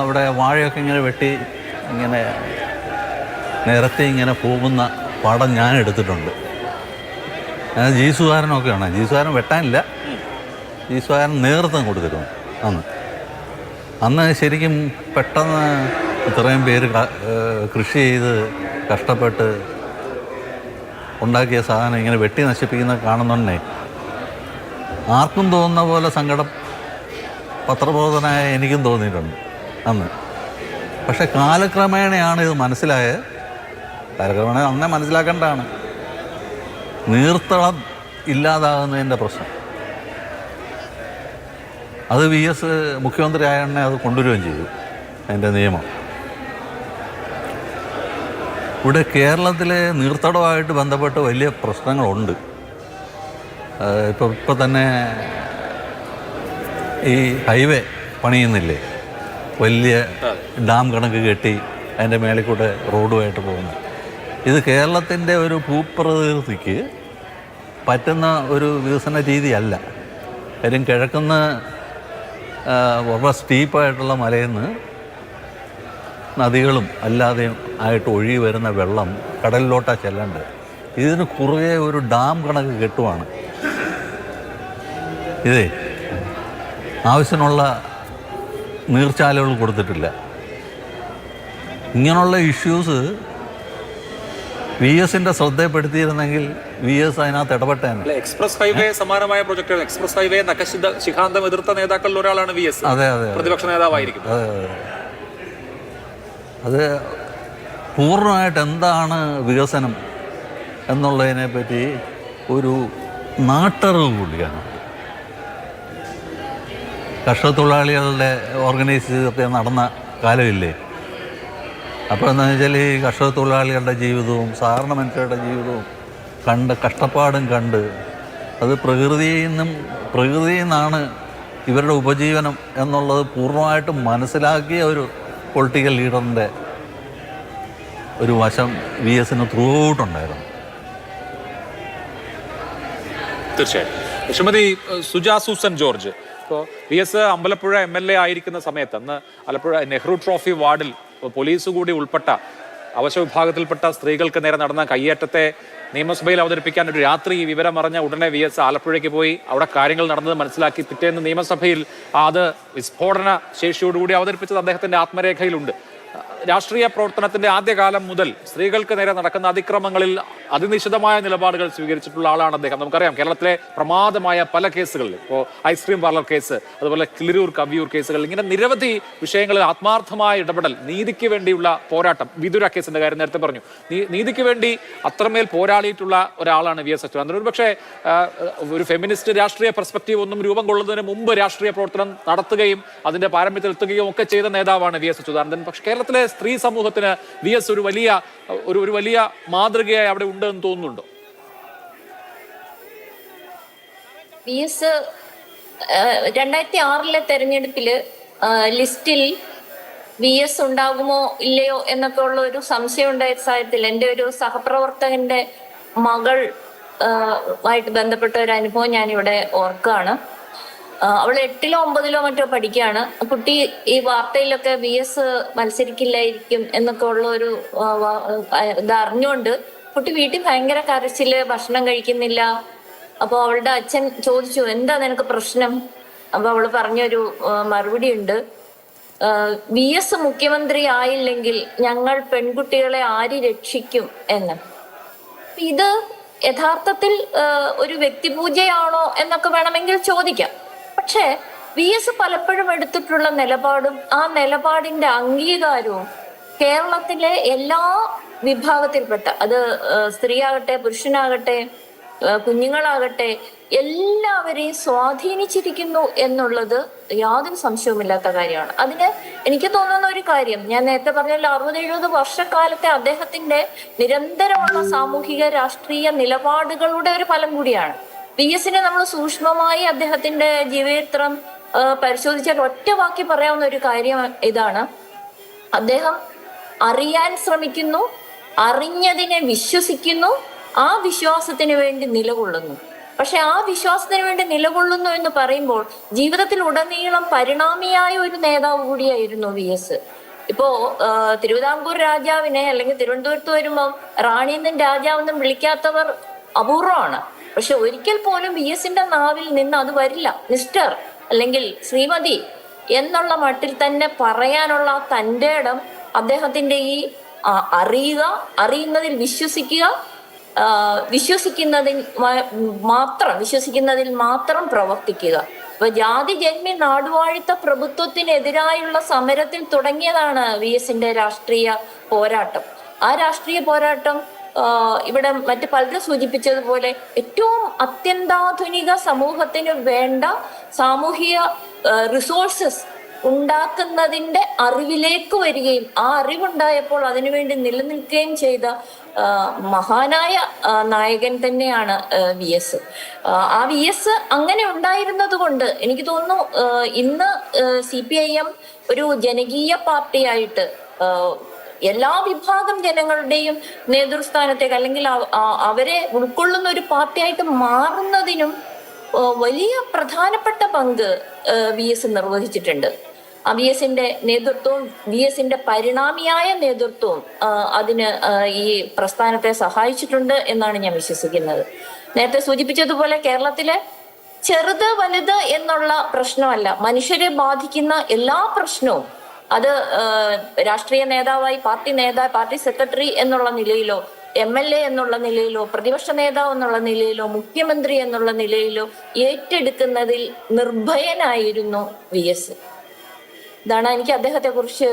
അവിടെ വാഴയൊക്കെ ഇങ്ങനെ വെട്ടി ഇങ്ങനെ നിരത്തി ഇങ്ങനെ പോകുന്ന പടം ഞാൻ എടുത്തിട്ടുണ്ട്. ജി സുധാകരനൊക്കെയാണ്. ജി സുധാകരൻ വെട്ടാനില്ല, ജി സുധാകരൻ നേതൃത്വം കൊടുത്തിട്ടുണ്ട്. അന്ന് ശരിക്കും പെട്ടെന്ന് ഇത്രയും പേര് കൃഷി ചെയ്ത് കഷ്ടപ്പെട്ട് ഉണ്ടാക്കിയ സാധനം ഇങ്ങനെ വെട്ടി നശിപ്പിക്കുന്ന കാണുന്നുണ്ടേ ആർക്കും തോന്നുന്ന പോലെ സങ്കടം പത്രബോധനായ എനിക്കും തോന്നിയിട്ടുണ്ട് അന്ന്. പക്ഷെ കാലക്രമേണയാണ് ഇത് മനസ്സിലായത്. കാലക്രമേണ അന്നേ മനസ്സിലാക്കേണ്ടതാണ് നീർത്തളം ഇല്ലാതാകുന്നതിൻ്റെ പ്രശ്നം. അത് VS മുഖ്യമന്ത്രി ആയതിനെ അത് കൊണ്ടുവരികയും ചെയ്തു, അതിൻ്റെ നിയമം. ഇവിടെ കേരളത്തിലെ നീർത്തടവുമായിട്ട് ബന്ധപ്പെട്ട് വലിയ പ്രശ്നങ്ങളുണ്ട്. ഇപ്പോൾ തന്നെ ഈ ഹൈവേ പണിയുന്നില്ലേ, വലിയ ഡാം കണക്ക് കെട്ടി അതിൻ്റെ മേളിൽ കൂടെ റോഡുമായിട്ട് പോകുന്നത്. ഇത് കേരളത്തിൻ്റെ ഒരു ഭൂപ്രകൃതിക്ക് പറ്റുന്ന ഒരു വികസന രീതിയല്ല. കാര്യം കിഴക്കുന്ന് വളരെ സ്റ്റീപ്പായിട്ടുള്ള മലയിൽ നിന്ന് നദികളും അല്ലാതെയും ആയിട്ട് ഒഴുകി വരുന്ന വെള്ളം കടലിലോട്ടാണ് ചെല്ലേണ്ടത്. ഇതിന് കുറുകെ ഒരു ഡാം കണക്ക് കെട്ടുവാണ്. ഇതേ ആവശ്യത്തിനുള്ള നീർച്ചാലുകൾ കൊടുത്തിട്ടില്ല. ഇങ്ങനെയുള്ള ഇഷ്യൂസ് VS-ന്റെ ശ്രദ്ധപ്പെടുത്തിയിരുന്നെങ്കിൽ VS അതിനകത്ത് ഇടപെട്ടേനെ. എക്സ്പ്രസ് ഹൈവേ സമാനമായ പ്രൊജക്ടുകൾ, എക്സ്പ്രസ് ഹൈവേ ശിഖാന്തം എതിർത്ത നേതാക്കളിൽ ഒരാളാണ് VS. അതെ അതെ, പ്രതിപക്ഷ നേതാവായിരിക്കും. അതെ അതെ. അത് പൂർണ്ണമായിട്ട് എന്താണ് വികസനം എന്നുള്ളതിനെ പറ്റി ഒരു നാട്ടറിവ് കൂടിയാണ്. കർഷകത്തൊഴിലാളികളുടെ ഓർഗനൈസ് ചെയ്തൊക്കെ നടന്ന കാലമില്ലേ. അപ്പോൾ എന്താണെന്ന് വെച്ചാൽ ഈ കർഷകത്തൊഴിലാളികളുടെ ജീവിതവും സാധാരണ മനുഷ്യരുടെ ജീവിതവും കഷ്ടപ്പാടും കണ്ട് അത് പ്രകൃതിയിൽ നിന്നാണ് ഇവരുടെ ഉപജീവനം എന്നുള്ളത് പൂർണ്ണമായിട്ടും മനസ്സിലാക്കിയ ഒരു പൊളിറ്റിക്കൽ ലീഡറിൻ്റെ ഒരു വശം VS-ന് ത്രൂ ഔട്ടുണ്ടായിരുന്നു. തീർച്ചയായും. ശ്രീമതി സുജാ സൂസൻ ജോർജ്, ഇപ്പോൾ VS അമ്പലപ്പുഴ MLA ആയിരിക്കുന്ന സമയത്ത് അന്ന് ആലപ്പുഴ നെഹ്റു ട്രോഫി വാർഡിൽ പോലീസ് കൂടി ഉൾപ്പെട്ട അവശ വിഭാഗത്തിൽപ്പെട്ട സ്ത്രീകൾക്ക് നേരെ നടന്ന കയ്യേറ്റത്തെ നിയമസഭയിൽ അവതരിപ്പിക്കാൻ ഒരു രാത്രി വിവരം അറിഞ്ഞ ഉടനെ VS ആലപ്പുഴയ്ക്ക് പോയി അവിടെ കാര്യങ്ങൾ നടന്നത് മനസ്സിലാക്കി പിറ്റേന്ന് നിയമസഭയിൽ അത് വിസ്ഫോടന ശേഷിയോടുകൂടി അവതരിപ്പിച്ചത് അദ്ദേഹത്തിന്റെ ആത്മരേഖയിലുണ്ട്. രാഷ്ട്രീയ പ്രവർത്തനത്തിന്റെ ആദ്യകാലം മുതൽ സ്ത്രീകൾക്ക് നേരെ നടക്കുന്ന അതിക്രമങ്ങളിൽ അതിനിശിതമായ നിലപാടുകൾ സ്വീകരിച്ചിട്ടുള്ള ആളാണ് അദ്ദേഹം. നമുക്കറിയാം കേരളത്തിലെ പ്രമാദമായ പല കേസുകളിൽ, ഇപ്പോൾ ഐസ്ക്രീം പാർലർ കേസ്, അതുപോലെ കിളിരൂർ കവിയൂർ കേസുകൾ, ഇങ്ങനെ നിരവധി വിഷയങ്ങളിൽ ആത്മാർത്ഥമായ ഇടപെടൽ, നീതിക്ക് വേണ്ടിയുള്ള പോരാട്ടം. വിദുര കേസിന്റെ കാര്യം നേരത്തെ പറഞ്ഞു. നീതിക്ക് വേണ്ടി അത്രമേൽ പോരാടിയിട്ടുള്ള ഒരാളാണ് VS അച്യുതാനന്ദൻ. ഒരുപക്ഷെ ഒരു ഫെമിനിസ്റ്റ് രാഷ്ട്രീയ പെർസ്പെക്റ്റീവ് ഒന്നും രൂപം കൊള്ളുന്നതിന് മുമ്പ് രാഷ്ട്രീയ പ്രവർത്തനം നടത്തുകയും അതിന്റെ പാരമ്യത്തിലെത്തുകയും ഒക്കെ ചെയ്ത നേതാവാണ് VS അച്യുതാനന്ദൻ. പക്ഷെ കേരളത്തിലെ സ്ത്രീ സമൂഹത്തിന് VS ഒരു വലിയ മാതൃകയായി അവിടെ ഉണ്ട് എന്ന് തോന്നുന്നുണ്ടോ? VS 2006 തെരഞ്ഞെടുപ്പില് ലിസ്റ്റിൽ VS ഉണ്ടാകുമോ ഇല്ലയോ എന്നൊക്കെ ഉള്ള ഒരു സംശയം ഉണ്ടായ സാഹചര്യത്തിൽ എൻ്റെ ഒരു സഹപ്രവർത്തകന്റെ മകൾ ആയിട്ട് ബന്ധപ്പെട്ട ഒരു അനുഭവം ഞാനിവിടെ ഓർക്കുകയാണ്. അവൾ 8-ലോ 9-ലോ മറ്റോ പഠിക്കുകയാണ്. കുട്ടി ഈ വാർത്തയിലൊക്കെ VS മത്സരിക്കില്ലായിരിക്കും എന്നൊക്കെ ഉള്ള ഒരു ഇത് അറിഞ്ഞുകൊണ്ട് കുട്ടി വീട്ടിൽ ഭയങ്കര കരച്ചില്, ഭക്ഷണം കഴിക്കുന്നില്ല. അപ്പോൾ അവളുടെ അച്ഛൻ ചോദിച്ചു, എന്താ നിനക്ക് പ്രശ്നം? അപ്പൊ അവള് പറഞ്ഞൊരു മറുപടി ഉണ്ട്, VS മുഖ്യമന്ത്രി ആയില്ലെങ്കിൽ ഞങ്ങൾ പെൺകുട്ടികളെ ആര് രക്ഷിക്കും എന്ന്. ഇത് യഥാർത്ഥത്തിൽ ഒരു വ്യക്തിപൂജയാണോ എന്നൊക്കെ വേണമെങ്കിൽ ചോദിക്കാം. പക്ഷേ VS പലപ്പോഴും എടുത്തിട്ടുള്ള നിലപാടും ആ നിലപാടിന്റെ അംഗീകാരവും കേരളത്തിലെ എല്ലാ വിഭാഗത്തിൽപ്പെട്ട, അത് സ്ത്രീയാകട്ടെ പുരുഷനാകട്ടെ കുഞ്ഞുങ്ങളാകട്ടെ എല്ലാവരെയും സ്വാധീനിച്ചിരിക്കുന്നു എന്നുള്ളത് യാതൊരു സംശയവുമില്ലാത്ത കാര്യമാണ്. അതിന് എനിക്ക് തോന്നുന്ന ഒരു കാര്യം, ഞാൻ നേരത്തെ പറഞ്ഞല്ലോ, 60-70 വർഷക്കാലത്തെ അദ്ദേഹത്തിന്റെ നിരന്തരമുള്ള സാമൂഹിക രാഷ്ട്രീയ നിലപാടുകളുടെ ഒരു ഫലം കൂടിയാണ്. VSനെ നമ്മൾ സൂക്ഷ്മമായി അദ്ദേഹത്തിന്റെ ജീവചരിത്രം പരിശോധിച്ചാൽ ഒറ്റ വാക്കി പറയാവുന്ന ഒരു കാര്യം ഇതാണ്, അദ്ദേഹം അറിയാൻ ശ്രമിക്കുന്നു, അറിഞ്ഞതിനെ വിശ്വസിക്കുന്നു, ആ വിശ്വാസത്തിന് വേണ്ടി നിലകൊള്ളുന്നു. പക്ഷെ ആ വിശ്വാസത്തിന് വേണ്ടി നിലകൊള്ളുന്നു എന്ന് പറയുമ്പോൾ ജീവിതത്തിൽ ഉടനീളം പരിണാമിയായ ഒരു നേതാവ് കൂടിയായിരുന്നു VS. ഇപ്പോ തിരുവിതാംകൂർ രാജാവിനെ അല്ലെങ്കിൽ തിരുവനന്തപുരത്ത് വരുമ്പോൾ റാണിയെന്നും രാജാവെന്നും വിളിക്കാത്തവർ അപൂർവമാണ്. പക്ഷെ ഒരിക്കൽ പോലും VSന്റെ നാവിൽ നിന്ന് അത് വരില്ല. മിസ്റ്റർ അല്ലെങ്കിൽ ശ്രീമതി എന്നുള്ള മട്ടിൽ തന്നെ പറയാനുള്ള തൻ്റെ ഇടം, അദ്ദേഹത്തിന്റെ ഈ അറിയുക, അറിയുന്നതിൽ വിശ്വസിക്കുക, വിശ്വസിക്കുന്നതിൽ മാത്രം പ്രവർത്തിക്കുക. അപ്പൊ ജാതി ജന്മി നാടുവാഴിത്ത പ്രഭുത്വത്തിനെതിരായുള്ള സമരത്തിൽ തുടങ്ങിയതാണ് VSന്റെ രാഷ്ട്രീയ പോരാട്ടം. ആ രാഷ്ട്രീയ പോരാട്ടം ഇവിടെ മറ്റു പലരും സൂചിപ്പിച്ചതുപോലെ ഏറ്റവും അത്യന്താധുനിക സമൂഹത്തിന് വേണ്ട സാമൂഹിക റിസോഴ്സസ് ഉണ്ടാക്കുന്നതിന്റെ അറിവിലേക്ക് വരികയും ആ അറിവുണ്ടായപ്പോൾ അതിനുവേണ്ടി നിലനിൽക്കുകയും ചെയ്ത മഹാനായ നായകൻ തന്നെയാണ് VS. ആ VS അങ്ങനെ ഉണ്ടായിരുന്നത് കൊണ്ട് എനിക്ക് തോന്നുന്നു ഇന്ന് CPIM ഒരു ജനകീയ പാർട്ടിയായിട്ട് എല്ലാ വിഭാഗം ജനങ്ങളുടെയും നേതൃസ്ഥാനത്തേക്ക് അല്ലെങ്കിൽ അവരെ ഉൾക്കൊള്ളുന്ന ഒരു പാർട്ടിയായിട്ട് മാറുന്നതിനും വലിയ പ്രധാനപ്പെട്ട പങ്ക് VS നിർവഹിച്ചിട്ടുണ്ട്. VSന്റെ നേതൃത്വവും VSന്റെ പരിണാമിയായ നേതൃത്വവും അതിന് ഈ പ്രസ്ഥാനത്തെ സഹായിച്ചിട്ടുണ്ട് എന്നാണ് ഞാൻ വിശ്വസിക്കുന്നത്. നേരത്തെ സൂചിപ്പിച്ചതുപോലെ കേരളത്തിലെ ചെറുത് വലുത് എന്നുള്ള പ്രശ്നമല്ല, മനുഷ്യരെ ബാധിക്കുന്ന എല്ലാ പ്രശ്നവും അത് രാഷ്ട്രീയ നേതാവായി പാർട്ടി സെക്രട്ടറി എന്നുള്ള നിലയിലോ MLA എന്നുള്ള നിലയിലോ പ്രതിപക്ഷ നേതാവ് എന്നുള്ള നിലയിലോ മുഖ്യമന്ത്രി എന്നുള്ള നിലയിലോ ഏറ്റെടുക്കുന്നതിൽ നിർഭയനായിരുന്നു VS. ഇതാണ് എനിക്ക് അദ്ദേഹത്തെ കുറിച്ച്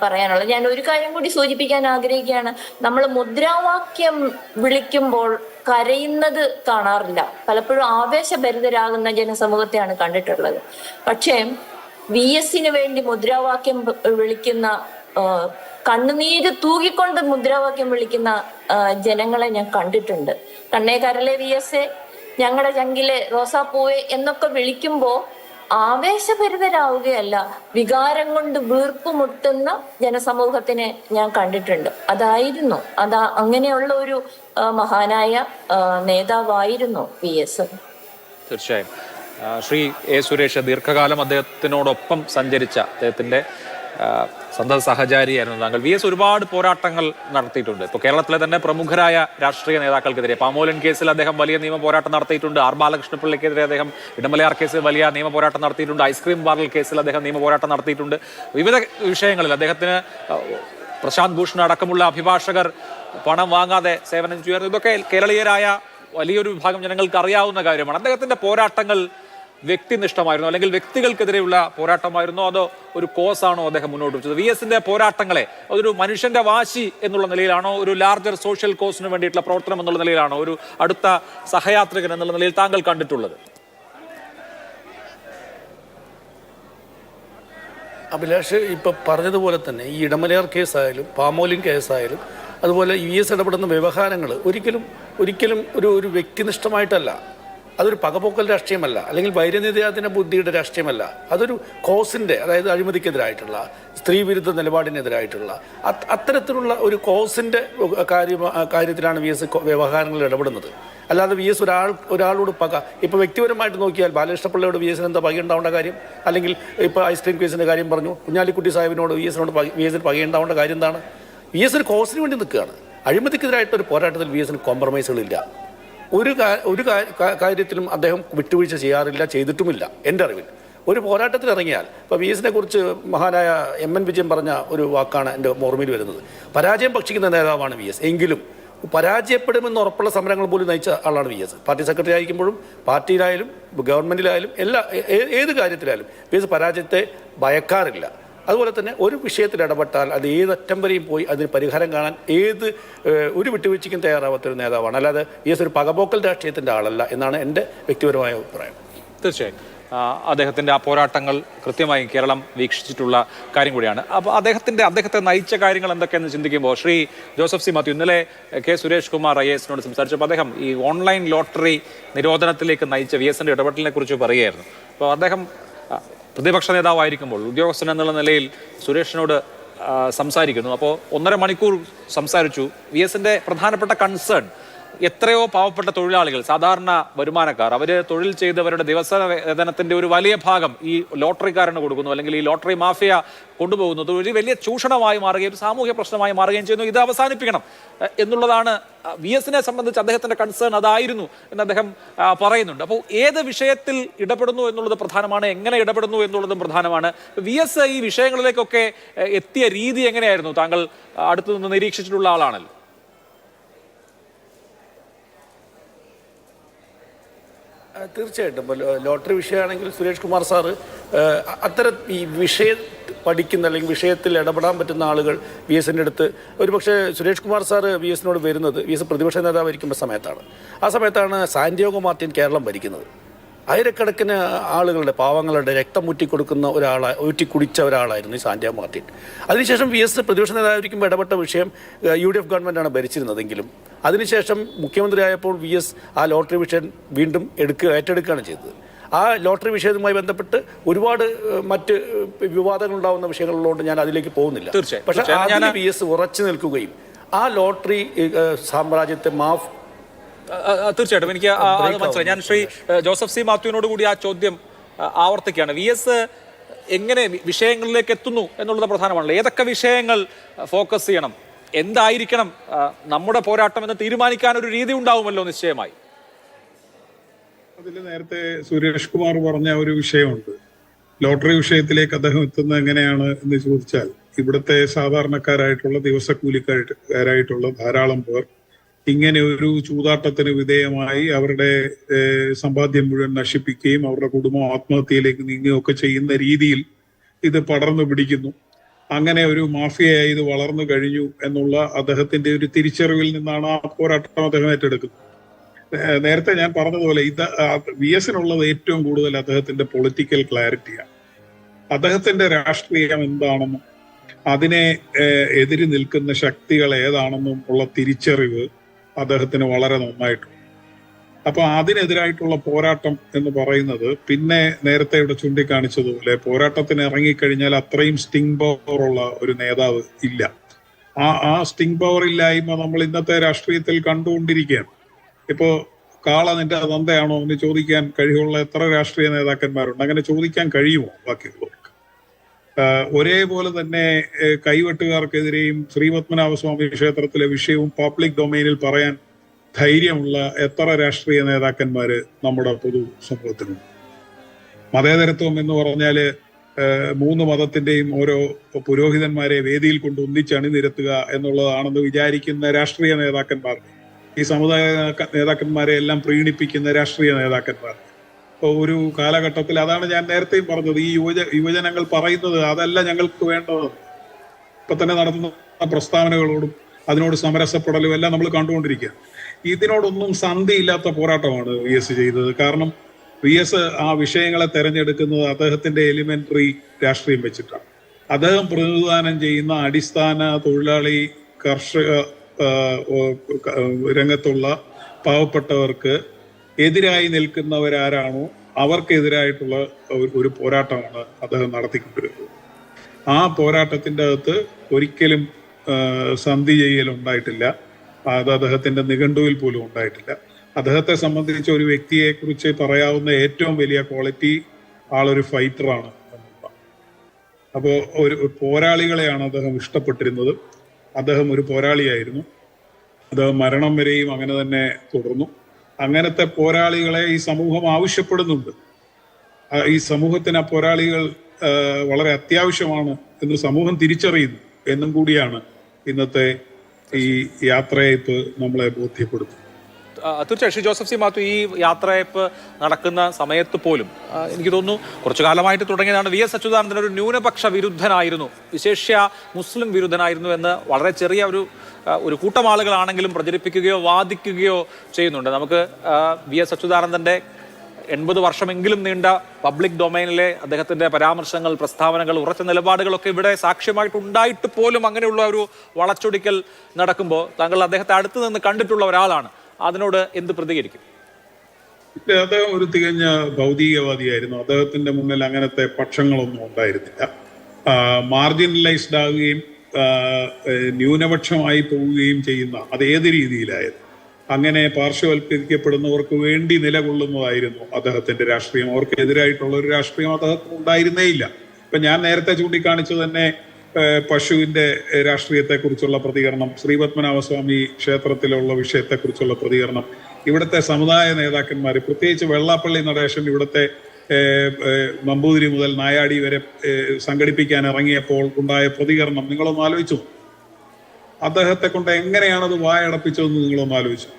പറയാനുള്ളത്. ഞാൻ ഒരു കാര്യം കൂടി സൂചിപ്പിക്കാൻ ആഗ്രഹിക്കുകയാണ്. നമ്മൾ മുദ്രാവാക്യം വിളിക്കുമ്പോൾ കരയുന്നത് കാണാറില്ല, പലപ്പോഴും ആവേശഭരിതരാകുന്ന ജനസമൂഹത്തെയാണ് കണ്ടിട്ടുള്ളത്. പക്ഷേ VSന് വേണ്ടി മുദ്രാവാക്യം വിളിക്കുന്ന, കണ്ണുനീര് തൂകിക്കൊണ്ട് മുദ്രാവാക്യം വിളിക്കുന്ന ജനങ്ങളെ ഞാൻ കണ്ടിട്ടുണ്ട്. കണ്ണേ കരളെ VS, ഞങ്ങളുടെ ചങ്കിലെ റോസാപ്പൂവെ എന്നൊക്കെ വിളിക്കുമ്പോൾ ആവേശഭരിതരാവുകയല്ല, വികാരം കൊണ്ട് വീർപ്പുമുട്ടുന്ന ജനസമൂഹത്തിനെ ഞാൻ കണ്ടിട്ടുണ്ട്. അങ്ങനെയുള്ള ഒരു മഹാനായ നേതാവായിരുന്നു VS. തീർച്ചയായും. ശ്രീ A. സുരേഷ് ദീർഘകാലം അദ്ദേഹത്തിനോടൊപ്പം സഞ്ചരിച്ച, അദ്ദേഹത്തിന്റെ സന്തത സഹചാരിയായിരുന്നു താങ്കൾ. VS ഒരുപാട് പോരാട്ടങ്ങൾ നടത്തിയിട്ടുണ്ട്. ഇപ്പോൾ കേരളത്തിലെ തന്നെ പ്രമുഖരായ രാഷ്ട്രീയ നേതാക്കൾക്കെതിരെ പാമോലൻ കേസിൽ അദ്ദേഹം വലിയ നിയമ പോരാട്ടം നടത്തിയിട്ടുണ്ട്. R. ബാലകൃഷ്ണപിള്ളയ്ക്കെതിരെ അദ്ദേഹം ഇടമലയാർ കേസിൽ വലിയ നിയമ പോരാട്ടം നടത്തിയിട്ടുണ്ട്. ഐസ്ക്രീം പാർലർ കേസിൽ അദ്ദേഹം നിയമ പോരാട്ടം നടത്തിയിട്ടുണ്ട്. വിവിധ വിഷയങ്ങളിൽ അദ്ദേഹത്തിന് പ്രശാന്ത് ഭൂഷൺ അടക്കമുള്ള അഭിഭാഷകർ പണം വാങ്ങാതെ സേവനം ചെയ്യുന്നു. ഇതൊക്കെ കേരളീയരായ വലിയൊരു വിഭാഗം ജനങ്ങൾക്ക് അറിയാവുന്ന കാര്യമാണ്. അദ്ദേഹത്തിന്റെ പോരാട്ടങ്ങൾ വ്യക്തിനിഷ്ഠമായിരുന്നു, അല്ലെങ്കിൽ വ്യക്തികൾക്കെതിരെയുള്ള പോരാട്ടമായിരുന്നോ, അതോ ഒരു കോസാണോ അദ്ദേഹം മുന്നോട്ട് വെച്ചത്? VSന്റെ പോരാട്ടങ്ങളെ അതൊരു മനുഷ്യന്റെ വാശി എന്നുള്ള നിലയിലാണോ, ഒരു ലാർജർ സോഷ്യൽ കോസിന് വേണ്ടിയിട്ടുള്ള പ്രവർത്തനം എന്നുള്ള നിലയിലാണോ, ഒരു അടുത്ത സഹയാത്രികൻ എന്നുള്ള നിലയിൽ താങ്കൾ കണ്ടിട്ടുള്ളത്? അഭിലാഷ് ഇപ്പം പറഞ്ഞതുപോലെ തന്നെ ഈ ഇടമലയാർ കേസായാലും പാമോലിൻ കേസായാലും അതുപോലെ VS ഇടപെടുന്ന വ്യവഹാരങ്ങൾ ഒരിക്കലും ഒരു വ്യക്തിനിഷ്ഠമായിട്ടല്ല, അതൊരു പകപോക്കൽ രാഷ്ട്രീയമല്ല, അല്ലെങ്കിൽ വൈരനിര്യാതന ബുദ്ധിയുടെ രാഷ്ട്രീയമല്ല. അതൊരു കോസിൻ്റെ, അതായത് അഴിമതിക്കെതിരായിട്ടുള്ള, സ്ത്രീ വിരുദ്ധ നിലപാടിനെതിരായിട്ടുള്ള അത്തരത്തിലുള്ള ഒരു കോസിൻ്റെ കാര്യത്തിലാണ് VS വ്യവഹാരങ്ങളിൽ ഇടപെടുന്നത്. അല്ലാതെ VS ഒരാളോട് പക, ഇപ്പോൾ വ്യക്തിപരമായിട്ട് നോക്കിയാൽ ബാലകൃഷ്ണപിള്ളയോട് VS എന്താ പകയുണ്ടാവേണ്ട കാര്യം? അല്ലെങ്കിൽ ഇപ്പോൾ ഐസ്ക്രീം കേസിൻ്റെ കാര്യം പറഞ്ഞു, കുഞ്ഞാലിക്കുട്ടി സാഹിബിനോട് VS പകയുണ്ടാവേണ്ട കാര്യം എന്താണ്? VS ഒരു കോസിന് വേണ്ടി നിൽക്കുകയാണ്. അഴിമതിക്കെതിരായിട്ടൊരു പോരാട്ടത്തിൽ VS കോംപ്രമൈസുകളില്ല. ഒരു കാര്യത്തിലും അദ്ദേഹം വിട്ടുവീഴ്ച ചെയ്യാറില്ല, ചെയ്തിട്ടുമില്ല എൻ്റെ അറിവിൽ. ഒരു പോരാട്ടത്തിൽ ഇറങ്ങിയാൽ, ഇപ്പോൾ VS കുറിച്ച് മഹാനായ MN വിജയൻ പറഞ്ഞ ഒരു വാക്കാണ് എൻ്റെ ഓർമ്മയിൽ വരുന്നത്. പരാജയം ഭക്ഷിക്കുന്ന നേതാവാണ് VS, എങ്കിലും പരാജയപ്പെടുമെന്ന് ഉറപ്പുള്ള സമരങ്ങൾ പോലും നയിച്ച ആളാണ് VS. പാർട്ടി സെക്രട്ടറി ആയിരിക്കുമ്പോഴും പാർട്ടിയിലായാലും ഗവൺമെൻറ്റിലായാലും ഏത് കാര്യത്തിലായാലും VS പരാജയത്തെ ഭയക്കാറില്ല. അതുപോലെ തന്നെ ഒരു വിഷയത്തിൽ ഇടപെട്ടാൽ അത് ഏതറ്റം വരെയും പോയി അതിന് പരിഹാരം കാണാൻ ഒരു വിട്ടുവീഴ്ചയ്ക്കും തയ്യാറാവാത്തൊരു നേതാവാണ്. അല്ലാതെ VS ഒരു പകപോക്കൽ രാഷ്ട്രീയത്തിൻ്റെ ആളല്ല എന്നാണ് എൻ്റെ വ്യക്തിപരമായ അഭിപ്രായം. തീർച്ചയായും അദ്ദേഹത്തിൻ്റെ ആ പോരാട്ടങ്ങൾ കൃത്യമായി കേരളം വീക്ഷിച്ചിട്ടുള്ള കാര്യം കൂടിയാണ്. അപ്പോൾ അദ്ദേഹത്തെ നയിച്ച കാര്യങ്ങൾ എന്തൊക്കെയെന്ന് ചിന്തിക്കുമ്പോൾ ശ്രീ ജോസഫ് സി മാത്യു, ഇന്നലെ K. സുരേഷ് കുമാർ IAS സംസാരിച്ചപ്പോൾ അദ്ദേഹം ഈ ഓൺലൈൻ ലോട്ടറി നിരോധനത്തിലേക്ക് നയിച്ച VS ഇടപെടലിനെ കുറിച്ച് പറയുകയായിരുന്നു. അപ്പോൾ അദ്ദേഹം പ്രതിപക്ഷ നേതാവായിരിക്കുമ്പോൾ ഉദ്യോഗസ്ഥൻ എന്നുള്ള നിലയിൽ സുരേഷിനോട് സംസാരിക്കുന്നു. അപ്പോൾ 1.5 മണിക്കൂർ സംസാരിച്ചു. VS പ്രധാനപ്പെട്ട കൺസേൺ എത്രയോ പാവപ്പെട്ട തൊഴിലാളികൾ, സാധാരണ വരുമാനക്കാർ, അവർ തൊഴിൽ ചെയ്തവരുടെ ദിവസ വേതനത്തിന്റെ ഒരു വലിയ ഭാഗം ഈ ലോട്ടറിക്കാരന് കൊടുക്കുന്നു, അല്ലെങ്കിൽ ഈ ലോട്ടറി മാഫിയ കൊണ്ടുപോകുന്നു. ഒരു വലിയ ചൂഷണമായി മാറുകയും ഒരു സാമൂഹ്യ പ്രശ്നമായി മാറുകയും ചെയ്യുന്നു. ഇത് അവസാനിപ്പിക്കണം എന്നുള്ളതാണ് VS സംബന്ധിച്ച് അദ്ദേഹത്തിന്റെ കൺസേൺ അതായിരുന്നു എന്ന് അദ്ദേഹം പറയുന്നുണ്ട്. അപ്പോൾ ഏത് വിഷയത്തിൽ ഇടപെടുന്നു എന്നുള്ളത് പ്രധാനമാണ്, എങ്ങനെ ഇടപെടുന്നു എന്നുള്ളതും പ്രധാനമാണ്. VS ഈ വിഷയങ്ങളിലേക്കൊക്കെ എത്തിയ രീതി എങ്ങനെയായിരുന്നു? താങ്കൾ അടുത്തു നിന്ന് നിരീക്ഷിച്ചിട്ടുള്ള ആളാണല്ലോ. തീർച്ചയായിട്ടും ലോട്ടറി വിഷയമാണെങ്കിൽ സുരേഷ് കുമാർ സാറ് ഈ വിഷയം പഠിക്കുന്ന അല്ലെങ്കിൽ വിഷയത്തിൽ ഇടപെടാൻ പറ്റുന്ന ആളുകൾ VSന്റെ അടുത്ത്, ഒരുപക്ഷെ സുരേഷ് കുമാർ സാറ് VSനോട് വരുന്നത് VS പ്രതിപക്ഷ നേതാവായിരിക്കുന്ന സമയത്താണ്. ആ സമയത്താണ് സാന്റിയാഗോ മാർട്ടിൻ കേരളം ഭരിക്കുന്നത്. ആയിരക്കണക്കിന് ആളുകളുടെ, പാവങ്ങളുടെ രക്തം ഊറ്റി കുടിച്ച ഒരാളായിരുന്നു ഈ സാന്റിയാഗോ മാർട്ടിൻ. അതിനുശേഷം VS പ്രതിപക്ഷ നേതാവായിരിക്കുമ്പോൾ ഇടപെട്ട വിഷയം UDF ഗവൺമെൻറ്റാണ് ഭരിച്ചിരുന്നതെങ്കിലും അതിനുശേഷം മുഖ്യമന്ത്രിയായപ്പോൾ VS ആ ലോട്ടറി വിഷയം വീണ്ടും ഏറ്റെടുക്കുകയാണ് ചെയ്തത്. ആ ലോട്ടറി വിഷയവുമായി ബന്ധപ്പെട്ട് ഒരുപാട് മറ്റ് വിവാദങ്ങൾ ഉണ്ടാകുന്ന വിഷയങ്ങളുള്ളതുകൊണ്ട് ഞാൻ അതിലേക്ക് പോകുന്നില്ല. പക്ഷേ അതിന് VS ഉറച്ചു നിൽക്കുകയും ആ ലോട്ടറി സാമ്രാജ്യത്തെ തീർച്ചയായിട്ടും എനിക്ക് അത് മനസ്സിലായി. ഞാൻ ശ്രീ ജോസഫ് സി മാത്യുവിനോട് കൂടി ആ ചോദ്യം ആവർത്തിക്കുകയാണ്. VS എങ്ങനെ വിഷയങ്ങളിലേക്ക് എത്തുന്നു എന്നുള്ളത് പ്രധാനമാണല്ലോ. ഏതൊക്കെ വിഷയങ്ങൾ ഫോക്കസ് ചെയ്യണം, എന്തായിരിക്കണം നമ്മുടെ പോരാട്ടം എന്ന് തീരുമാനിക്കാൻ ഒരു രീതി ഉണ്ടാവുമല്ലോ നിശ്ചയമായി. അതിൽ നേരത്തെ സുരേഷ് കുമാർ പറഞ്ഞ ഒരു വിഷയമുണ്ട്. ലോട്ടറി വിഷയത്തിലേക്ക് അദ്ദേഹം എത്തുന്നത് എങ്ങനെയാണ് എന്ന് ചോദിച്ചാൽ, ഇവിടുത്തെ സാധാരണക്കാരായിട്ടുള്ള ദിവസക്കൂലിക്കാരായിട്ടുള്ള ധാരാളം പേർ ഇങ്ങനെ ഒരു ചൂതാട്ടത്തിന് വിധേയമായി അവരുടെ സമ്പാദ്യം മുഴുവൻ നശിപ്പിക്കുകയും അവരുടെ കുടുംബം ആത്മഹത്യയിലേക്ക് നീങ്ങുകയൊക്കെ ചെയ്യുന്ന രീതിയിൽ ഇത് പടർന്നു പിടിക്കുന്നു. അങ്ങനെ ഒരു മാഫിയയായി ഇത് വളർന്നു കഴിഞ്ഞു എന്നുള്ള അദ്ദേഹത്തിന്റെ ഒരു തിരിച്ചറിവിൽ നിന്നാണ് ആ പോരാട്ടം അദ്ദേഹം ഏറ്റെടുക്കുന്നത്. നേരത്തെ ഞാൻ പറഞ്ഞതുപോലെ VSനുള്ളത് ഏറ്റവും കൂടുതൽ അദ്ദേഹത്തിന്റെ പൊളിറ്റിക്കൽ ക്ലാരിറ്റിയാണ്. അദ്ദേഹത്തിന്റെ രാഷ്ട്രീയം എന്താണെന്നും അതിനെ എതിര് നിൽക്കുന്ന ശക്തികൾ ഏതാണെന്നും ഉള്ള തിരിച്ചറിവ് അദ്ദേഹത്തിന് വളരെ നന്നായിട്ടുണ്ട്. അപ്പൊ അതിനെതിരായിട്ടുള്ള പോരാട്ടം എന്ന് പറയുന്നത്, പിന്നെ നേരത്തെ ഇവിടെ ചൂണ്ടിക്കാണിച്ചതുപോലെ പോരാട്ടത്തിന് ഇറങ്ങിക്കഴിഞ്ഞാൽ അത്രയും സ്റ്റിംഗ് പവർ ഉള്ള ഒരു നേതാവ് ഇല്ല. ആ സ്റ്റിംഗ് പവർ ഇല്ലായ്മ നമ്മൾ ഇന്നത്തെ രാഷ്ട്രീയത്തിൽ കണ്ടുകൊണ്ടിരിക്കുകയാണ്. ഇപ്പോ കാള നിന്റെ തന്തയാണോ എന്ന് ചോദിക്കാൻ കഴിവുള്ള എത്ര രാഷ്ട്രീയ നേതാക്കന്മാരുണ്ട്? അങ്ങനെ ചോദിക്കാൻ കഴിയുമോ ബാക്കിയുള്ളവർക്ക്? ഒരേപോലെ തന്നെ കൈവെട്ടുകാർക്കെതിരെയും ശ്രീപത്മനാഭസ്വാമി ക്ഷേത്രത്തിലെ വിഷയവും പബ്ലിക് ഡൊമൈനിൽ പറയാൻ ധൈര്യമുള്ള എത്ര രാഷ്ട്രീയ നേതാക്കന്മാര് നമ്മുടെ പൊതു സമൂഹത്തിനുണ്ട്? മതേതരത്വം എന്ന് പറഞ്ഞാല് 3 മതത്തിന്റെയും ഓരോ പുരോഹിതന്മാരെ വേദിയിൽ കൊണ്ട് ഒന്നിച്ചണിനിരത്തുക എന്നുള്ളതാണെന്ന് വിചാരിക്കുന്ന രാഷ്ട്രീയ നേതാക്കന്മാർ, ഈ സമുദായ നേതാക്കന്മാരെ എല്ലാം പ്രീണിപ്പിക്കുന്ന രാഷ്ട്രീയ നേതാക്കന്മാർ ഒരു കാലഘട്ടത്തിൽ, അതാണ് ഞാൻ നേരത്തെയും പറഞ്ഞത്, ഈ യുവജനങ്ങൾ പറയുന്നത് അതല്ല ഞങ്ങൾക്ക് വേണ്ടത്. ഇപ്പൊ തന്നെ നടത്തുന്ന പ്രസ്താവനകളോടും അതിനോട് സമരസപ്പെടലും എല്ലാം നമ്മൾ കണ്ടുകൊണ്ടിരിക്കുക. ഇതിനോടൊന്നും സന്ധിയില്ലാത്ത പോരാട്ടമാണ് VS ചെയ്തത്. കാരണം VS ആ വിഷയങ്ങളെ തെരഞ്ഞെടുക്കുന്നത് അദ്ദേഹത്തിന്റെ എലിമെന്ററി രാഷ്ട്രീയം വെച്ചിട്ടാണ്. അദ്ദേഹം പ്രതിനിധാനം ചെയ്യുന്ന അടിസ്ഥാന തൊഴിലാളി കർഷക രംഗത്തുള്ള പാവപ്പെട്ടവർക്ക് എതിരായി നിൽക്കുന്നവരാരാണോ അവർക്കെതിരായിട്ടുള്ള ഒരു പോരാട്ടമാണ് അദ്ദേഹം നടത്തിക്കൊണ്ടിരുന്നത്. ആ പോരാട്ടത്തിൻ്റെ അകത്ത് ഒരിക്കലും സന്ധി ചെയ്യലുണ്ടായിട്ടില്ല. അത് അദ്ദേഹത്തിന്റെ നിഘണ്ടുവിൽ പോലും ഉണ്ടായിട്ടില്ല. അദ്ദേഹത്തെ സംബന്ധിച്ച ഒരു വ്യക്തിയെ കുറിച്ച് പറയാവുന്ന ഏറ്റവും വലിയ ക്വാളിറ്റി ആളൊരു ഫൈറ്ററാണ്. അപ്പോൾ ഒരു പോരാളികളെയാണ് അദ്ദേഹം ഇഷ്ടപ്പെട്ടിരുന്നത്. അദ്ദേഹം ഒരു പോരാളിയായിരുന്നു. അദ്ദേഹം മരണം വരെയും അങ്ങനെ തന്നെ തുടർന്നു. അങ്ങനത്തെ പോരാളികളെ ഈ സമൂഹം ആവശ്യപ്പെടുന്നുണ്ട്. ഈ സമൂഹത്തിന് ആ പോരാളികൾ വളരെ അത്യാവശ്യമാണ് എന്ന് സമൂഹം തിരിച്ചറിയുന്നു എന്നും കൂടിയാണ് ഇന്നത്തെ ഈ യാത്രയയപ്പ് നമ്മളെ ബോധ്യപ്പെടുത്തുന്നത്. തീർച്ചയായും ശ്രീ ജോസഫ് സി മാത്യു, ഈ യാത്രയയപ്പ് നടക്കുന്ന സമയത്ത് പോലും എനിക്ക് തോന്നുന്നു കുറച്ചു കാലമായിട്ട് തുടങ്ങിയതാണ്. വി എസ് അച്യുതാനന്ദൻ ഒരു ന്യൂനപക്ഷ വിരുദ്ധനായിരുന്നു, വിശേഷ്യ മുസ്ലിം വിരുദ്ധനായിരുന്നു എന്ന് വളരെ ചെറിയ ഒരു കൂട്ടം ആളുകളാണെങ്കിലും പ്രചരിപ്പിക്കുകയോ വാദിക്കുകയോ ചെയ്യുന്നുണ്ട്. നമുക്ക് വി എസ് അച്യുതാനന്ദന്റെ 80 വർഷമെങ്കിലും നീണ്ട പബ്ലിക് ഡൊമൈനിലെ അദ്ദേഹത്തിന്റെ പരാമർശങ്ങൾ, പ്രസ്താവനകൾ, ഉറച്ച നിലപാടുകളൊക്കെ ഇവിടെ സാക്ഷ്യമായിട്ടുണ്ടായിട്ട് പോലും അങ്ങനെയുള്ള ഒരു വളച്ചൊടിക്കൽ നടക്കുമ്പോൾ താങ്കൾ അദ്ദേഹത്തെ അടുത്ത് നിന്ന് കണ്ടിട്ടുള്ള ഒരാളാണ്, അതിനോട് എന്ത് പ്രതികരിക്കും? അദ്ദേഹം ഒരു തികഞ്ഞ ഭൗതികവാദിയായിരുന്നു. അദ്ദേഹത്തിന്റെ മുന്നിൽ അങ്ങനത്തെ പക്ഷങ്ങളൊന്നും ഉണ്ടായിരുന്നില്ല. മാർജിനലൈസ്ഡ് ആവുകയും ന്യൂനപക്ഷമായി പോവുകയും ചെയ്യുന്ന അത് ഏത് രീതിയിലായിരുന്നു അങ്ങനെ പാർശ്വവൽക്കരിക്കപ്പെടുന്നവർക്ക് വേണ്ടി നിലകൊള്ളുന്നതായിരുന്നു അദ്ദേഹത്തിന്റെ രാഷ്ട്രീയം. അവർക്ക് എതിരായിട്ടുള്ള ഒരു രാഷ്ട്രീയം അദ്ദേഹത്തിന് ഉണ്ടായിരുന്നേ ഇല്ല. ഇപ്പൊ ഞാൻ നേരത്തെ ചൂണ്ടിക്കാണിച്ചു തന്നെ പശുവിന്റെ രാഷ്ട്രീയത്തെക്കുറിച്ചുള്ള പ്രതികരണം, ശ്രീപത്മനാഭസ്വാമി ക്ഷേത്രത്തിലുള്ള വിഷയത്തെക്കുറിച്ചുള്ള പ്രതികരണം, ഇവിടുത്തെ സമുദായ നേതാക്കന്മാർ, പ്രത്യേകിച്ച് വെള്ളാപ്പള്ളി നടേശൻ ഇവിടുത്തെ നമ്പൂതിരി മുതൽ നായാടി വരെ സംഘടിപ്പിക്കാൻ ഇറങ്ങിയപ്പോൾ ഉണ്ടായ പ്രതികരണം നിങ്ങളൊന്ന് ആലോചിച്ചു. അദ്ദേഹത്തെ കൊണ്ട് എങ്ങനെയാണത് വായടപ്പിച്ചതെന്ന് നിങ്ങളൊന്ന് ആലോചിച്ചു.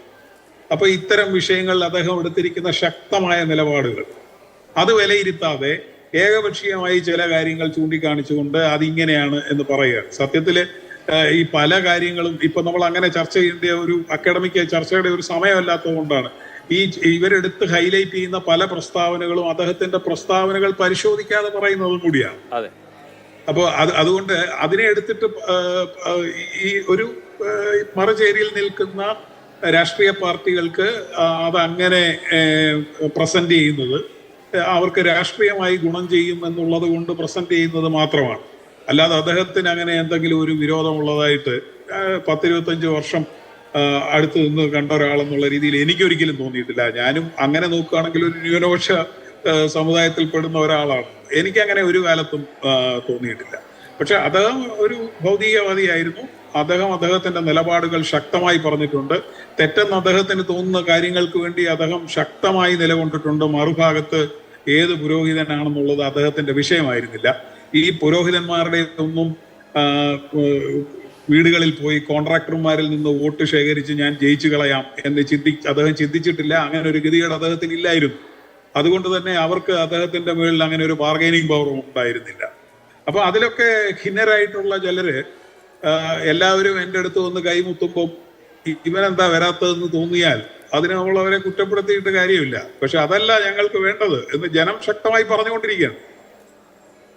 അപ്പൊ ഇത്തരം വിഷയങ്ങളിൽ അദ്ദേഹം എടുത്തിരിക്കുന്ന ശക്തമായ നിലപാടുകൾ അത് വിലയിരുത്താതെ ഏകപക്ഷീയമായി ചില കാര്യങ്ങൾ ചൂണ്ടിക്കാണിച്ചുകൊണ്ട് അതിങ്ങനെയാണ് എന്ന് പറയുക. സത്യത്തില് ഈ പല കാര്യങ്ങളും ഇപ്പൊ നമ്മൾ അങ്ങനെ ചർച്ച ചെയ്യേണ്ട ഒരു അക്കാഡമിക് ചർച്ചയുടെ ഒരു സമയമല്ലാത്തത് കൊണ്ടാണ് ഇവരെടുത്ത് ഹൈലൈറ്റ് ചെയ്യുന്ന പല പ്രസ്താവനകളും അദ്ദേഹത്തിന്റെ പ്രസ്താവനകൾ പരിശോധിക്കാതെ പറയുന്നതും കൂടിയാണ്. അപ്പോൾ അതുകൊണ്ട് അതിനെ എടുത്തിട്ട് ഈ ഒരു മറുചേരിയിൽ നിൽക്കുന്ന രാഷ്ട്രീയ പാർട്ടികൾക്ക് അതങ്ങനെ പ്രസന്റ് ചെയ്യുന്നത് അവർക്ക് രാഷ്ട്രീയമായി ഗുണം ചെയ്യും എന്നുള്ളത് കൊണ്ട് പ്രസന്റ് ചെയ്യുന്നത് മാത്രമാണ്. അല്ലാതെ അദ്ദേഹത്തിന് അങ്ങനെ എന്തെങ്കിലും ഒരു വിരോധമുള്ളതായിട്ട് 10-25 വർഷം അടുത്ത് നിന്ന് കണ്ട ഒരാളെന്നുള്ള രീതിയിൽ എനിക്കൊരിക്കലും തോന്നിയിട്ടില്ല. ഞാനും അങ്ങനെ നോക്കുകയാണെങ്കിൽ ഒരു ന്യൂനപക്ഷ സമുദായത്തിൽപ്പെടുന്ന ഒരാളാണ്. എനിക്കങ്ങനെ ഒരു കാലത്തും തോന്നിയിട്ടില്ല. പക്ഷെ അദ്ദേഹം ഒരു ഭൗതികവാദിയായിരുന്നു. അദ്ദേഹത്തിന്റെ നിലപാടുകൾ ശക്തമായി പറഞ്ഞിട്ടുണ്ട്. തെറ്റെന്ന് അദ്ദേഹത്തിന് തോന്നുന്ന കാര്യങ്ങൾക്ക് വേണ്ടി അദ്ദേഹം ശക്തമായി നിലകൊണ്ടിട്ടുണ്ട്. മറുഭാഗത്ത് ഏത് പുരോഹിതനാണെന്നുള്ളത് അദ്ദേഹത്തിന്റെ വിഷയമായിരുന്നില്ല. ഈ പുരോഹിതന്മാരുടെ ഒന്നും വീടുകളിൽ പോയി കോൺട്രാക്ടർമാരിൽ നിന്ന് വോട്ട് ശേഖരിച്ച് ഞാൻ ജയിച്ചു കളയാം എന്ന് അദ്ദേഹം ചിന്തിച്ചിട്ടില്ല. അങ്ങനെ ഒരു ഗതികേട് അദ്ദേഹത്തിന് ഇല്ലായിരുന്നു. അതുകൊണ്ട് തന്നെ അവർക്ക് അദ്ദേഹത്തിന്റെ മുകളിൽ അങ്ങനെ ഒരു ബാർഗൈനിങ് പവറും ഉണ്ടായിരുന്നില്ല. അപ്പൊ അതിലൊക്കെ ഖിന്നരായിട്ടുള്ള ചിലര് എല്ലാവരും എൻ്റെ അടുത്ത് വന്ന് കൈമുത്തുമ്പോൾ ഇവനെന്താ വരാത്തതെന്ന് തോന്നിയാൽ അതിന് നമ്മൾ അവരെ കുറ്റപ്പെടുത്തിയിട്ട് കാര്യമില്ല. പക്ഷെ അതല്ല ഞങ്ങൾക്ക് വേണ്ടത് എന്ന് ജനം ശക്തമായി പറഞ്ഞുകൊണ്ടിരിക്കുകയാണ്.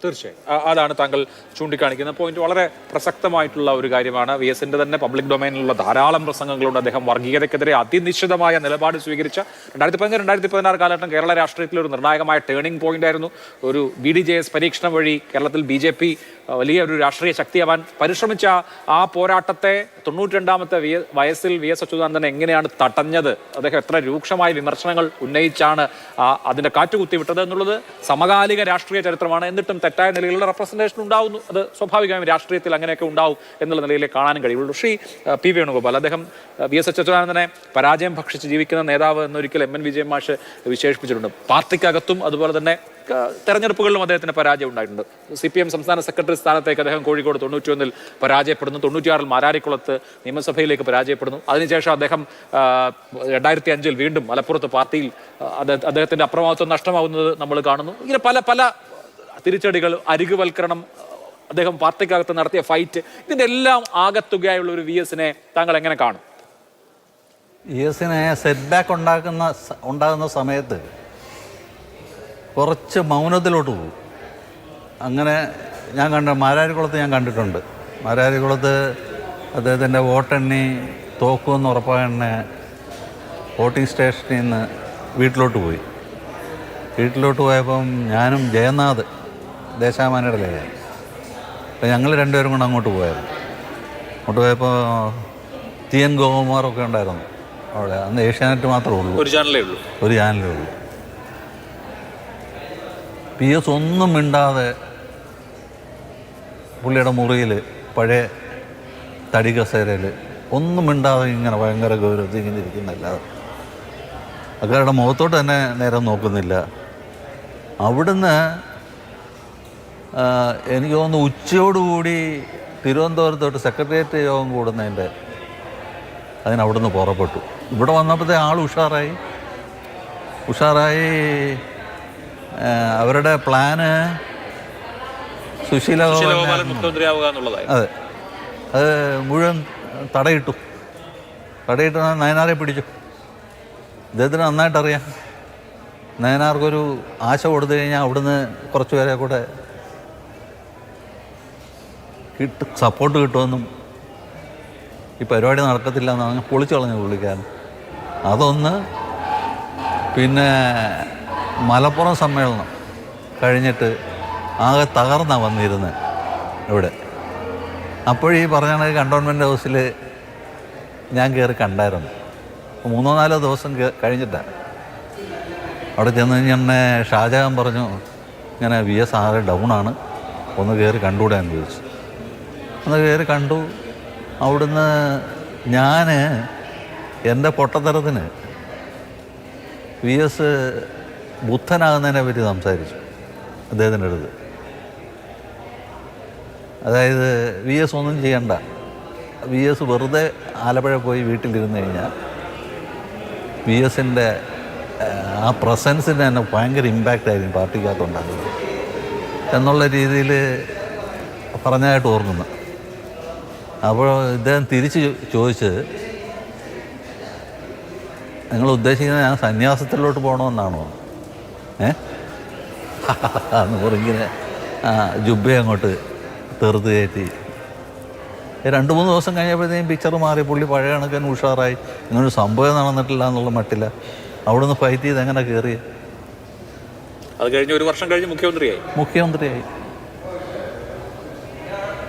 തീർച്ചയായും അതാണ് താങ്കൾ ചൂണ്ടിക്കാണിക്കുന്ന പോയിന്റ്. വളരെ പ്രസക്തമായിട്ടുള്ള ഒരു കാര്യമാണ്. വി എസിന്റെ തന്നെ പബ്ലിക് ഡൊമൈനിലുള്ള ധാരാളം പ്രസംഗങ്ങളുണ്ട്. അദ്ദേഹം വർഗീയതയ്ക്കെതിരെ അതിനിശ്ചിതമായ നിലപാട് സ്വീകരിച്ച 2015-2016 കാലഘട്ടം കേരള രാഷ്ട്രീയത്തിൽ ഒരു നിർണായകമായ ടേണിംഗ് പോയിന്റ് ആയിരുന്നു. ഒരു BDJS പരീക്ഷണം വഴി കേരളത്തിൽ BJP വലിയ ഒരു രാഷ്ട്രീയ ശക്തിയാവാൻ പരിശ്രമിച്ച ആ പോരാട്ടത്തെ 92ാമത്തെ വയസ്സിൽ വി എസ് അച്യുതാനന്ദൻ എങ്ങനെയാണ് തടഞ്ഞത്, അദ്ദേഹം എത്ര രൂക്ഷമായ വിമർശനങ്ങൾ ഉന്നയിച്ചാണ് അതിന്റെ കാറ്റുകുത്തിവിട്ടത് എന്നുള്ളത് സമകാലിക രാഷ്ട്രീയ ചരിത്രമാണ്. എന്നിട്ടും തെറ്റായ നിലയിലുള്ള റെപ്രസെന്റേഷൻ ഉണ്ടാവുന്നു. അത് സ്വാഭാവികമായും രാഷ്ട്രീയത്തിൽ അങ്ങനെയൊക്കെ ഉണ്ടാവും എന്നുള്ള നിലയിലേ കാണാനും കഴിയുള്ളൂ. ശ്രീ പി വേണുഗോപാൽ, അദ്ദേഹം വി എസ് അച്യുതാനന്ദനെ പരാജയം ഭക്ഷിച്ച് ജീവിക്കുന്ന നേതാവ് എന്നൊരിക്കൽ MN വിജയൻ മാഷ് വിശേഷിപ്പിച്ചിട്ടുണ്ട്. പാർട്ടിക്കകത്തും അതുപോലെ തന്നെ തെരഞ്ഞെടുപ്പുകളിലും അദ്ദേഹത്തിന് പരാജയം ഉണ്ടായിട്ടുണ്ട്. CPM സംസ്ഥാന സെക്രട്ടറി സ്ഥാനത്തേക്ക് അദ്ദേഹം കോഴിക്കോട് 91-ൽ പരാജയപ്പെടുന്നു. 96-ൽ മാരാരിക്കുളത്ത് നിയമസഭയിലേക്ക് പരാജയപ്പെടുന്നു. അതിനുശേഷം അദ്ദേഹം 2005-ൽ വീണ്ടും മലപ്പുറത്ത് പാർട്ടിയിൽ അദ്ദേഹത്തിന്റെ അപ്രമാദിത്വം നഷ്ടമാവുന്നത് നമ്മൾ കാണുന്നു. ഇങ്ങനെ പല പല തിരിച്ചടികൾ, അരികുവൽക്കരണം, അദ്ദേഹം പാർട്ടിക്കകത്ത് നടത്തിയ ഫൈറ്റ്, ഇതിന്റെ എല്ലാം ആകത്തുകയായുള്ള ഒരു വി എസിനെ താങ്കൾ എങ്ങനെ കാണും? VSനെ സെറ്റ് ബാക്ക് ഉണ്ടാകുന്ന സമയത്ത് കുറച്ച് മൗനത്തിലോട്ട് പോകും. അങ്ങനെ ഞാൻ മാരാരിക്കുളത്ത് ഞാൻ കണ്ടിട്ടുണ്ട്. മാരാരിക്കുളത്ത് അദ്ദേഹത്തിൻ്റെ വോട്ടെണ്ണി തോക്കുമെന്ന് ഉറപ്പായ വോട്ടിംഗ് സ്റ്റേഷനിൽ നിന്ന് വീട്ടിലോട്ട് പോയി. വീട്ടിലോട്ട് പോയപ്പം ഞാനും ജയനാഥ് ദേശാമാനയുടെ ലേഖൻ, അപ്പം ഞങ്ങൾ രണ്ടുപേരും കൂടെ അങ്ങോട്ട് പോയായിരുന്നു. അങ്ങോട്ട് പോയപ്പോൾ ടി എൻ ഗോകുമാറൊക്കെ ഉണ്ടായിരുന്നു അവിടെ. അന്ന് ഏഷ്യാനെറ്റ് മാത്രമേ ഉള്ളൂ, ഒരു ചാനലേ ഉള്ളൂ. PS ഒന്നും മിണ്ടാതെ പുള്ളിയുടെ മുറിയിൽ പഴയ തടി കസേരയിൽ ഒന്നും മിണ്ടാതെ ഇങ്ങനെ ഭയങ്കര ഗൗരവത്തിൽ ഇങ്ങനെ ഇരിക്കുന്നല്ലാതെ അക്കാരുടെ മുഖത്തോട്ട് തന്നെ നേരെ നോക്കുന്നില്ല. അവിടുന്ന് എനിക്ക് തോന്നുന്നു ഉച്ചയോടുകൂടി തിരുവനന്തപുരത്തോട്ട് സെക്രട്ടേറിയറ്റ് യോഗം കൂടുന്നതിൻ്റെ അതിനവിടുന്ന് പുറപ്പെട്ടു. ഇവിടെ വന്നപ്പോഴത്തെ ആൾ ഉഷാറായി. അവരുടെ പ്ലാന് സുശീല മുഖ്യമന്ത്രിയാവുക എന്നുള്ളതായി. അതെ, അത് മുഴുവൻ തടയിട്ടു. നയനാരെ പിടിച്ചു. ഇദ്ദേഹത്തിന് നന്നായിട്ടറിയാം. നയനാർക്കൊരു ആശ കൊടുത്തു കഴിഞ്ഞാൽ അവിടുന്ന് കുറച്ച് പേരെ കൂടെ സപ്പോർട്ട് കിട്ടുമെന്നും ഈ പരിപാടി നടക്കത്തില്ല എന്നാണ് പൊളിച്ചു കളഞ്ഞു പുള്ളിക്കാരൻ. അതൊന്ന്. പിന്നെ മലപ്പുറം സമ്മേളനം കഴിഞ്ഞിട്ട് ആകെ തകർന്നാണ് വന്നിരുന്നത് ഇവിടെ. അപ്പോഴീ പറഞ്ഞ കണ്ടോൺമെൻറ് ഹൗസിൽ ഞാൻ കയറി കണ്ടായിരുന്നു. 3-4 ദിവസം കഴിഞ്ഞിട്ടാണ് അവിടെ ചെന്ന് കഴിഞ്ഞെ ഷാജഹാൻ പറഞ്ഞു, ഇങ്ങനെ VS ആകെ ഡൗണാണ്, ഒന്ന് കയറി കണ്ടുകൂടാന്ന് ചോദിച്ചു. ഒന്ന് കയറി കണ്ടു. അവിടുന്ന് ഞാൻ എൻ്റെ പൊട്ടത്തരത്തിന് VS ബുദ്ധനാകുന്നതിനെ പറ്റി സംസാരിച്ചു അദ്ദേഹത്തിൻ്റെ അടുത്ത്. അതായത് VS ഒന്നും ചെയ്യണ്ട, VS വെറുതെ ആലപ്പുഴ പോയി വീട്ടിലിരുന്ന് കഴിഞ്ഞാൽ VSൻ്റെ ആ പ്രസൻസിന് തന്നെ ഭയങ്കര ഇമ്പാക്റ്റ് ആയിരിക്കും പാർട്ടിക്കകത്തുണ്ടാകുന്നത് എന്നുള്ള രീതിയിൽ പറഞ്ഞതായിട്ട് ഓർക്കുന്നു. അപ്പോൾ ഇദ്ദേഹം തിരിച്ച് ചോദിച്ചത്, നിങ്ങൾ ഉദ്ദേശിക്കുന്നത് ഞാൻ സന്യാസത്തിലോട്ട് പോകണമെന്നാണോ? എന്ന് പറഞ്ഞിങ്ങനെ ജുബ്ബ അങ്ങോട്ട് തെറുത്ത് കയറ്റി. 2-3 ദിവസം കഴിഞ്ഞപ്പോഴത്തേക്കും പിക്ചർ മാറി. പുള്ളി പഴയ കണക്കിന് ഉഷാറായി. ഇങ്ങനൊരു സംഭവം നടന്നിട്ടില്ല എന്നുള്ള മട്ടില്ല. അവിടെ നിന്ന് ഫൈറ്റ് ചെയ്ത് എങ്ങനെ കയറി. അത് കഴിഞ്ഞ് 1 വർഷം കഴിഞ്ഞ് മുഖ്യമന്ത്രിയായി.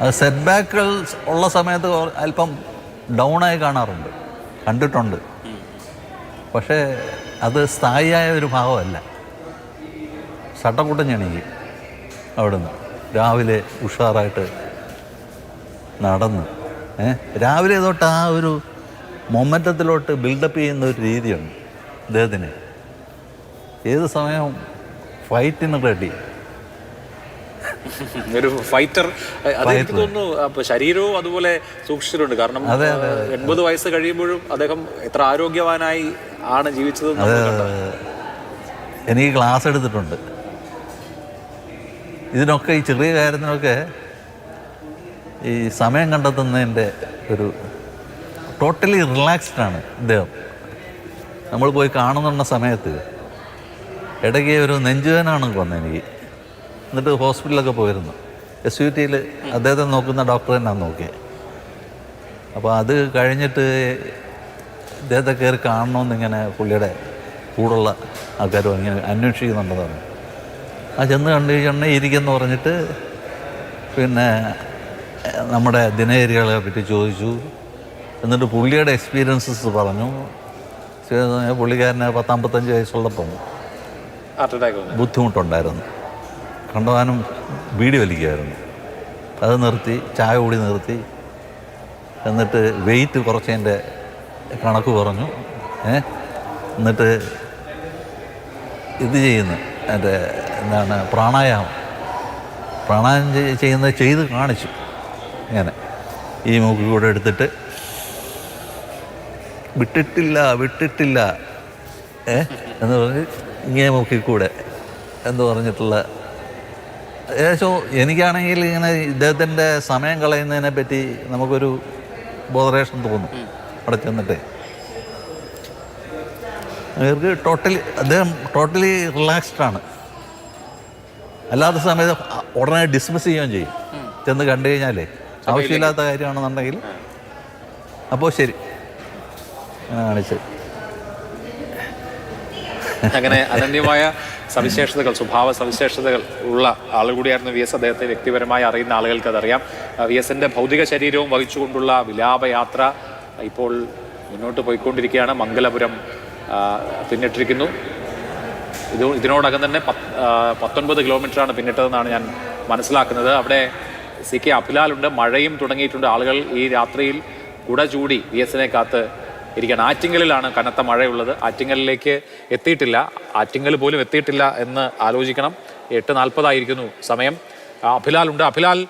അത് സെറ്റ് ബാക്കുകൾ ഉള്ള സമയത്ത് അല്പം ഡൗണായി കണ്ടിട്ടുണ്ട്. പക്ഷേ അത് സ്ഥായിയായ ഒരു ഭാഗമല്ല. ചട്ടക്കൂട്ടം ഞെണിക്ക് അവിടുന്ന് രാവിലെ ഉഷാറായിട്ട് നടന്ന് രാവിലെ തൊട്ട് ആ ഒരു മൊമെൻ്റത്തിലോട്ട് ബിൽഡപ്പ് ചെയ്യുന്ന ഒരു രീതിയുണ്ട് അദ്ദേഹത്തിന്. ഏത് സമയവും ഫൈറ്റിന് റെഡി, ഒരു ഫൈറ്റർ. അതെനിക്ക് തോന്നുന്നു ശരീരവും അതുപോലെ സൂക്ഷിച്ചിട്ടുണ്ട്. കാരണം 80 വയസ്സ് കഴിയുമ്പോഴും അദ്ദേഹം എത്ര ആരോഗ്യവാനായി ആണ് ജീവിച്ചത്. എനിക്ക് ക്ലാസ് എടുത്തിട്ടുണ്ട് ഇതിനൊക്കെ. ഈ ചെറിയ കാര്യത്തിനൊക്കെ ഈ സമയം കണ്ടെത്തുന്നതിൻ്റെ ഒരു ടോട്ടലി റിലാക്സ്ഡാണ് ഇദ്ദേഹം. നമ്മൾ പോയി കാണുന്ന സമയത്ത് ഇടയ്ക്ക് ഒരു നെഞ്ചുവേനാണ് വന്നത് എനിക്ക്. എന്നിട്ട് ഹോസ്പിറ്റലൊക്കെ പോയിരുന്നു. SUTയിൽ അദ്ദേഹത്തെ നോക്കുന്ന ഡോക്ടർ തന്നെയാണ് നോക്കിയത്. അപ്പോൾ അത് കഴിഞ്ഞിട്ട് ഇദ്ദേഹത്തെ കയറി കാണണമെന്നിങ്ങനെ പുള്ളിയുടെ കൂടുള്ള ആൾക്കാരും ഇങ്ങനെ അന്വേഷിക്കുന്നുണ്ടെന്ന് പറഞ്ഞു. ആ ചെന്ന് കണ്ടു ഇരിക്കുമെന്ന് പറഞ്ഞിട്ട് പിന്നെ നമ്മുടെ ദിനചര്യകളെ പറ്റി ചോദിച്ചു. എന്നിട്ട് പുള്ളിയുടെ എക്സ്പീരിയൻസസ് പറഞ്ഞു. പുള്ളിക്കാരന് 50-55 വയസ്സുള്ളപ്പം ബുദ്ധിമുട്ടുണ്ടായിരുന്നു. കണ്ടവാനും ബീഡി വലിക്കുമായിരുന്നു. അത് നിർത്തി, ചായ കൂടി നിർത്തി. എന്നിട്ട് വെയിറ്റ് കുറച്ചതിൻ്റെ കണക്ക് പറഞ്ഞു. എന്നിട്ട് ഇത് ചെയ്യുന്നു, എൻ്റെ എന്താണ് പ്രാണായാമം ചെയ്യുന്നത് ചെയ്ത് കാണിച്ചു. ഇങ്ങനെ ഈ മൂക്കിൽ കൂടെ എടുത്തിട്ട് വിട്ടിട്ടില്ല എന്ന് പറഞ്ഞ് ഇങ്ങനെ മൂക്കിൽ കൂടെ എന്ന് പറഞ്ഞിട്ടുള്ള ഏകദേശം. എനിക്കാണെങ്കിൽ ഇങ്ങനെ ഇദ്ദേഹത്തിൻ്റെ സമയം കളയുന്നതിനെ പറ്റി നമുക്കൊരു ബോധറേഷൻ തോന്നും അവിടെ ചെന്നിട്ട്. അദ്ദേഹം ടോട്ടലി റിലാക്സ്ഡാണ്. അല്ലാത്ത സമയത്ത് ഉടനെ ഡിസ്മിസ് ചെയ്യുകയും ചെയ്യും. ചെന്ന് കണ്ടു കഴിഞ്ഞാലേ ആവശ്യമില്ലാത്ത കാര്യമാണെന്നുണ്ടെങ്കിൽ അപ്പോൾ ശരി അങ്ങനെ കാണിച്ച് അങ്ങനെ അനന്യമായ സവിശേഷതകൾ, സ്വഭാവ സവിശേഷതകൾ ഉള്ള ആൾ കൂടിയായിരുന്നു VS. അദ്ദേഹത്തെ വ്യക്തിപരമായി അറിയുന്ന ആളുകൾക്ക് അതറിയാം. VSന്റെ ഭൗതിക ശരീരവും വഹിച്ചുകൊണ്ടുള്ള വിലാപയാത്ര ഇപ്പോൾ മുന്നോട്ട് പോയിക്കൊണ്ടിരിക്കുകയാണ്. മംഗലപുരം പിന്നിട്ടിരിക്കുന്നു. ഇതിനോടകം തന്നെ 19 കിലോമീറ്ററാണ് പിന്നിട്ടതെന്നാണ് ഞാൻ മനസ്സിലാക്കുന്നത്. അവിടെ CK അഭിലാലുണ്ട്. മഴയും തുടങ്ങിയിട്ടുണ്ട്. ആളുകൾ ഈ രാത്രിയിൽ കുട ചൂടി VSനെ കാത്ത് ഇരിക്കുകയാണ്. ആറ്റിങ്ങലിലാണ് കനത്ത മഴയുള്ളത്. ആറ്റിങ്ങലിലേക്ക് എത്തിയിട്ടില്ല, ആറ്റിങ്ങൽ പോലും എത്തിയിട്ടില്ല എന്ന് ആലോചിക്കണം. 8:40 സമയം. അഭിലാലുണ്ട്. അഭിലാൽ,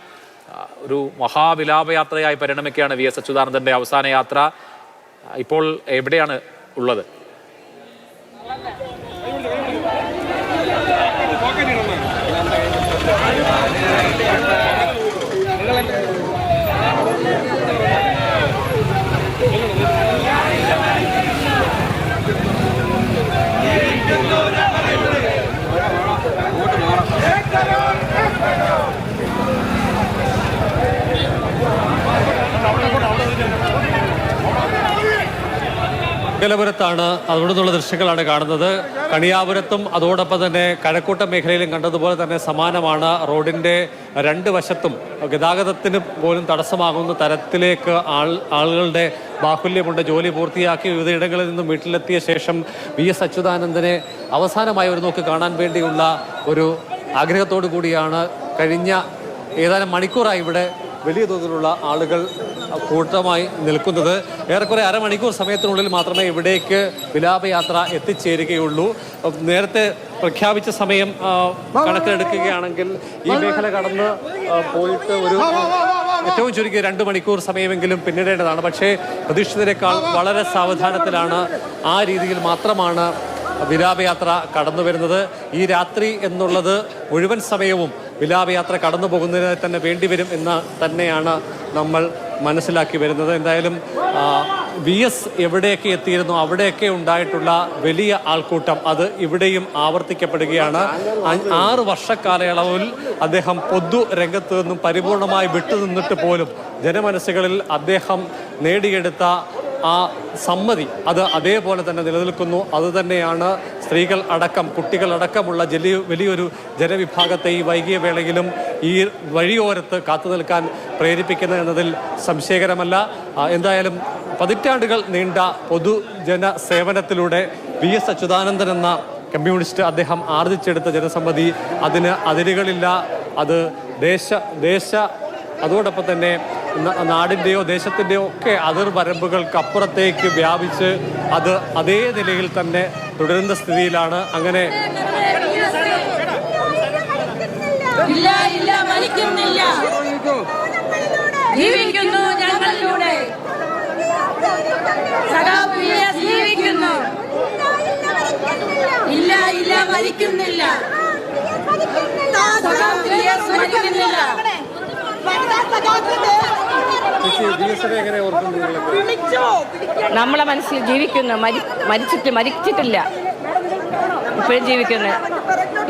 ഒരു മഹാവിലാപയാത്രയായി പരിണമിക്കുകയാണ് VS അച്യുതാനന്ദന്റെ അവസാന യാത്ര. ഇപ്പോൾ എവിടെയാണ് ഉള്ളത്? മംഗലപുരത്താണ്. അവിടെ നിന്നുള്ള ദൃശ്യങ്ങളാണ് കാണുന്നത്. കണിയാപുരത്തും അതോടൊപ്പം തന്നെ കഴക്കൂട്ടം മേഖലയിലും കണ്ടതുപോലെ തന്നെ സമാനമാണ്. റോഡിൻ്റെ രണ്ട് വശത്തും ഗതാഗതത്തിന് പോലും തടസ്സമാകുന്ന തരത്തിലേക്ക് ആളുകളുടെ ബാഹുല്യമുണ്ട്. ജോലി പൂർത്തിയാക്കി വിവിധയിടങ്ങളിൽ നിന്നും വീട്ടിലെത്തിയ ശേഷം VS അച്യുതാനന്ദനെ അവസാനമായി ഒരു നോക്ക് കാണാൻ വേണ്ടിയുള്ള ഒരു ആഗ്രഹത്തോടു കൂടിയാണ് കഴിഞ്ഞ ഏതാനും മണിക്കൂറായി ഇവിടെ വലിയ തോതിലുള്ള ആളുകൾ കൂട്ടമായി നിൽക്കുന്നത്. ഏറെക്കുറെ അരമണിക്കൂർ സമയത്തിനുള്ളിൽ മാത്രമേ ഇവിടേക്ക് വിലാപയാത്ര എത്തിച്ചേരുകയുള്ളൂ. നേരത്തെ പ്രഖ്യാപിച്ച സമയം കണക്കിലെടുക്കുകയാണെങ്കിൽ ഈ മേഖല കടന്ന് പോയിട്ട് ഒരു ഏറ്റവും ചുരുങ്ങിയ 2 മണിക്കൂർ സമയമെങ്കിലും പിന്നിടേണ്ടതാണ്. പക്ഷേ പ്രതീക്ഷിതരെക്കാൾ വളരെ സാവധാനത്തിലാണ്, ആ രീതിയിൽ മാത്രമാണ് വിലാപയാത്ര കടന്നു വരുന്നത്. ഈ രാത്രി എന്നുള്ളത് മുഴുവൻ സമയവും വിലാപയാത്ര കടന്നു പോകുന്നതിന് തന്നെ വേണ്ടിവരും എന്ന് തന്നെയാണ് നമ്മൾ മനസ്സിലാക്കി വരുന്നത്. എന്തായാലും VS എവിടെയൊക്കെ എത്തിയിരുന്നു അവിടെയൊക്കെ ഉണ്ടായിട്ടുള്ള വലിയ ആൾക്കൂട്ടം അത് ഇവിടെയും ആവർത്തിക്കപ്പെടുകയാണ്. 6 വർഷക്കാലയളവിൽ അദ്ദേഹം പൊതു രംഗത്ത് നിന്നും പരിപൂർണമായി വിട്ടുനിന്നിട്ട് പോലും ജനമനസ്സുകളിൽ അദ്ദേഹം നേടിയെടുത്ത ആ സമ്മതി അത് അതേപോലെ തന്നെ നിലനിൽക്കുന്നു. അതുതന്നെയാണ് സ്ത്രീകൾ അടക്കം കുട്ടികളടക്കമുള്ള വലിയൊരു ജനവിഭാഗത്തെ ഈ വൈകിയ വേളയിലും ഈ വഴിയോരത്ത് കാത്തു നിൽക്കാൻ പ്രേരിപ്പിക്കുന്നത് എന്നതിൽ സംശയകരമല്ല. എന്തായാലും പതിറ്റാണ്ടുകൾ നീണ്ട പൊതുജന സേവനത്തിലൂടെ VS അച്യുതാനന്ദൻ എന്ന കമ്മ്യൂണിസ്റ്റ് അദ്ദേഹം ആർജിച്ചെടുത്ത ജനസമ്മതി അതിന് അതിരുകളില്ല. അത് ദേശ അതോടൊപ്പം തന്നെ നാടിൻ്റെയോ ദേശത്തിൻ്റെയോ ഒക്കെ അതിർവരമ്പുകൾക്കപ്പുറത്തേക്ക് വ്യാപിച്ച് അത് അതേ നിലയിൽ തന്നെ തുടരുന്ന സ്ഥിതിയിലാണ്. അങ്ങനെ ജീവിക്കുന്നു ഞങ്ങളിലൂടെ ജീവിക്കുന്നു. ഇല്ല ഇല്ല മരിക്കുന്നില്ല. നമ്മളെ മനസ്സിൽ ജീവിക്കുന്നു, മരിച്ചിട്ടില്ല, ഇപ്പോഴും ജീവിക്കുന്നു.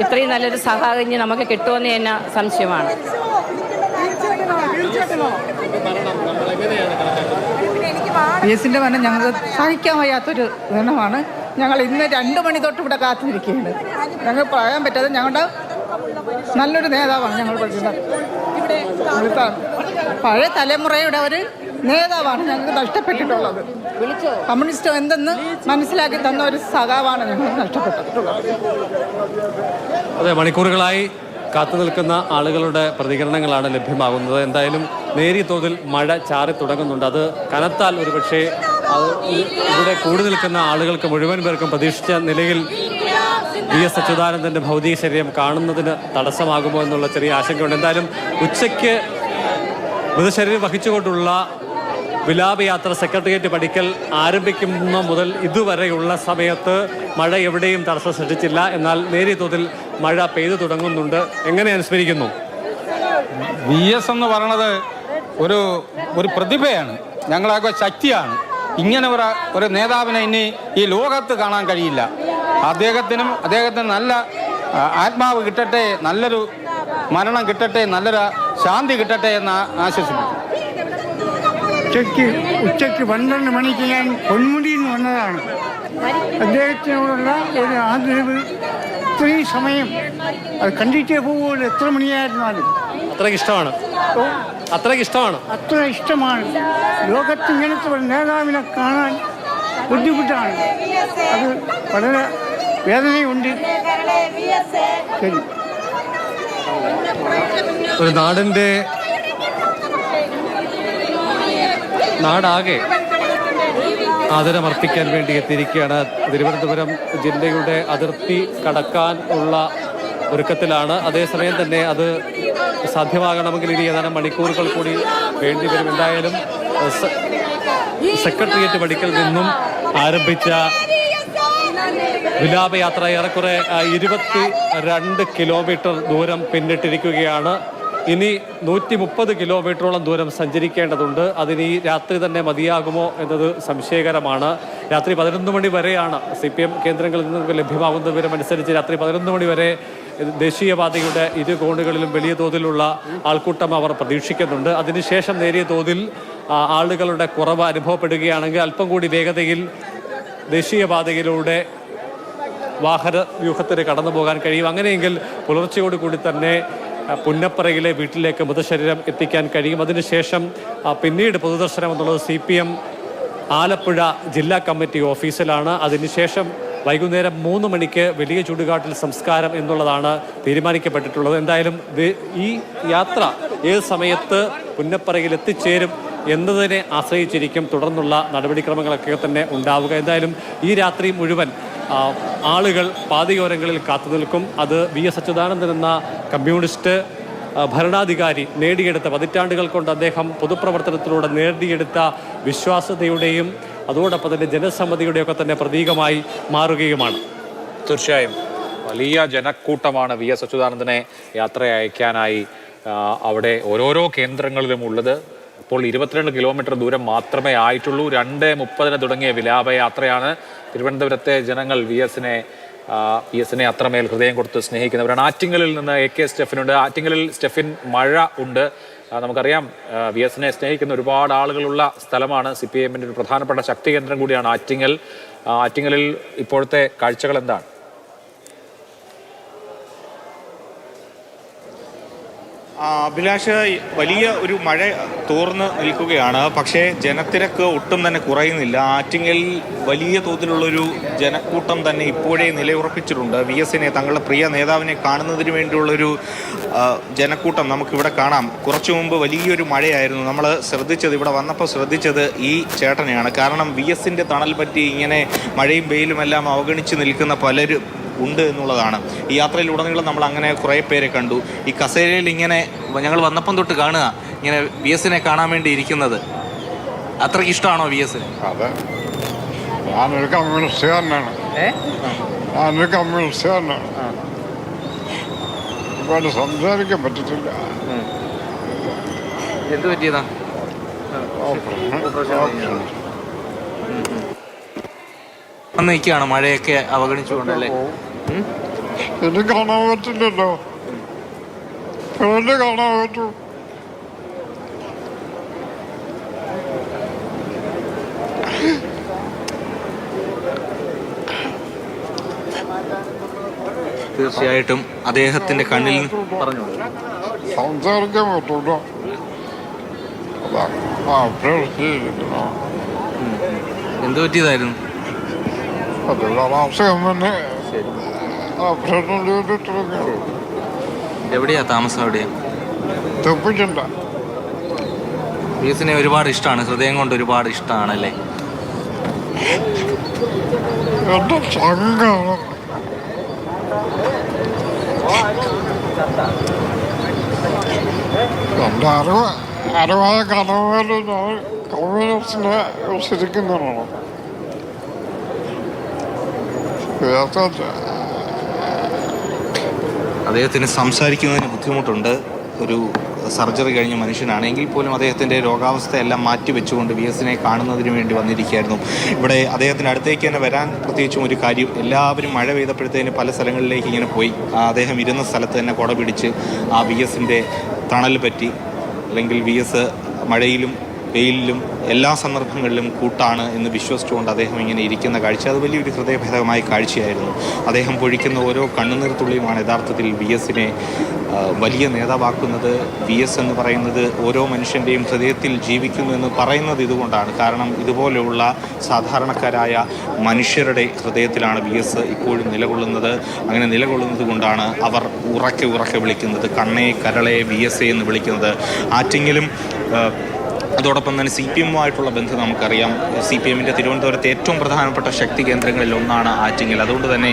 ഇത്രയും നല്ലൊരു സഹായം നമുക്ക് കിട്ടുമെന്ന് തന്നെ സംശയമാണ്. VSന്റെ മരണം ഞങ്ങൾക്ക് സഹിക്കാൻ വയ്യാത്തൊരു ഗുണമാണ്. ഞങ്ങൾ ഇന്ന് 2 മണി തൊട്ട് ഇവിടെ കാത്തിരിക്കുകയാണ്. ഞങ്ങൾ പറയാൻ പറ്റാതെ ഞങ്ങളുടെ നല്ലൊരു നേതാവാണ് ഞങ്ങൾ പഠിക്കുന്നത്. പഴയ തലമുറയുടെ ഒരു നേതാവാണ് ഞങ്ങൾക്ക് നഷ്ടപ്പെട്ടിട്ടുള്ളത്. കമ്മ്യൂണിസ്റ്റ് എന്തെന്ന് മനസ്സിലാക്കി തന്ന ഒരു സഖാവാണ് ഞങ്ങൾക്ക് നഷ്ടപ്പെട്ടിട്ടുള്ളത്. അതെ, മണിക്കൂറുകളായി കാത്തു നിൽക്കുന്ന ആളുകളുടെ പ്രതികരണങ്ങളാണ് ലഭ്യമാകുന്നത്. എന്തായാലും നേരിയ തോതിൽ മഴ ചാറി തുടങ്ങുന്നുണ്ട്. അത് കനത്താൽ ഒരുപക്ഷെ അത് ഇവിടെ കൂടി നിൽക്കുന്ന ആളുകൾക്ക് മുഴുവൻ പേർക്കും പ്രതീക്ഷിച്ച നിലയിൽ VS അച്യുതാനന്ദൻ്റെ ഭൗതിക ശരീരം കാണുന്നതിന് തടസ്സമാകുമോ എന്നുള്ള ചെറിയ ആശങ്കയുണ്ട്. എന്തായാലും ഉച്ചയ്ക്ക് മൃതശരീരം വഹിച്ചുകൊണ്ടുള്ള വിലാപയാത്ര സെക്രട്ടേറിയറ്റ് പടിക്കൽ ആരംഭിക്കുന്ന മുതൽ ഇതുവരെയുള്ള സമയത്ത് മഴ എവിടെയും തടസ്സം സൃഷ്ടിച്ചില്ല. എന്നാൽ നേരിയ തോതിൽ മഴ പെയ്തു തുടങ്ങുന്നുണ്ട്. എങ്ങനെ അനുസ്മരിക്കുന്നു? VS എന്ന് പറയുന്നത് ഒരു പ്രതിഭയാണ്, ഞങ്ങളൊക്കെ ശക്തിയാണ്. ഇങ്ങനെ ഒരു നേതാവിനെ ഇനി ഈ ലോകത്ത് കാണാൻ കഴിയില്ല. അദ്ദേഹത്തിന് നല്ല ആത്മാവ് കിട്ടട്ടെ, നല്ലൊരു മരണം കിട്ടട്ടെ, നല്ലൊരു ശാന്തി കിട്ടട്ടെ എന്ന് ആശ്വസിക്കുന്നു. ഉച്ചയ്ക്ക് 12 മണിക്ക് ഞാൻ പൊന്മുടിയിൽ നിന്ന് വന്നതാണ്. അദ്ദേഹത്തിനോടുള്ള ഒരു ആദരവ് ഇത്രയും സമയം അത് കണ്ടിട്ടേ പോകുമല്ലോ, എത്ര മണിയായിരുന്നാലും. അത്രയ്ക്ക് ഇഷ്ടമാണ്, അത്രയ്ക്ക് ഇഷ്ടമാണ്, അത്ര ഇഷ്ടമാണ്. ലോകത്ത് ഇങ്ങനത്തെ ഒരു നേതാവിനെ കാണാൻ ബുദ്ധിമുട്ടാണ്. അത് വളരെ വേദനയുണ്ട്. ശരി. ഒരു നാടാകെ ആദരമർപ്പിക്കാൻ വേണ്ടി എത്തിയിരിക്കുകയാണ്. തിരുവനന്തപുരം ജില്ലയുടെ അതിർത്തി കടക്കാൻ ഉള്ള ഒരുക്കത്തിലാണ്. അതേസമയം തന്നെ അത് സാധ്യമാകണമെങ്കിൽ ഇനി ഏതാനും മണിക്കൂറുകൾ കൂടി വേണ്ടി വരും. എന്തായാലും സെക്രട്ടേറിയറ്റ് പടിക്കൽ നിന്നും ആരംഭിച്ച വിലാപയാത്ര ഏറെക്കുറെ 22 കിലോമീറ്റർ ദൂരം പിന്നിട്ടിരിക്കുകയാണ്. ഇനി 130 കിലോമീറ്ററോളം ദൂരം സഞ്ചരിക്കേണ്ടതുണ്ട്. അതിന് ഈ രാത്രി തന്നെ മതിയാകുമോ എന്നത് സംശയകരമാണ്. രാത്രി 11 മണി വരെയാണ് CPM കേന്ദ്രങ്ങളിൽ നിന്ന് ലഭ്യമാകുന്ന വിവരമനുസരിച്ച് രാത്രി 11 മണി വരെ ദേശീയപാതയുടെ ഇരു കോണുകളിലും വലിയ തോതിലുള്ള ആൾക്കൂട്ടം അവർ പ്രതീക്ഷിക്കുന്നുണ്ട്. അതിനുശേഷം നേരിയ തോതിൽ ആളുകളുടെ കുറവ് അനുഭവപ്പെടുകയാണെങ്കിൽ അല്പം കൂടി വേഗതയിൽ ദേശീയപാതയിലൂടെ വാഹന വ്യൂഹത്തിന് കടന്നു പോകാൻ കഴിയും. അങ്ങനെയെങ്കിൽ പുലർച്ചയോടുകൂടി തന്നെ പുന്നപ്പറയിലെ വീട്ടിലേക്ക് മൃതശരീരം എത്തിക്കാൻ കഴിയും. അതിനുശേഷം പിന്നീട് പൊതുദർശനം എന്നുള്ളത് CPM ആലപ്പുഴ ജില്ലാ കമ്മിറ്റി ഓഫീസിലാണ്. അതിനുശേഷം വൈകുന്നേരം 3 മണിക്ക് വലിയ ചുടുകാട്ടിൽ സംസ്കാരം എന്നുള്ളതാണ് തീരുമാനിക്കപ്പെട്ടിട്ടുള്ളത്. എന്തായാലും ഈ യാത്ര ഏത് സമയത്ത് പുന്നപ്പറയിൽ എത്തിച്ചേരും എന്നതിനെ ആശ്രയിച്ചിരിക്കും തുടർന്നുള്ള നടപടിക്രമങ്ങളൊക്കെ തന്നെ ഉണ്ടാവുക. എന്തായാലും ഈ രാത്രി മുഴുവൻ ആളുകൾ പാതയോരങ്ങളിൽ കാത്തുനിൽക്കും. അത് VS അച്യുതാനന്ദൻ എന്ന കമ്മ്യൂണിസ്റ്റ് ഭരണാധികാരി നേടിയെടുത്ത, പതിറ്റാണ്ടുകൾ കൊണ്ട് അദ്ദേഹം പൊതുപ്രവർത്തനത്തിലൂടെ നേടിയെടുത്ത വിശ്വാസ്യതയുടെയും അതോടൊപ്പം തന്നെ ജനസമ്മതിയുടെയൊക്കെ തന്നെ പ്രതീകമായി മാറുകയുമാണ്. തീർച്ചയായും വലിയ ജനക്കൂട്ടമാണ് VS അച്യുതാനന്ദനെ യാത്ര അയക്കാനായി അവിടെ ഓരോരോ കേന്ദ്രങ്ങളിലും ഉള്ളത്. ഇപ്പോൾ 22 കിലോമീറ്റർ ദൂരം മാത്രമേ ആയിട്ടുള്ളൂ. 2:30 തുടങ്ങിയ വിലാപയാത്രയാണ്. തിരുവനന്തപുരത്തെ ജനങ്ങൾ VSനെ അത്രമേൽ ഹൃദയം കൊടുത്ത് സ്നേഹിക്കുന്നവരാണ്. ആറ്റിങ്ങലിൽ നിന്ന് AK സ്റ്റെഫിനുണ്ട്. ആറ്റിങ്ങലിൽ സ്റ്റെഫിൻ, മഴ ഉണ്ട്. നമുക്കറിയാം VSനെ സ്നേഹിക്കുന്ന ഒരുപാട് ആളുകളുള്ള സ്ഥലമാണ്. CPMന്റെ ഒരു പ്രധാനപ്പെട്ട ശക്തി കേന്ദ്രം കൂടിയാണ് ആറ്റിങ്ങൽ. ആറ്റിങ്ങലിൽ ഇപ്പോഴത്തെ കാഴ്ചകൾ എന്താണ്? അഭിലാഷ്, വലിയ ഒരു മഴ തോർന്ന് നിൽക്കുകയാണ്. പക്ഷേ ജനത്തിരക്ക് ഒട്ടും തന്നെ കുറയുന്നില്ല. ആറ്റിങ്ങലിൽ വലിയ തോതിലുള്ളൊരു ജനക്കൂട്ടം തന്നെ ഇപ്പോഴേ നിലയുറപ്പിച്ചിട്ടുണ്ട്. VSനെ, തങ്ങളുടെ പ്രിയ നേതാവിനെ കാണുന്നതിന് വേണ്ടിയുള്ളൊരു ജനക്കൂട്ടം നമുക്കിവിടെ കാണാം. കുറച്ചു മുമ്പ് വലിയൊരു മഴയായിരുന്നു. നമ്മൾ ശ്രദ്ധിച്ചത്, ഇവിടെ വന്നപ്പോൾ ശ്രദ്ധിച്ചത് ഈ ചേട്ടനെയാണ്. കാരണം VSന്റെ തണൽ പറ്റി ഇങ്ങനെ മഴയും വെയിലുമെല്ലാം അവഗണിച്ച് നിൽക്കുന്ന പലരും ഉണ്ട് എന്നുള്ളതാണ്. ഈ യാത്രയിലുടനീളം നമ്മൾ അങ്ങനെ കുറേ പേരെ കണ്ടു. ഈ കസേരയിൽ ഇങ്ങനെ ഞങ്ങൾ വന്നപ്പം തൊട്ട് കാണുക, ഇങ്ങനെ VSനെ കാണാൻ വേണ്ടി ഇരിക്കുന്നത്. അത്രയ്ക്ക് ഇഷ്ടമാണോ VSന്? അതെ, ഞാനൊരു കമ്മ്യൂണിസ്റ്റുകാരനാണ്. ഞാനൊരു കമ്മ്യൂണിസ്റ്റുകാരനാണ്. ഒരുപാട് സംസാരിക്കാൻ പറ്റത്തില്ല. എന്ത് പറ്റിയതാ? നിൽക്കുകയാണ് മഴയൊക്കെ അവഗണിച്ചുകൊണ്ടല്ലേ? എനിക്ക് കാണാൻ പറ്റില്ലല്ലോ. കാണാൻ പറ്റൂ. തീർച്ചയായിട്ടും അദ്ദേഹത്തിന്റെ കണ്ണിൽ പറഞ്ഞു സംസാരിക്കാൻ പറ്റൂല. എന്ത് പറ്റിയതായിരുന്നു? എവിടെയാ താമസം? എവിടെയാ? VSനെ ഒരുപാട് ഇഷ്ടമാണ്, ഹൃദയം കൊണ്ട് ഒരുപാട് ഇഷ്ടമാണല്ലേ? എന്റെ അറിവായ കഥകളിൽ ഞാൻ കമ്മ്യൂണിസ്റ്റിനെ വിശ്വസിക്കുന്നതാണ്. അദ്ദേഹത്തിന് സംസാരിക്കുന്നതിന് ബുദ്ധിമുട്ടുണ്ട്. ഒരു സർജറി കഴിഞ്ഞ മനുഷ്യനാണെങ്കിൽ പോലും അദ്ദേഹത്തിൻ്റെ രോഗാവസ്ഥയെല്ലാം മാറ്റിവെച്ചുകൊണ്ട് VSനെ കാണുന്നതിന് വേണ്ടി വന്നിരിക്കുകയായിരുന്നു. ഇവിടെ അദ്ദേഹത്തിൻ്റെ അടുത്തേക്ക് തന്നെ വരാൻ പ്രത്യേകിച്ചും ഒരു കാര്യം, എല്ലാവരും മഴ പെയ്തപ്പോഴത്തേന് പല സ്ഥലങ്ങളിലേക്ക് ഇങ്ങനെ പോയി. അദ്ദേഹം ഇരുന്ന സ്ഥലത്ത് തന്നെ കുട പിടിച്ച് ആ VSന്റെ തണൽ പറ്റി, അല്ലെങ്കിൽ VS മഴയിലും വെയിലിലും എല്ലാ സന്ദർഭങ്ങളിലും കൂട്ടാണ് എന്ന് വിശ്വസിച്ചുകൊണ്ട് അദ്ദേഹം ഇങ്ങനെ ഇരിക്കുന്ന കാഴ്ച അത് വലിയൊരു ഹൃദയഭേദമായ കാഴ്ചയായിരുന്നു. അദ്ദേഹം പൊഴിക്കുന്ന ഓരോ കണ്ണുനീർ തുള്ളിയുമാണ് യഥാർത്ഥത്തിൽ വി എസിനെ വലിയ നേതാവാക്കുന്നത്. വി എസ് എന്ന് പറയുന്നത് ഓരോ മനുഷ്യൻ്റെയും ഹൃദയത്തിൽ ജീവിക്കുന്നു എന്ന് പറയുന്നത് ഇതുകൊണ്ടാണ്. കാരണം ഇതുപോലെയുള്ള സാധാരണക്കാരായ മനുഷ്യരുടെ ഹൃദയത്തിലാണ് വി എസ് ഇപ്പോഴും നിലകൊള്ളുന്നത്. അങ്ങനെ നിലകൊള്ളുന്നത് കൊണ്ടാണ് അവർ ഉറക്കെ ഉറക്കെ വിളിക്കുന്നത്, കണ്ണേ കരളെ വി എസ് എന്ന് വിളിക്കുന്നത്. ആറ്റിങ്ങലും അതോടൊപ്പം തന്നെ CPM-ഉമായിട്ടുള്ള ബന്ധം നമുക്കറിയാം. CPM-ൻ്റെ തിരുവനന്തപുരത്തെ ഏറ്റവും പ്രധാനപ്പെട്ട ശക്തി കേന്ദ്രങ്ങളിൽ ഒന്നാണ് ആറ്റിങ്ങൽ. അതുകൊണ്ട് തന്നെ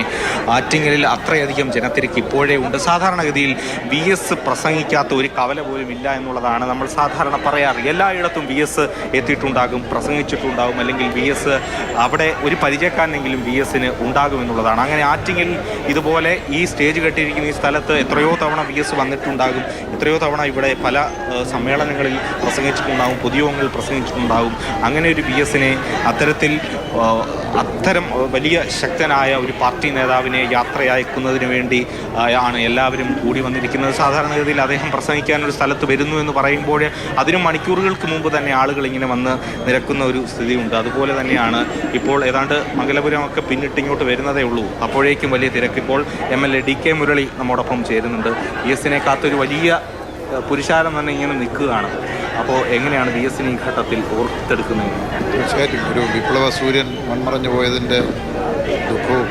ആറ്റിങ്ങലിൽ അത്രയധികം ജനത്തിരക്ക് ഇപ്പോഴേ ഉണ്ട്. സാധാരണഗതിയിൽ വി എസ് പ്രസംഗിക്കാത്ത ഒരു കവല പോലും ഇല്ല എന്നുള്ളതാണ് നമ്മൾ സാധാരണ പറയാറ്. എല്ലായിടത്തും വി എസ് എത്തിയിട്ടുണ്ടാകും, പ്രസംഗിച്ചിട്ടുണ്ടാകും, അല്ലെങ്കിൽ വി എസ് അവിടെ ഒരു പരിചയക്കാരനെങ്കിലും വി എസിന് ഉണ്ടാകുമെന്നുള്ളതാണ്. അങ്ങനെ ആറ്റിങ്ങൽ ഇതുപോലെ ഈ സ്റ്റേജ് കെട്ടിയിരിക്കുന്ന ഈ സ്ഥലത്ത് എത്രയോ തവണ വി എസ് വന്നിട്ടുണ്ടാകും, എത്രയോ തവണ ഇവിടെ പല സമ്മേളനങ്ങളിൽ പ്രസംഗിച്ചിട്ടുണ്ടാകും, പൊതുയോഗങ്ങളിൽ പ്രസംഗിച്ചിട്ടുണ്ടാകും. അങ്ങനെ ഒരു വി എസിനെ അത്തരം വലിയ ശക്തനായ ഒരു പാർട്ടി നേതാവിനെ യാത്രയയക്കുന്നതിന് വേണ്ടി ആണ് എല്ലാവരും കൂടി വന്നിരിക്കുന്നത്. സാധാരണഗതിയിൽ അദ്ദേഹം പ്രസംഗിക്കാനൊരു സ്ഥലത്ത് വരുന്നു എന്ന് പറയുമ്പോൾ അതിന് മണിക്കൂറുകൾക്ക് മുമ്പ് തന്നെ ആളുകൾ ഇങ്ങനെ വന്ന് നിരക്കുന്ന ഒരു സ്ഥിതിയുണ്ട്. അതുപോലെ തന്നെയാണ് ഇപ്പോൾ ഏതാണ്ട് മംഗലപുരമൊക്കെ പിന്നിട്ടിങ്ങോട്ട് വരുന്നതേ ഉള്ളൂ. അപ്പോഴേക്കും വലിയ തിരക്ക്. ഇപ്പോൾ MLA DK മുരളി നമ്മോടൊപ്പം ചേരുന്നുണ്ട്. വി എസിനെ കാത്തൊരു വലിയ പുരുഷാരം തന്നെ ഇങ്ങനെ നിൽക്കുകയാണ്. അപ്പോൾ എങ്ങനെയാണ് വി എസിനെ ഈ ഘട്ടത്തിൽ ഓർത്തെടുക്കുന്നത്? തീർച്ചയായിട്ടും ഒരു വിപ്ലവ സൂര്യൻ മൺമറഞ്ഞു പോയതിൻ്റെ ദുഃഖവും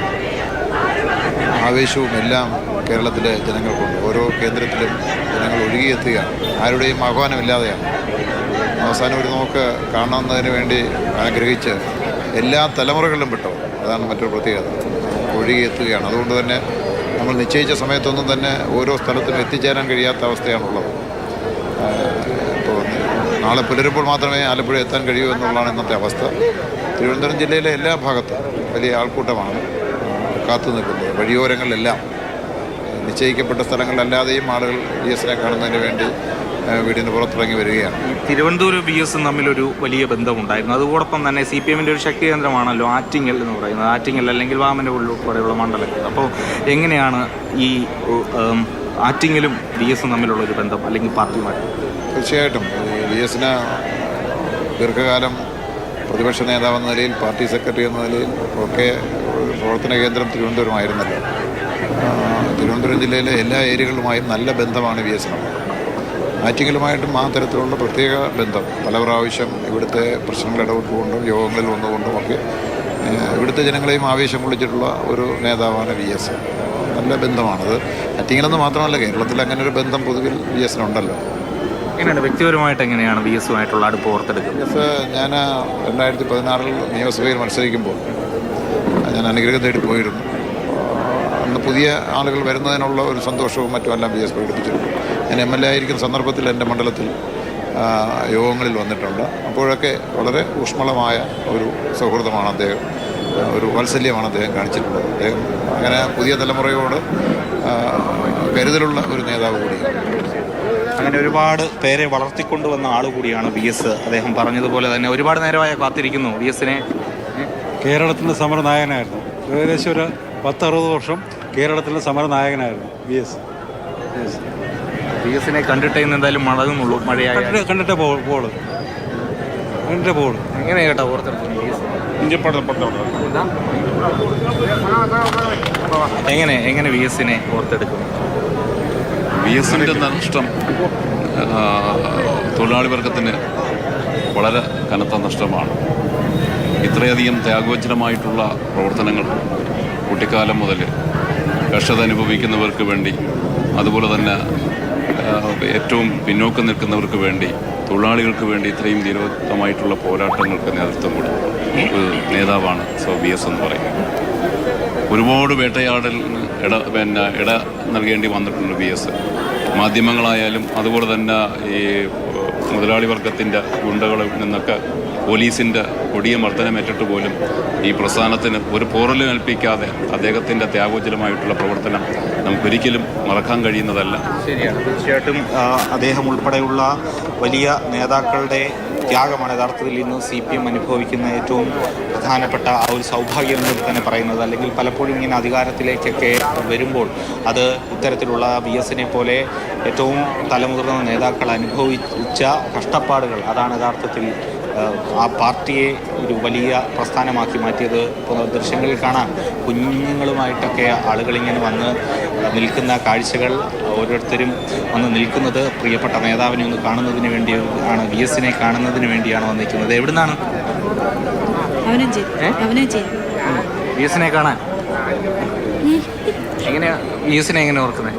ആവേശവും എല്ലാം കേരളത്തിലെ ജനങ്ങൾക്കുണ്ട്. ഓരോ കേന്ദ്രത്തിലും ജനങ്ങൾ ഒഴുകിയെത്തുകയാണ്, ആരുടെയും ആഹ്വാനമില്ലാതെയാണ്. അവസാനം ഒരു നോക്ക് കാണുന്നതിന് വേണ്ടി ആഗ്രഹിച്ച് എല്ലാ തലമുറകളിലും വിട്ടോ, അതാണ് മറ്റൊരു പ്രത്യേകത, ഒഴുകിയെത്തുകയാണ്. അതുകൊണ്ട് തന്നെ നമ്മൾ നിശ്ചയിച്ച സമയത്തൊന്നും തന്നെ ഓരോ സ്ഥലത്തും എത്തിച്ചേരാൻ കഴിയാത്ത അവസ്ഥയാണുള്ളത്. ഇപ്പോൾ നാളെ പുലരുമ്പോൾ മാത്രമേ ആലപ്പുഴ എത്താൻ കഴിയൂ എന്നുള്ളതാണ് ഇന്നത്തെ അവസ്ഥ. തിരുവനന്തപുരം ജില്ലയിലെ എല്ലാ ഭാഗത്തും വലിയ ആൾക്കൂട്ടമാണ് കാത്തു നിൽക്കുന്നത്. വഴിയോരങ്ങളിലെല്ലാം നിശ്ചയിക്കപ്പെട്ട സ്ഥലങ്ങളിലല്ലാതെയും ആളുകൾ വി എസിനെ കാണുന്നതിന് വേണ്ടി വീടിന് പുറത്തിറങ്ങി വരികയാണ്. തിരുവനന്തപുരം വി എസും തമ്മിലൊരു വലിയ ബന്ധമുണ്ടായിരുന്നു. അതോടൊപ്പം തന്നെ CPM-ൻ്റെ ഒരു ശക്തി കേന്ദ്രമാണല്ലോ ആറ്റിങ്ങൽ എന്ന് പറയുന്നത്. ആറ്റിങ്ങൽ അല്ലെങ്കിൽ വാമൻ്റെ ഉൾപ്പെടെയുള്ള മണ്ഡലങ്ങൾ. അപ്പോൾ എങ്ങനെയാണ് ഈ ആറ്റിങ്ങലും വി എസും തമ്മിലുള്ളൊരു ബന്ധം, അല്ലെങ്കിൽ പാർട്ടിയുമായിട്ട്? തീർച്ചയായിട്ടും വി എസിന് ദീർഘകാലം പ്രതിപക്ഷ നേതാവെന്ന നിലയിൽ, പാർട്ടി സെക്രട്ടറി എന്ന നിലയിൽ ഒക്കെ പ്രവർത്തന കേന്ദ്രം തിരുവനന്തപുരമായിരുന്നല്ലോ. തിരുവനന്തപുരം ജില്ലയിലെ എല്ലാ ഏരിയകളുമായും നല്ല ബന്ധമാണ് വി എസിനുള്ളത്. ആറ്റിങ്ങലുമായിട്ടും ആ തരത്തിലുള്ള പ്രത്യേക ബന്ധം. പല പ്രാവശ്യം ഇവിടുത്തെ പ്രശ്നങ്ങൾ ഇടപെട്ടുകൊണ്ടും യോഗങ്ങളിൽ വന്നുകൊണ്ടും ഒക്കെ ഇവിടുത്തെ ജനങ്ങളെയും ആവേശം കൊള്ളിച്ചിട്ടുള്ള ഒരു നേതാവാണ് വി എസ്. നല്ല ബന്ധമാണത്. ആറ്റിങ്ങലെന്ന് മാത്രമല്ല, കേരളത്തിൽ അങ്ങനെ ഒരു ബന്ധം പൊതുവിൽ വി എസിനുണ്ടല്ലോ. എങ്ങനെയാണ് വ്യക്തിപരമായിട്ട് എങ്ങനെയാണ് വി എസുമായിട്ടുള്ള അടുപ്പ് ഓർത്തെടുക്കുന്നത്? വി എസ് ഞാൻ 2016 നിയമസഭയിൽ മത്സരിക്കുമ്പോൾ ഞാൻ അനുഗ്രഹം തേടി പോയിരുന്നു. അന്ന് പുതിയ ആളുകൾ വരുന്നതിനുള്ള ഒരു സന്തോഷവും മറ്റുമെല്ലാം വി എസ് പ്രകടിപ്പിച്ചിട്ടുണ്ട്. ഞാൻ MLA ആയിരിക്കുന്ന സന്ദർഭത്തിൽ എൻ്റെ മണ്ഡലത്തിൽ യോഗങ്ങളിൽ വന്നിട്ടുണ്ട്. അപ്പോഴൊക്കെ വളരെ ഊഷ്മളമായ ഒരു സൗഹൃദമാണ് അദ്ദേഹം, ഒരു വാത്സല്യമാണ് അദ്ദേഹം കാണിച്ചിട്ടുള്ളത്. അദ്ദേഹം അങ്ങനെ പുതിയ തലമുറയോട് കരുതലുള്ള ഒരു നേതാവ് കൂടിയാണ്. അങ്ങനെ ഒരുപാട് പേരെ വളർത്തിക്കൊണ്ടുവന്ന ആൾ കൂടിയാണ് വി എസ്. അദ്ദേഹം പറഞ്ഞതുപോലെ തന്നെ ഒരുപാട് നേരമായി കാത്തിരിക്കുന്നു വി എസിനെ. കേരളത്തിൻ്റെ സമരനായകനായിരുന്നു. ഏകദേശം ഒരു 10-60 വർഷം കേരളത്തിലെ സമരനായകനായിരുന്നു വി എസ്. വി എസിനെ കണ്ടിട്ടേ ഇന്ന് എന്തായാലും മടങ്ങുന്നുള്ളൂ. മഴയായി കണ്ടിട്ടേ പോള് എങ്ങനെ കേട്ടോ ഓർത്തെടുക്കുന്നു? എങ്ങനെ വി എസിനെ ഓർത്തെടുക്കുന്നു? വി എസിൻ്റെ നഷ്ടം തൊഴിലാളി വർഗത്തിന് വളരെ കനത്ത നഷ്ടമാണ്. ഇത്രയധികം ത്യാഗോജ്ജലമായിട്ടുള്ള പ്രവർത്തനങ്ങൾ കുട്ടിക്കാലം മുതൽ കർഷകത അനുഭവിക്കുന്നവർക്ക് വേണ്ടി, അതുപോലെ തന്നെ ഏറ്റവും പിന്നോക്കം നിൽക്കുന്നവർക്ക് വേണ്ടി, തൊഴിലാളികൾക്ക് വേണ്ടി ഇത്രയും ധീരോത്തമായിട്ടുള്ള പോരാട്ടങ്ങൾക്ക് നേതൃത്വം കൊടുത്ത ഒരു നേതാവാണ് വി എസ് എന്ന് പറയുന്നത്. ഒരുപാട് വേട്ടയാടലിന് ഇട നൽകേണ്ടി വന്നിട്ടുണ്ട് വി എസ്. മാധ്യമങ്ങളായാലും അതുപോലെ തന്നെ ഈ മുതലാളി വർഗത്തിൻ്റെ ഗുണ്ടകളിൽ നിന്നൊക്കെ പോലീസിൻ്റെ കൊടിയ മർദ്ദനമേറ്റിട്ട് പോലും ഈ പ്രസ്ഥാനത്തിന് ഒരു പോറലും ഏൽപ്പിക്കാതെ അദ്ദേഹത്തിൻ്റെ ത്യാഗോജ്വലമായിട്ടുള്ള പ്രവർത്തനം നമുക്കൊരിക്കലും മറക്കാൻ കഴിയുന്നതല്ല. ശരിയാണ്, തീർച്ചയായിട്ടും അദ്ദേഹം ഉൾപ്പെടെയുള്ള വലിയ നേതാക്കളുടെ ത്യാഗമാണ് യഥാർത്ഥത്തിൽ ഇന്ന് CPM അനുഭവിക്കുന്ന ഏറ്റവും പ്രധാനപ്പെട്ട ആ ഒരു സൗഭാഗ്യം എന്ന് തന്നെ പറയുന്നത്. അല്ലെങ്കിൽ പലപ്പോഴും ഇങ്ങനെ അധികാരത്തിലേക്കൊക്കെ വരുമ്പോൾ അത് ഇത്തരത്തിലുള്ള VS-നെ പോലെ ഏറ്റവും തലമുതിർന്ന നേതാക്കൾ അനുഭവിച്ച കഷ്ടപ്പാടുകൾ അതാണ് യഥാർത്ഥത്തിൽ ആ പാർട്ടിയെ ഒരു വലിയ പ്രസ്ഥാനമാക്കി മാറ്റിയത്. ഇപ്പോൾ ദൃശ്യങ്ങളിൽ കാണാം, കുഞ്ഞുങ്ങളുമായിട്ടൊക്കെ ആളുകളിങ്ങനെ വന്ന് നിൽക്കുന്ന കാഴ്ചകൾ, ഓരോരുത്തരും വന്ന് നിൽക്കുന്നത് പ്രിയപ്പെട്ട നേതാവിനെ ഒന്ന് കാണുന്നതിന് വേണ്ടിയാണ്, VS-നെ കാണുന്നതിന് വേണ്ടിയാണ് വന്നിരിക്കുന്നത്. എവിടെ നിന്നാണ്? VS-നെ കാണാൻ എങ്ങനെയാ VS-നെ എങ്ങനെ ഓർക്കുന്നത്?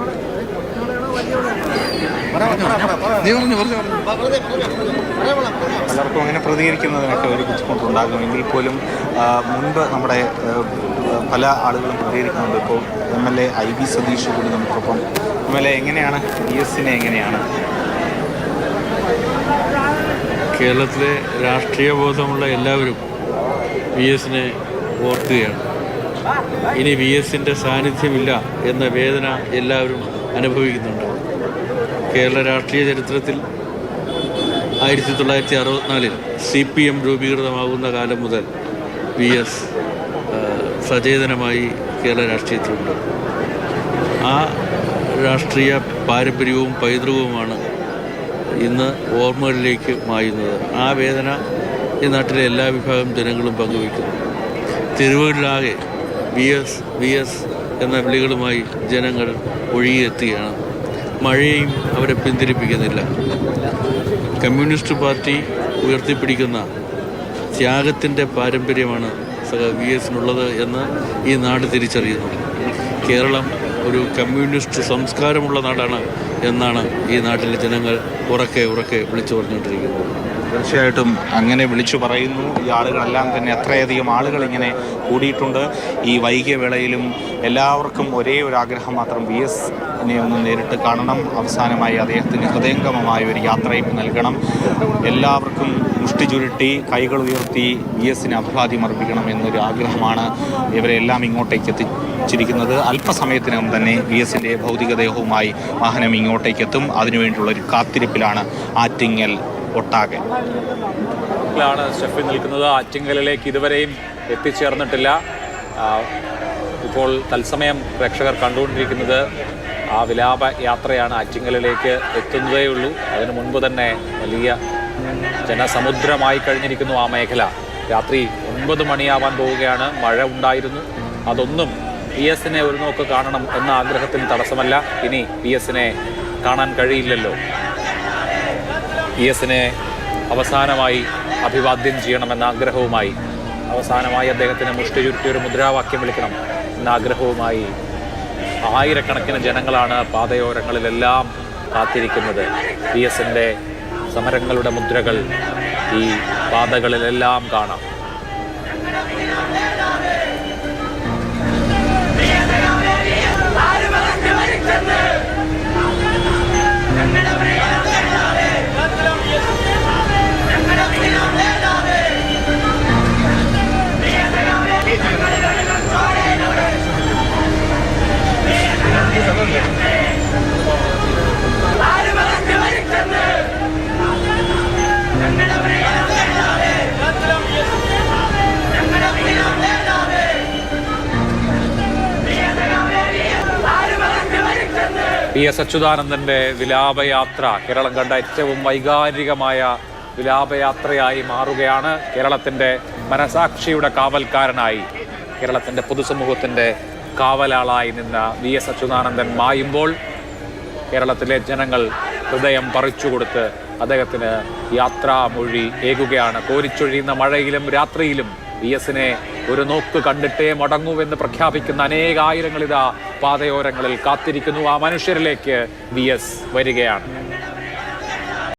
പലർക്കും അങ്ങനെ പ്രതികരിക്കുന്നതിനൊക്കെ ഒരു ബുദ്ധിമുട്ടുണ്ടാകും. എങ്കിൽ പോലും മുൻപ് നമ്മുടെ പല ആളുകളും പ്രതികരിക്കുന്നുണ്ട്. ഇപ്പോൾ MLA IB സതീഷ് കൂടി നമുക്കൊപ്പം. MLA എങ്ങനെയാണ് VS-നെ എങ്ങനെയാണ്? കേരളത്തിലെ രാഷ്ട്രീയ ബോധമുള്ള എല്ലാവരും VS-നെ ഓർക്കുകയാണ്. ഇനി VS-ന്റെ സാന്നിധ്യമില്ല എന്ന വേദന എല്ലാവരും അനുഭവിക്കുന്നുണ്ട്. കേരള രാഷ്ട്രീയ ചരിത്രത്തിൽ 1964 CPM രൂപീകൃതമാകുന്ന കാലം മുതൽ VS സചേതനമായി കേരള രാഷ്ട്രീയത്തിലുണ്ട്. ആ രാഷ്ട്രീയ പാരമ്പര്യവും പൈതൃകവുമാണ് ഇന്ന് ഓർമ്മകളിലേക്ക് മായുന്നത്. ആ വേദന ഈ നാട്ടിലെ എല്ലാ വിഭാഗം ജനങ്ങളും പങ്കുവയ്ക്കുന്നു. തെരുവുകളിലാകെ VS എന്ന വിളികളുമായി ജനങ്ങൾ ഒഴുകിയെത്തുകയാണ്. മഴയും അവരെ പിന്തിരിപ്പിക്കുന്നില്ല. കമ്മ്യൂണിസ്റ്റ് പാർട്ടി ഉയർത്തിപ്പിടിക്കുന്ന ത്യാഗത്തിൻ്റെ പാരമ്പര്യമാണ് VS-നുള്ളത് എന്ന് ഈ നാട് തിരിച്ചറിയുന്നു. കേരളം ഒരു കമ്മ്യൂണിസ്റ്റ് സംസ്കാരമുള്ള നാടാണ് എന്നാണ് ഈ നാട്ടിലെ ജനങ്ങൾ ഉറക്കെ വിളിച്ചു പറഞ്ഞുകൊണ്ടിരിക്കുന്നത്. തീർച്ചയായിട്ടും അങ്ങനെ വിളിച്ചു പറയുന്നു. ഈ ആളുകളെല്ലാം തന്നെ അത്രയധികം ആളുകൾ ഇങ്ങനെ കൂടിയിട്ടുണ്ട്. ഈ വൈകിയ വേളയിലും എല്ലാവർക്കും ഒരേ ഒരു ആഗ്രഹം മാത്രം, VS-നെ ഒന്ന് നേരിട്ട് കാണണം. അവസാനമായി അദ്ദേഹത്തിന് ഹൃദയംഗമമായ ഒരു യാത്രയപ്പ് നൽകണം. എല്ലാവർക്കും മുഷ്ടി ചുരുട്ടി കൈകൾ ഉയർത്തി VS-ന് അഭിവാദ്യം അർപ്പിക്കണം എന്നൊരു ആഗ്രഹമാണ് ഇവരെല്ലാം ഇങ്ങോട്ടേക്ക് എത്തിച്ചിരിക്കുന്നത്. അല്പസമയത്തിനകം തന്നെ VS-ന്റെ ഭൗതികദേഹവുമായി വാഹനം ഇങ്ങോട്ടേക്ക് എത്തും. അതിനുവേണ്ടിയുള്ള ഒരു കാത്തിരിപ്പിലാണ് ആറ്റിങ്ങൽ ഒട്ടാകെ. സ്റ്റെഫി നിൽക്കുന്നത്. ആറ്റിങ്ങലിലേക്ക് ഇതുവരെയും എത്തിച്ചേർന്നിട്ടില്ല. ഇപ്പോൾ തത്സമയം പ്രേക്ഷകർ കണ്ടുകൊണ്ടിരിക്കുന്നത് ആ വിലാപ യാത്രയാണ്. ആറ്റിങ്ങലിലേക്ക് എത്തുന്നതേ ഉള്ളൂ. അതിനു മുൻപ് തന്നെ വലിയ ജനസമുദ്രമായി കഴിഞ്ഞിരിക്കുന്നു ആ മേഖല. രാത്രി 9 മണിയാവാൻ പോവുകയാണ്. മഴ ഉണ്ടായിരുന്നു. അതൊന്നും VS-നെ ഒരു നോക്ക് കാണണം എന്ന ആഗ്രഹത്തിന് തടസ്സമല്ല. ഇനി VS-നെ കാണാൻ കഴിയില്ലല്ലോ. VS-നെ അവസാനമായി അഭിവാദ്യം ചെയ്യണമെന്ന ആഗ്രഹവുമായി, അവസാനമായി അദ്ദേഹത്തിന് മുഷ്ടി ചുരുട്ടി ഒരു മുദ്രാവാക്യം വിളിക്കണം എന്ന ആഗ്രഹവുമായി ആയിരക്കണക്കിന് ജനങ്ങളാണ് പാതയോരങ്ങളിലെല്ലാം കാത്തിരിക്കുന്നത്. VS-ന്റെ സമരങ്ങളുടെ മുദ്രകൾ ഈ പാതകളിലെല്ലാം കാണാം. PS അച്യുതാനന്ദന്റെ വിലാപയാത്ര കേരളം കണ്ട ഏറ്റവും വൈകാരികമായ വിലാപയാത്രയായി മാറുകയാണ്. കേരളത്തിൻ്റെ മനസാക്ഷിയുടെ കാവൽക്കാരനായി, കേരളത്തിൻ്റെ പൊതുസമൂഹത്തിൻ്റെ കാവലാളായി നിന്ന PS അച്യുതാനന്ദൻ മായുമ്പോൾ കേരളത്തിലെ ജനങ്ങൾ ഹൃദയം പറിച്ചുകൊടുത്ത് അദ്ദേഹത്തിന് യാത്രാമൊഴി ഏകുകയാണ്. കോരിച്ചൊഴിയുന്ന മഴയിലും രാത്രിയിലും VS-നെ ഒരു നോക്ക് കണ്ടിട്ടേ മടങ്ങൂവെന്ന് പ്രഖ്യാപിക്കുന്ന അനേകായിരങ്ങളിതാ പാതയോരങ്ങളിൽ കാത്തിരിക്കുന്നു. ആ മനുഷ്യരിലേക്ക് VS വരികയാണ്.